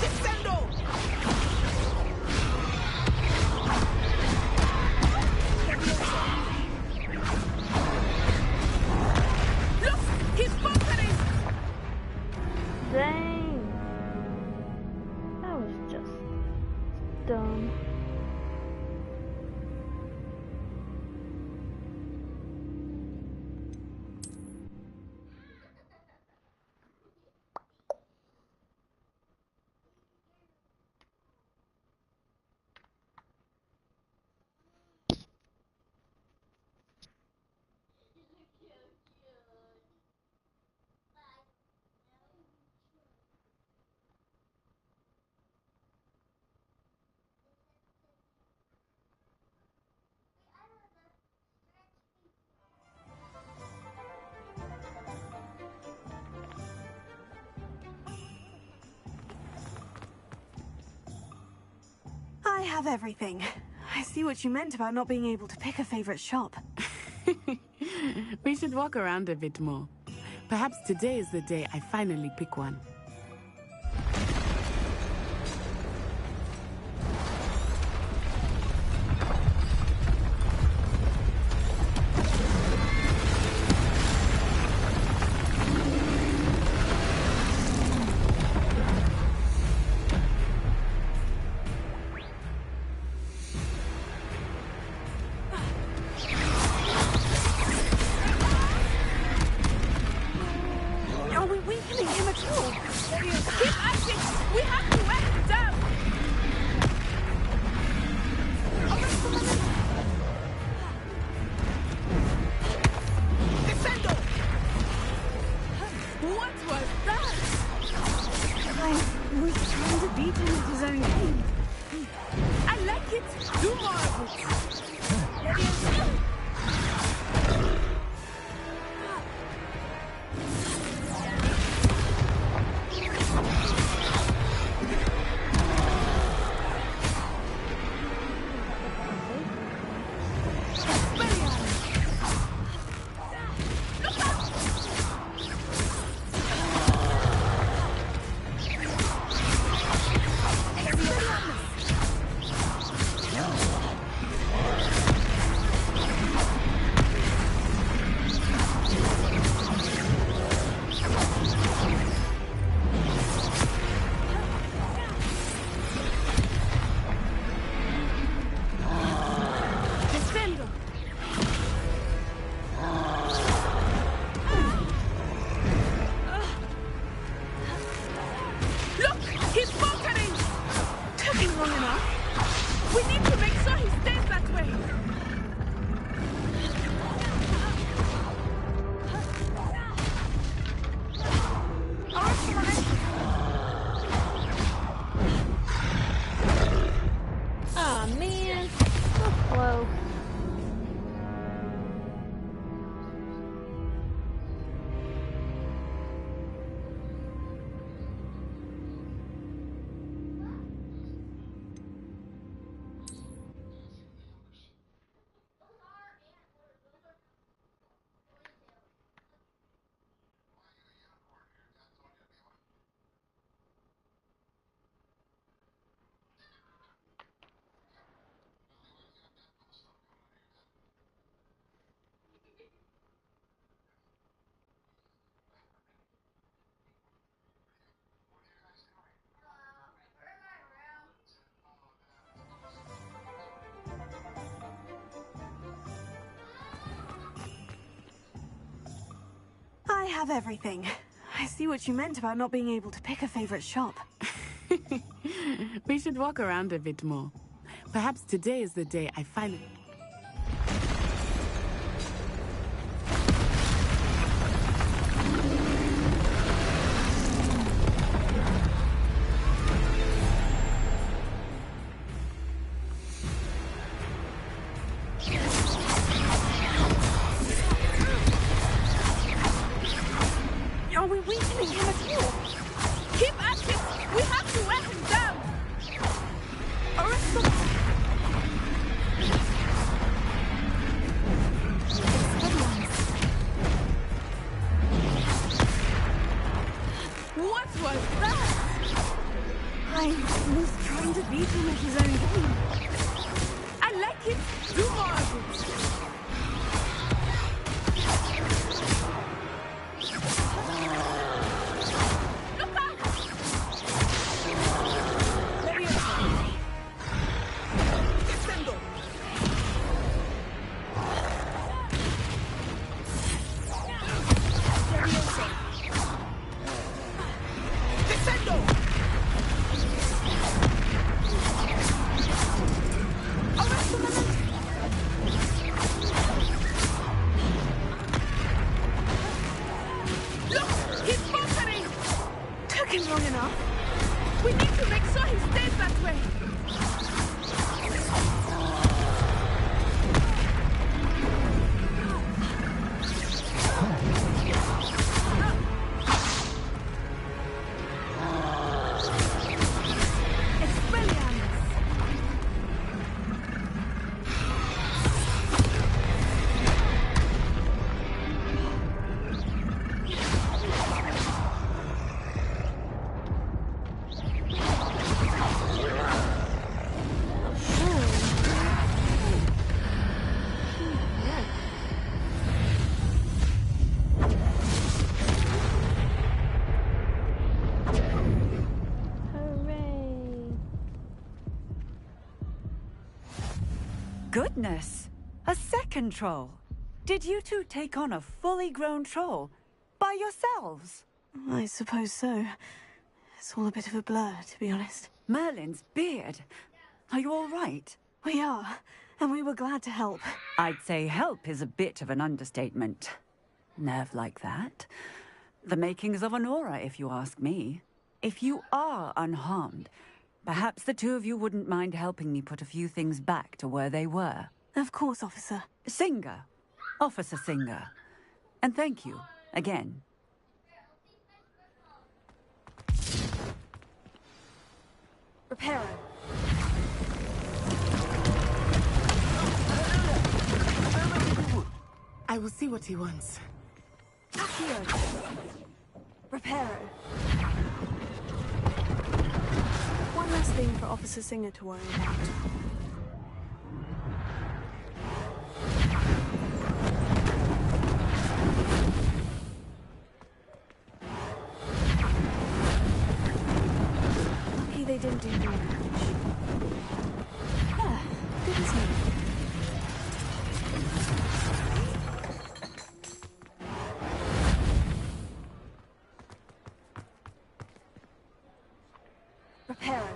Descendo! Look! He's bunkering! Dang. That was just dumb. I have everything. I see what you meant about not being able to pick a favorite shop. We should walk around a bit more. Perhaps today is the day I finally pick one. Are we weakening him at all? way! Aw, man. So close. I have everything. I see what you meant about not being able to pick a favorite shop. We should walk around a bit more. Perhaps today is the day I finally... Are we weakening him at all? Keep at him! We have to wear him down! Arrest them! What was that? I was trying to beat him at his own game. I like it! Do more of it! Goodness! A second troll! Did you two take on a fully grown troll? By yourselves? I suppose so. It's all a bit of a blur, to be honest. Merlin's beard! Are you all right? We are, and we were glad to help. I'd say help is a bit of an understatement. Nerve like that. The makings of an aura, if you ask me. If you are unharmed, perhaps the two of you wouldn't mind helping me put a few things back to where they were. Of course, officer. Singer. Officer Singer. And thank you, again. Reparo. I will see what he wants. Accio. Reparo. One less thing for Officer Singer to worry about. Lucky they didn't do damage. Yeah, good as new. Reparo.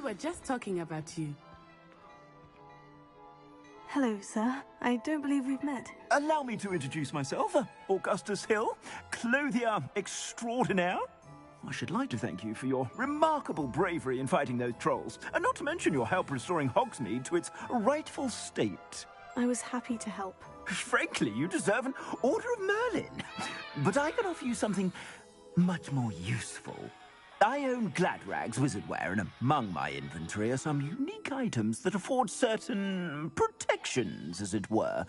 were just talking about you. Hello, sir. I don't believe we've met. Allow me to introduce myself, Augustus Hill, clothier extraordinaire. I should like to thank you for your remarkable bravery in fighting those trolls, and not to mention your help restoring Hogsmeade to its rightful state. I was happy to help. Frankly, you deserve an Order of Merlin. But I can offer you something much more useful. I own Gladrag's wizardware, and among my inventory are some unique items that afford certain protections, as it were.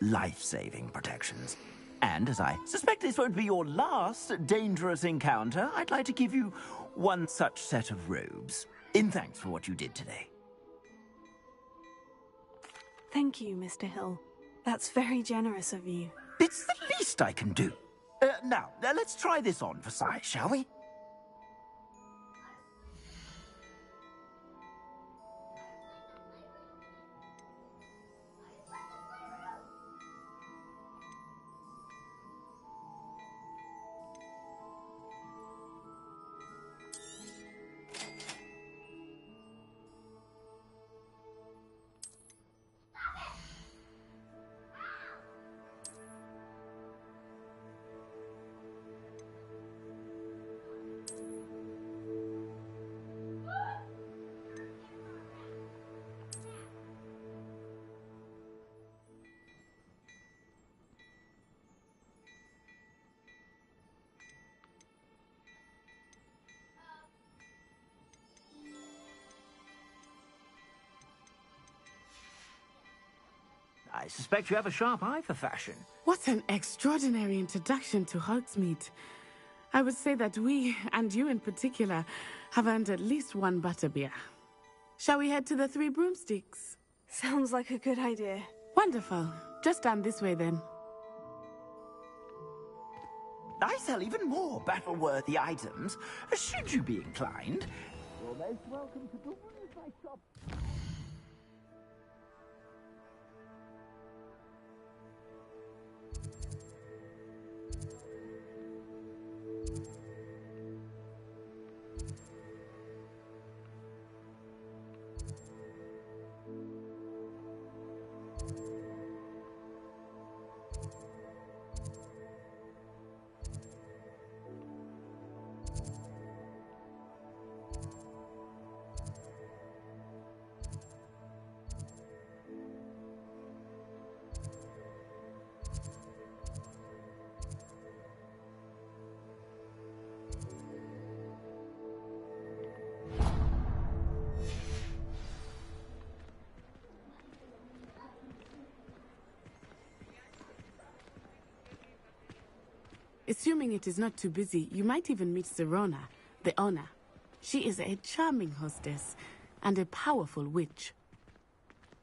Life-saving protections. And as I suspect this won't be your last dangerous encounter, I'd like to give you one such set of robes, in thanks for what you did today. Thank you, Mr. Hill. That's very generous of you. It's the least I can do. Now, let's try this on for size, shall we? I suspect you have a sharp eye for fashion. What an extraordinary introduction to Hogsmeade. I would say that we, and you in particular, have earned at least one butterbeer. Shall we head to the Three Broomsticks? Sounds like a good idea. Wonderful. Just down this way then. I sell even more battle-worthy items, should you be inclined. You're most welcome to peruse my shop. Assuming it is not too busy, you might even meet Serona, the owner. She is a charming hostess and a powerful witch.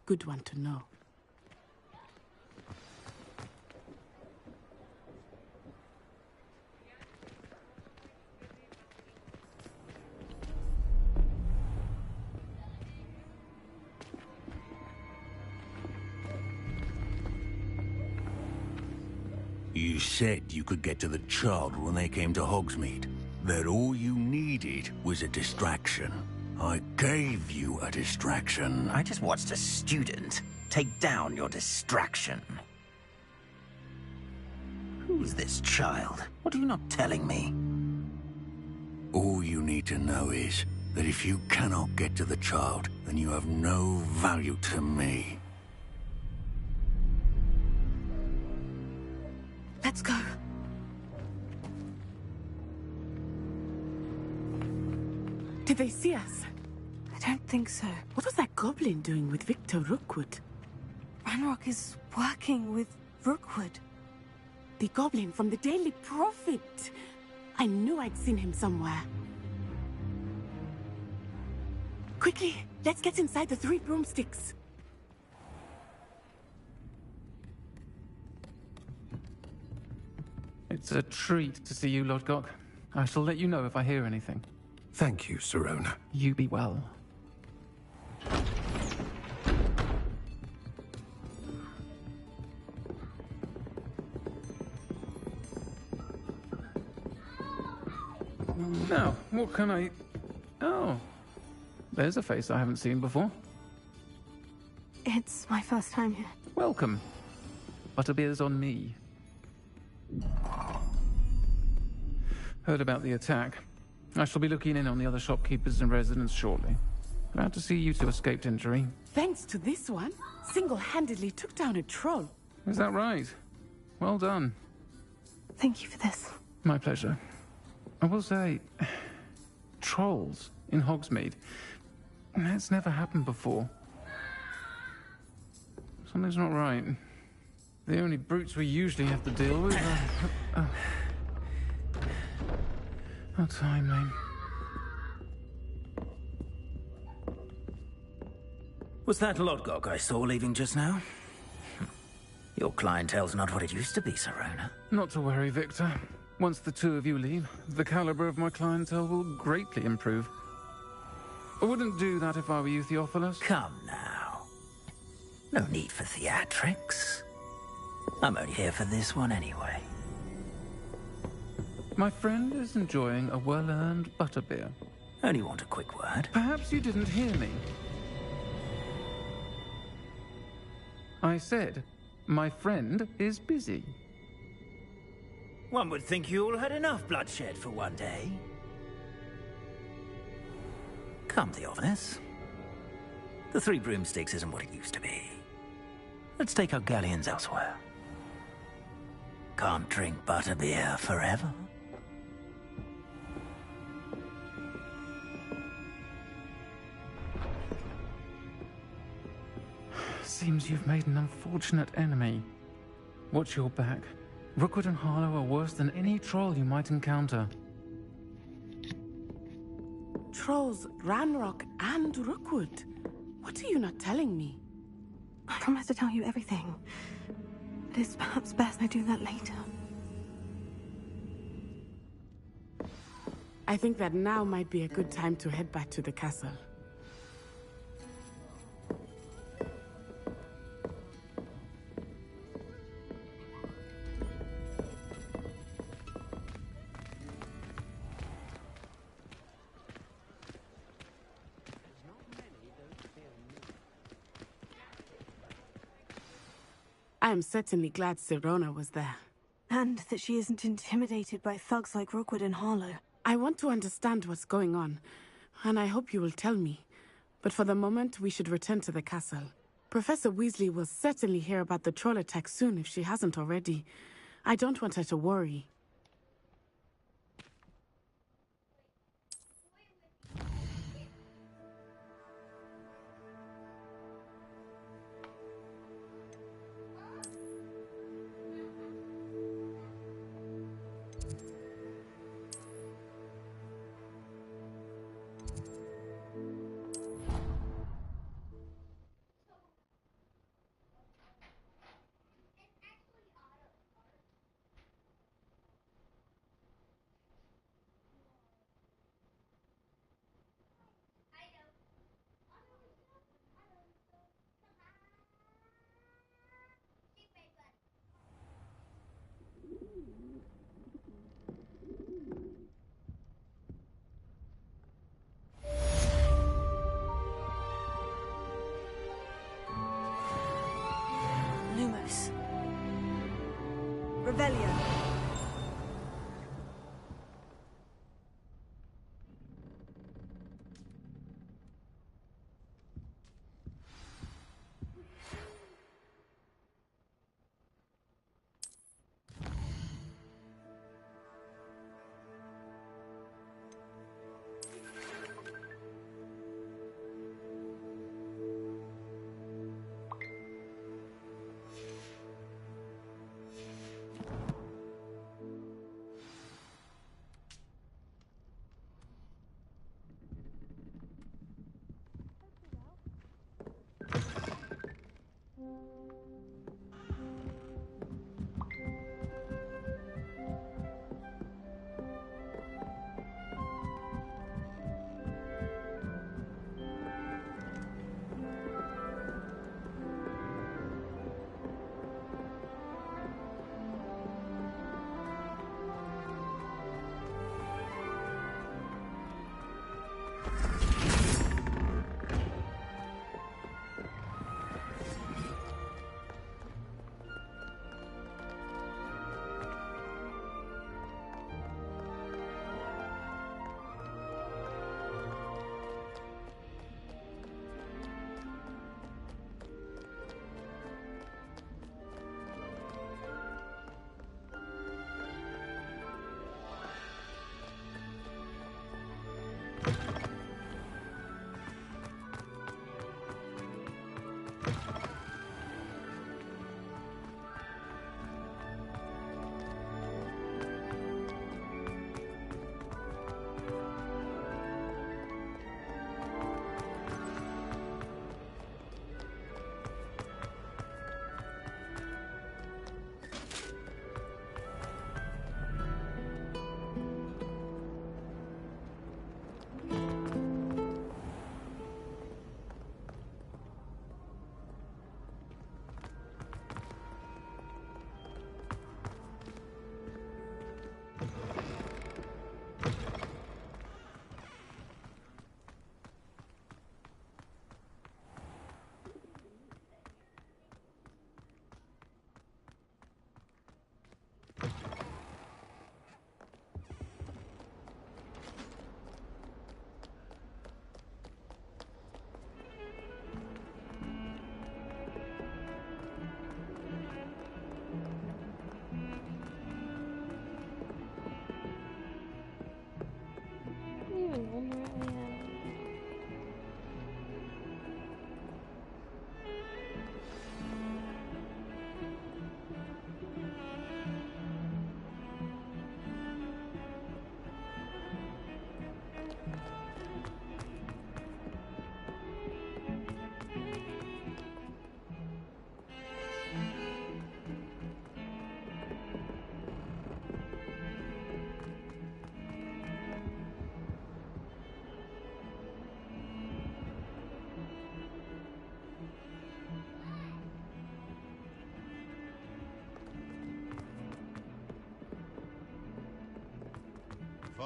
Good one to know. You said you could get to the child when they came to Hogsmeade. That all you needed was a distraction. I gave you a distraction. I just watched a student take down your distraction. Who's this child? What are you not telling me? All you need to know is that if you cannot get to the child, then you have no value to me. Let's go. Did they see us? I don't think so. What was that goblin doing with Victor Rookwood? Ranrock is working with Rookwood. The goblin from the Daily Prophet. I knew I'd seen him somewhere. Quickly, let's get inside the Three Broomsticks. It's a treat to see you, Lord Gok. I shall let you know if I hear anything. Thank you, Serona. You be well. Now, what can I... Oh. there's a face I haven't seen before. It's my first time here. Welcome. Butterbeer's on me. Heard about the attack. I shall be looking in on the other shopkeepers and residents shortly. Glad to see you two escaped injury. Thanks to this one, single-handedly took down a troll. Is that right? Well done. Thank you for this. My pleasure. I will say, trolls in Hogsmeade. That's never happened before. Something's not right. The only brutes we usually have to deal with are... How timely. Was that Lodgok I saw leaving just now? Your clientele's not what it used to be, Sirona. Not to worry, Victor. Once the two of you leave, the caliber of my clientele will greatly improve. I wouldn't do that if I were you, Theophilus. Come now. No need for theatrics. I'm only here for this one anyway. My friend is enjoying a well-earned butterbeer. Only want a quick word. Perhaps you didn't hear me. I said, my friend is busy. One would think you all had enough bloodshed for one day. Come, Theophilus. The Three Broomsticks isn't what it used to be. Let's take our galleons elsewhere. Can't drink butterbeer forever. Seems you've made an unfortunate enemy. Watch your back. Rookwood and Harlow are worse than any troll you might encounter. Trolls, Ranrock, and Rookwood. What are you not telling me? I promise to tell you everything. It is perhaps best I do that later. I think that now might be a good time to head back to the castle. I am certainly glad Sirona was there. And that she isn't intimidated by thugs like Rookwood and Harlow. I want to understand what's going on, and I hope you will tell me. But for the moment, we should return to the castle. Professor Weasley will certainly hear about the troll attack soon if she hasn't already. I don't want her to worry. Lumos. Revelio.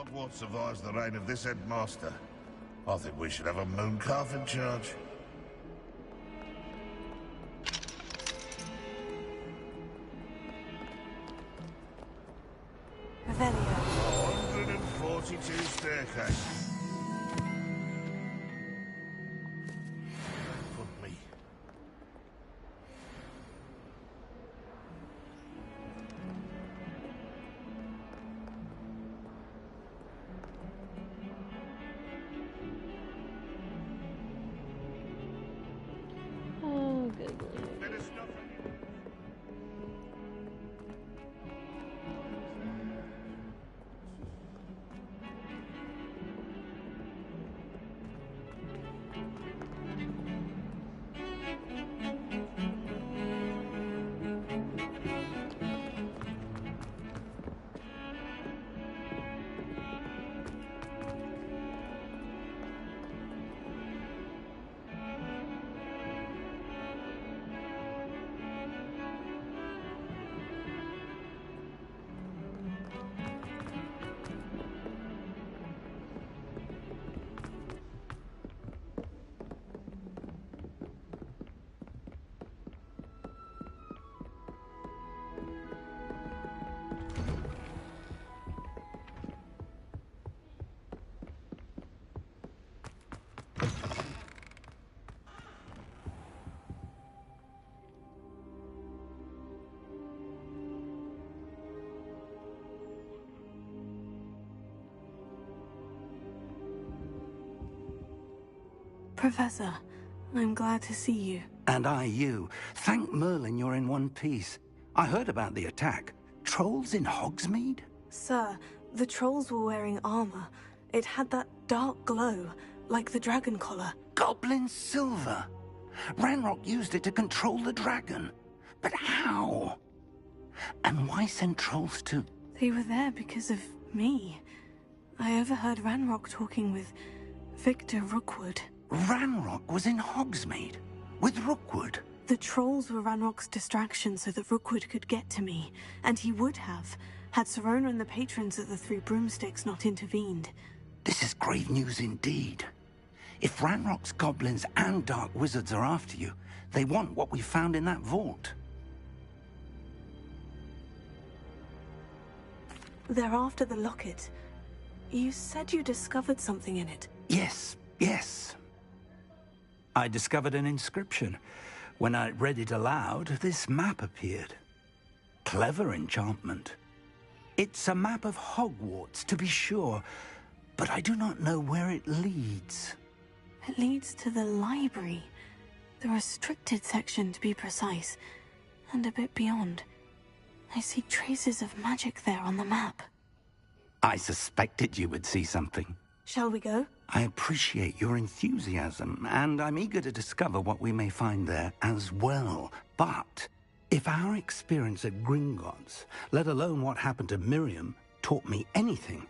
Hogwarts survives the reign of this headmaster, I think we should have a mooncalf in charge. Revelio. 142 staircases. Put me. Oh, good lord. Professor, I'm glad to see you. And I you. Thank Merlin you're in one piece. I heard about the attack. Trolls in Hogsmeade? Sir, the trolls were wearing armor. It had that dark glow, like the dragon collar. Goblin silver. Ranrock used it to control the dragon. But how? And why send trolls to... They were there because of me. I overheard Ranrock talking with Victor Rookwood. Ranrock was in Hogsmeade? With Rookwood? The trolls were Ranrock's distraction so that Rookwood could get to me. And he would have, had Sirona and the patrons of the Three Broomsticks not intervened. This is grave news indeed. If Ranrock's goblins and dark wizards are after you, they want what we found in that vault. They're after the locket. You said you discovered something in it. Yes, yes. I discovered an inscription. When I read it aloud, this map appeared. Clever enchantment. It's a map of Hogwarts, to be sure, but I do not know where it leads. It leads to the library. The restricted section, to be precise, and a bit beyond. I see traces of magic there on the map. I suspected you would see something. Shall we go? I appreciate your enthusiasm, and I'm eager to discover what we may find there as well. But if our experience at Gringotts, let alone what happened to Miriam, taught me anything,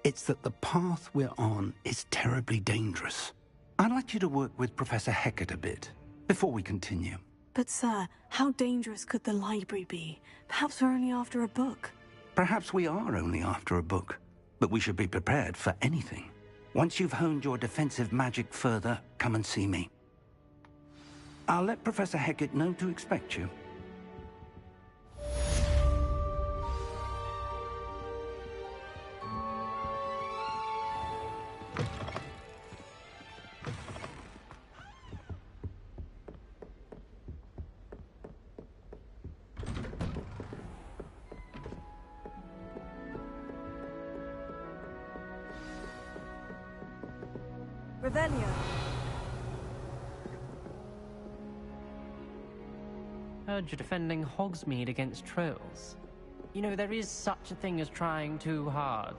it's that the path we're on is terribly dangerous. I'd like you to work with Professor Hecat a bit, before we continue. But sir, how dangerous could the library be? Perhaps we're only after a book. Perhaps we are only after a book, but we should be prepared for anything. Once you've honed your defensive magic further, come and see me. I'll let Professor Hecat know to expect you. Revelio. Heard you're defending Hogsmeade against trolls. You know, there is such a thing as trying too hard.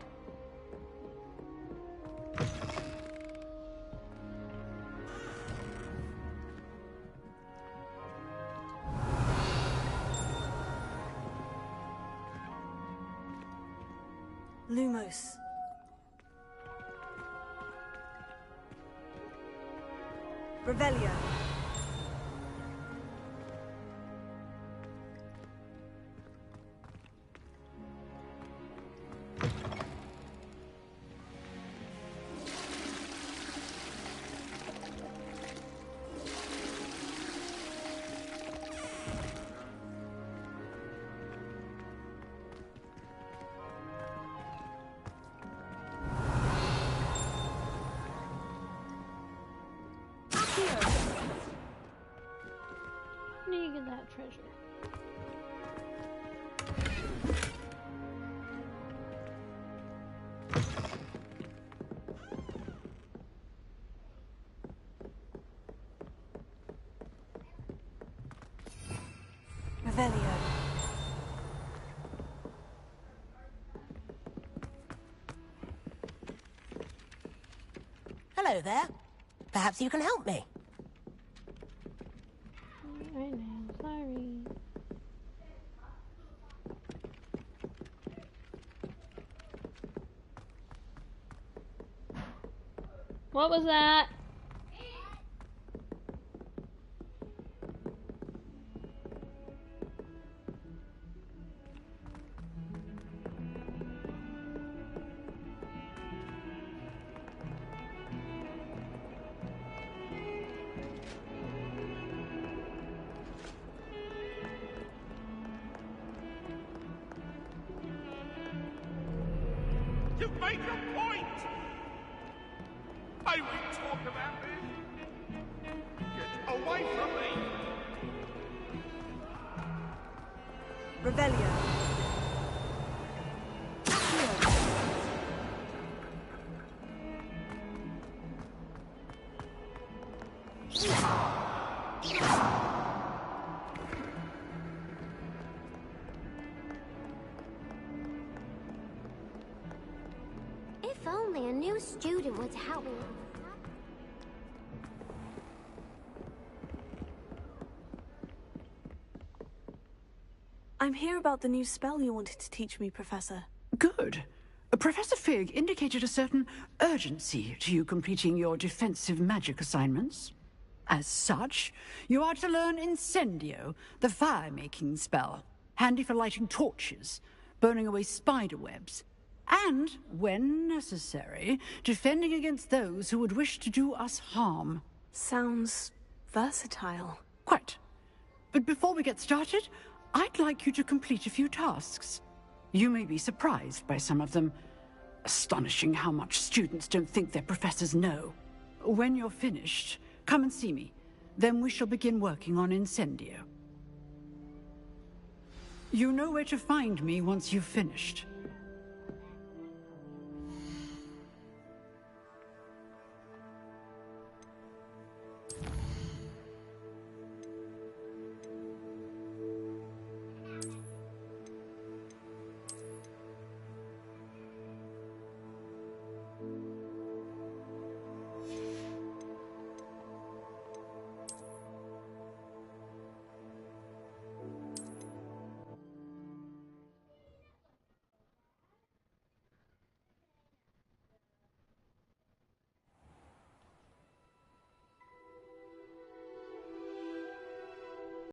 Lumos. Revelio. Need to get that treasure. Revelio. Hello there. Perhaps you can help me. Right now, sorry. What was that? You've made your point! I won't talk about this! Get away from me! Revelio. If only a new student would help me. I'm here about the new spell you wanted to teach me, Professor. Good. Professor Fig indicated a certain urgency to you completing your defensive magic assignments. As such, you are to learn Incendio, the fire-making spell, handy for lighting torches, burning away spider webs, and, when necessary, defending against those who would wish to do us harm. Sounds versatile. Quite. But before we get started, I'd like you to complete a few tasks. You may be surprised by some of them. Astonishing how much students don't think their professors know. When you're finished, come and see me. Then we shall begin working on Incendio. You know where to find me once you've finished.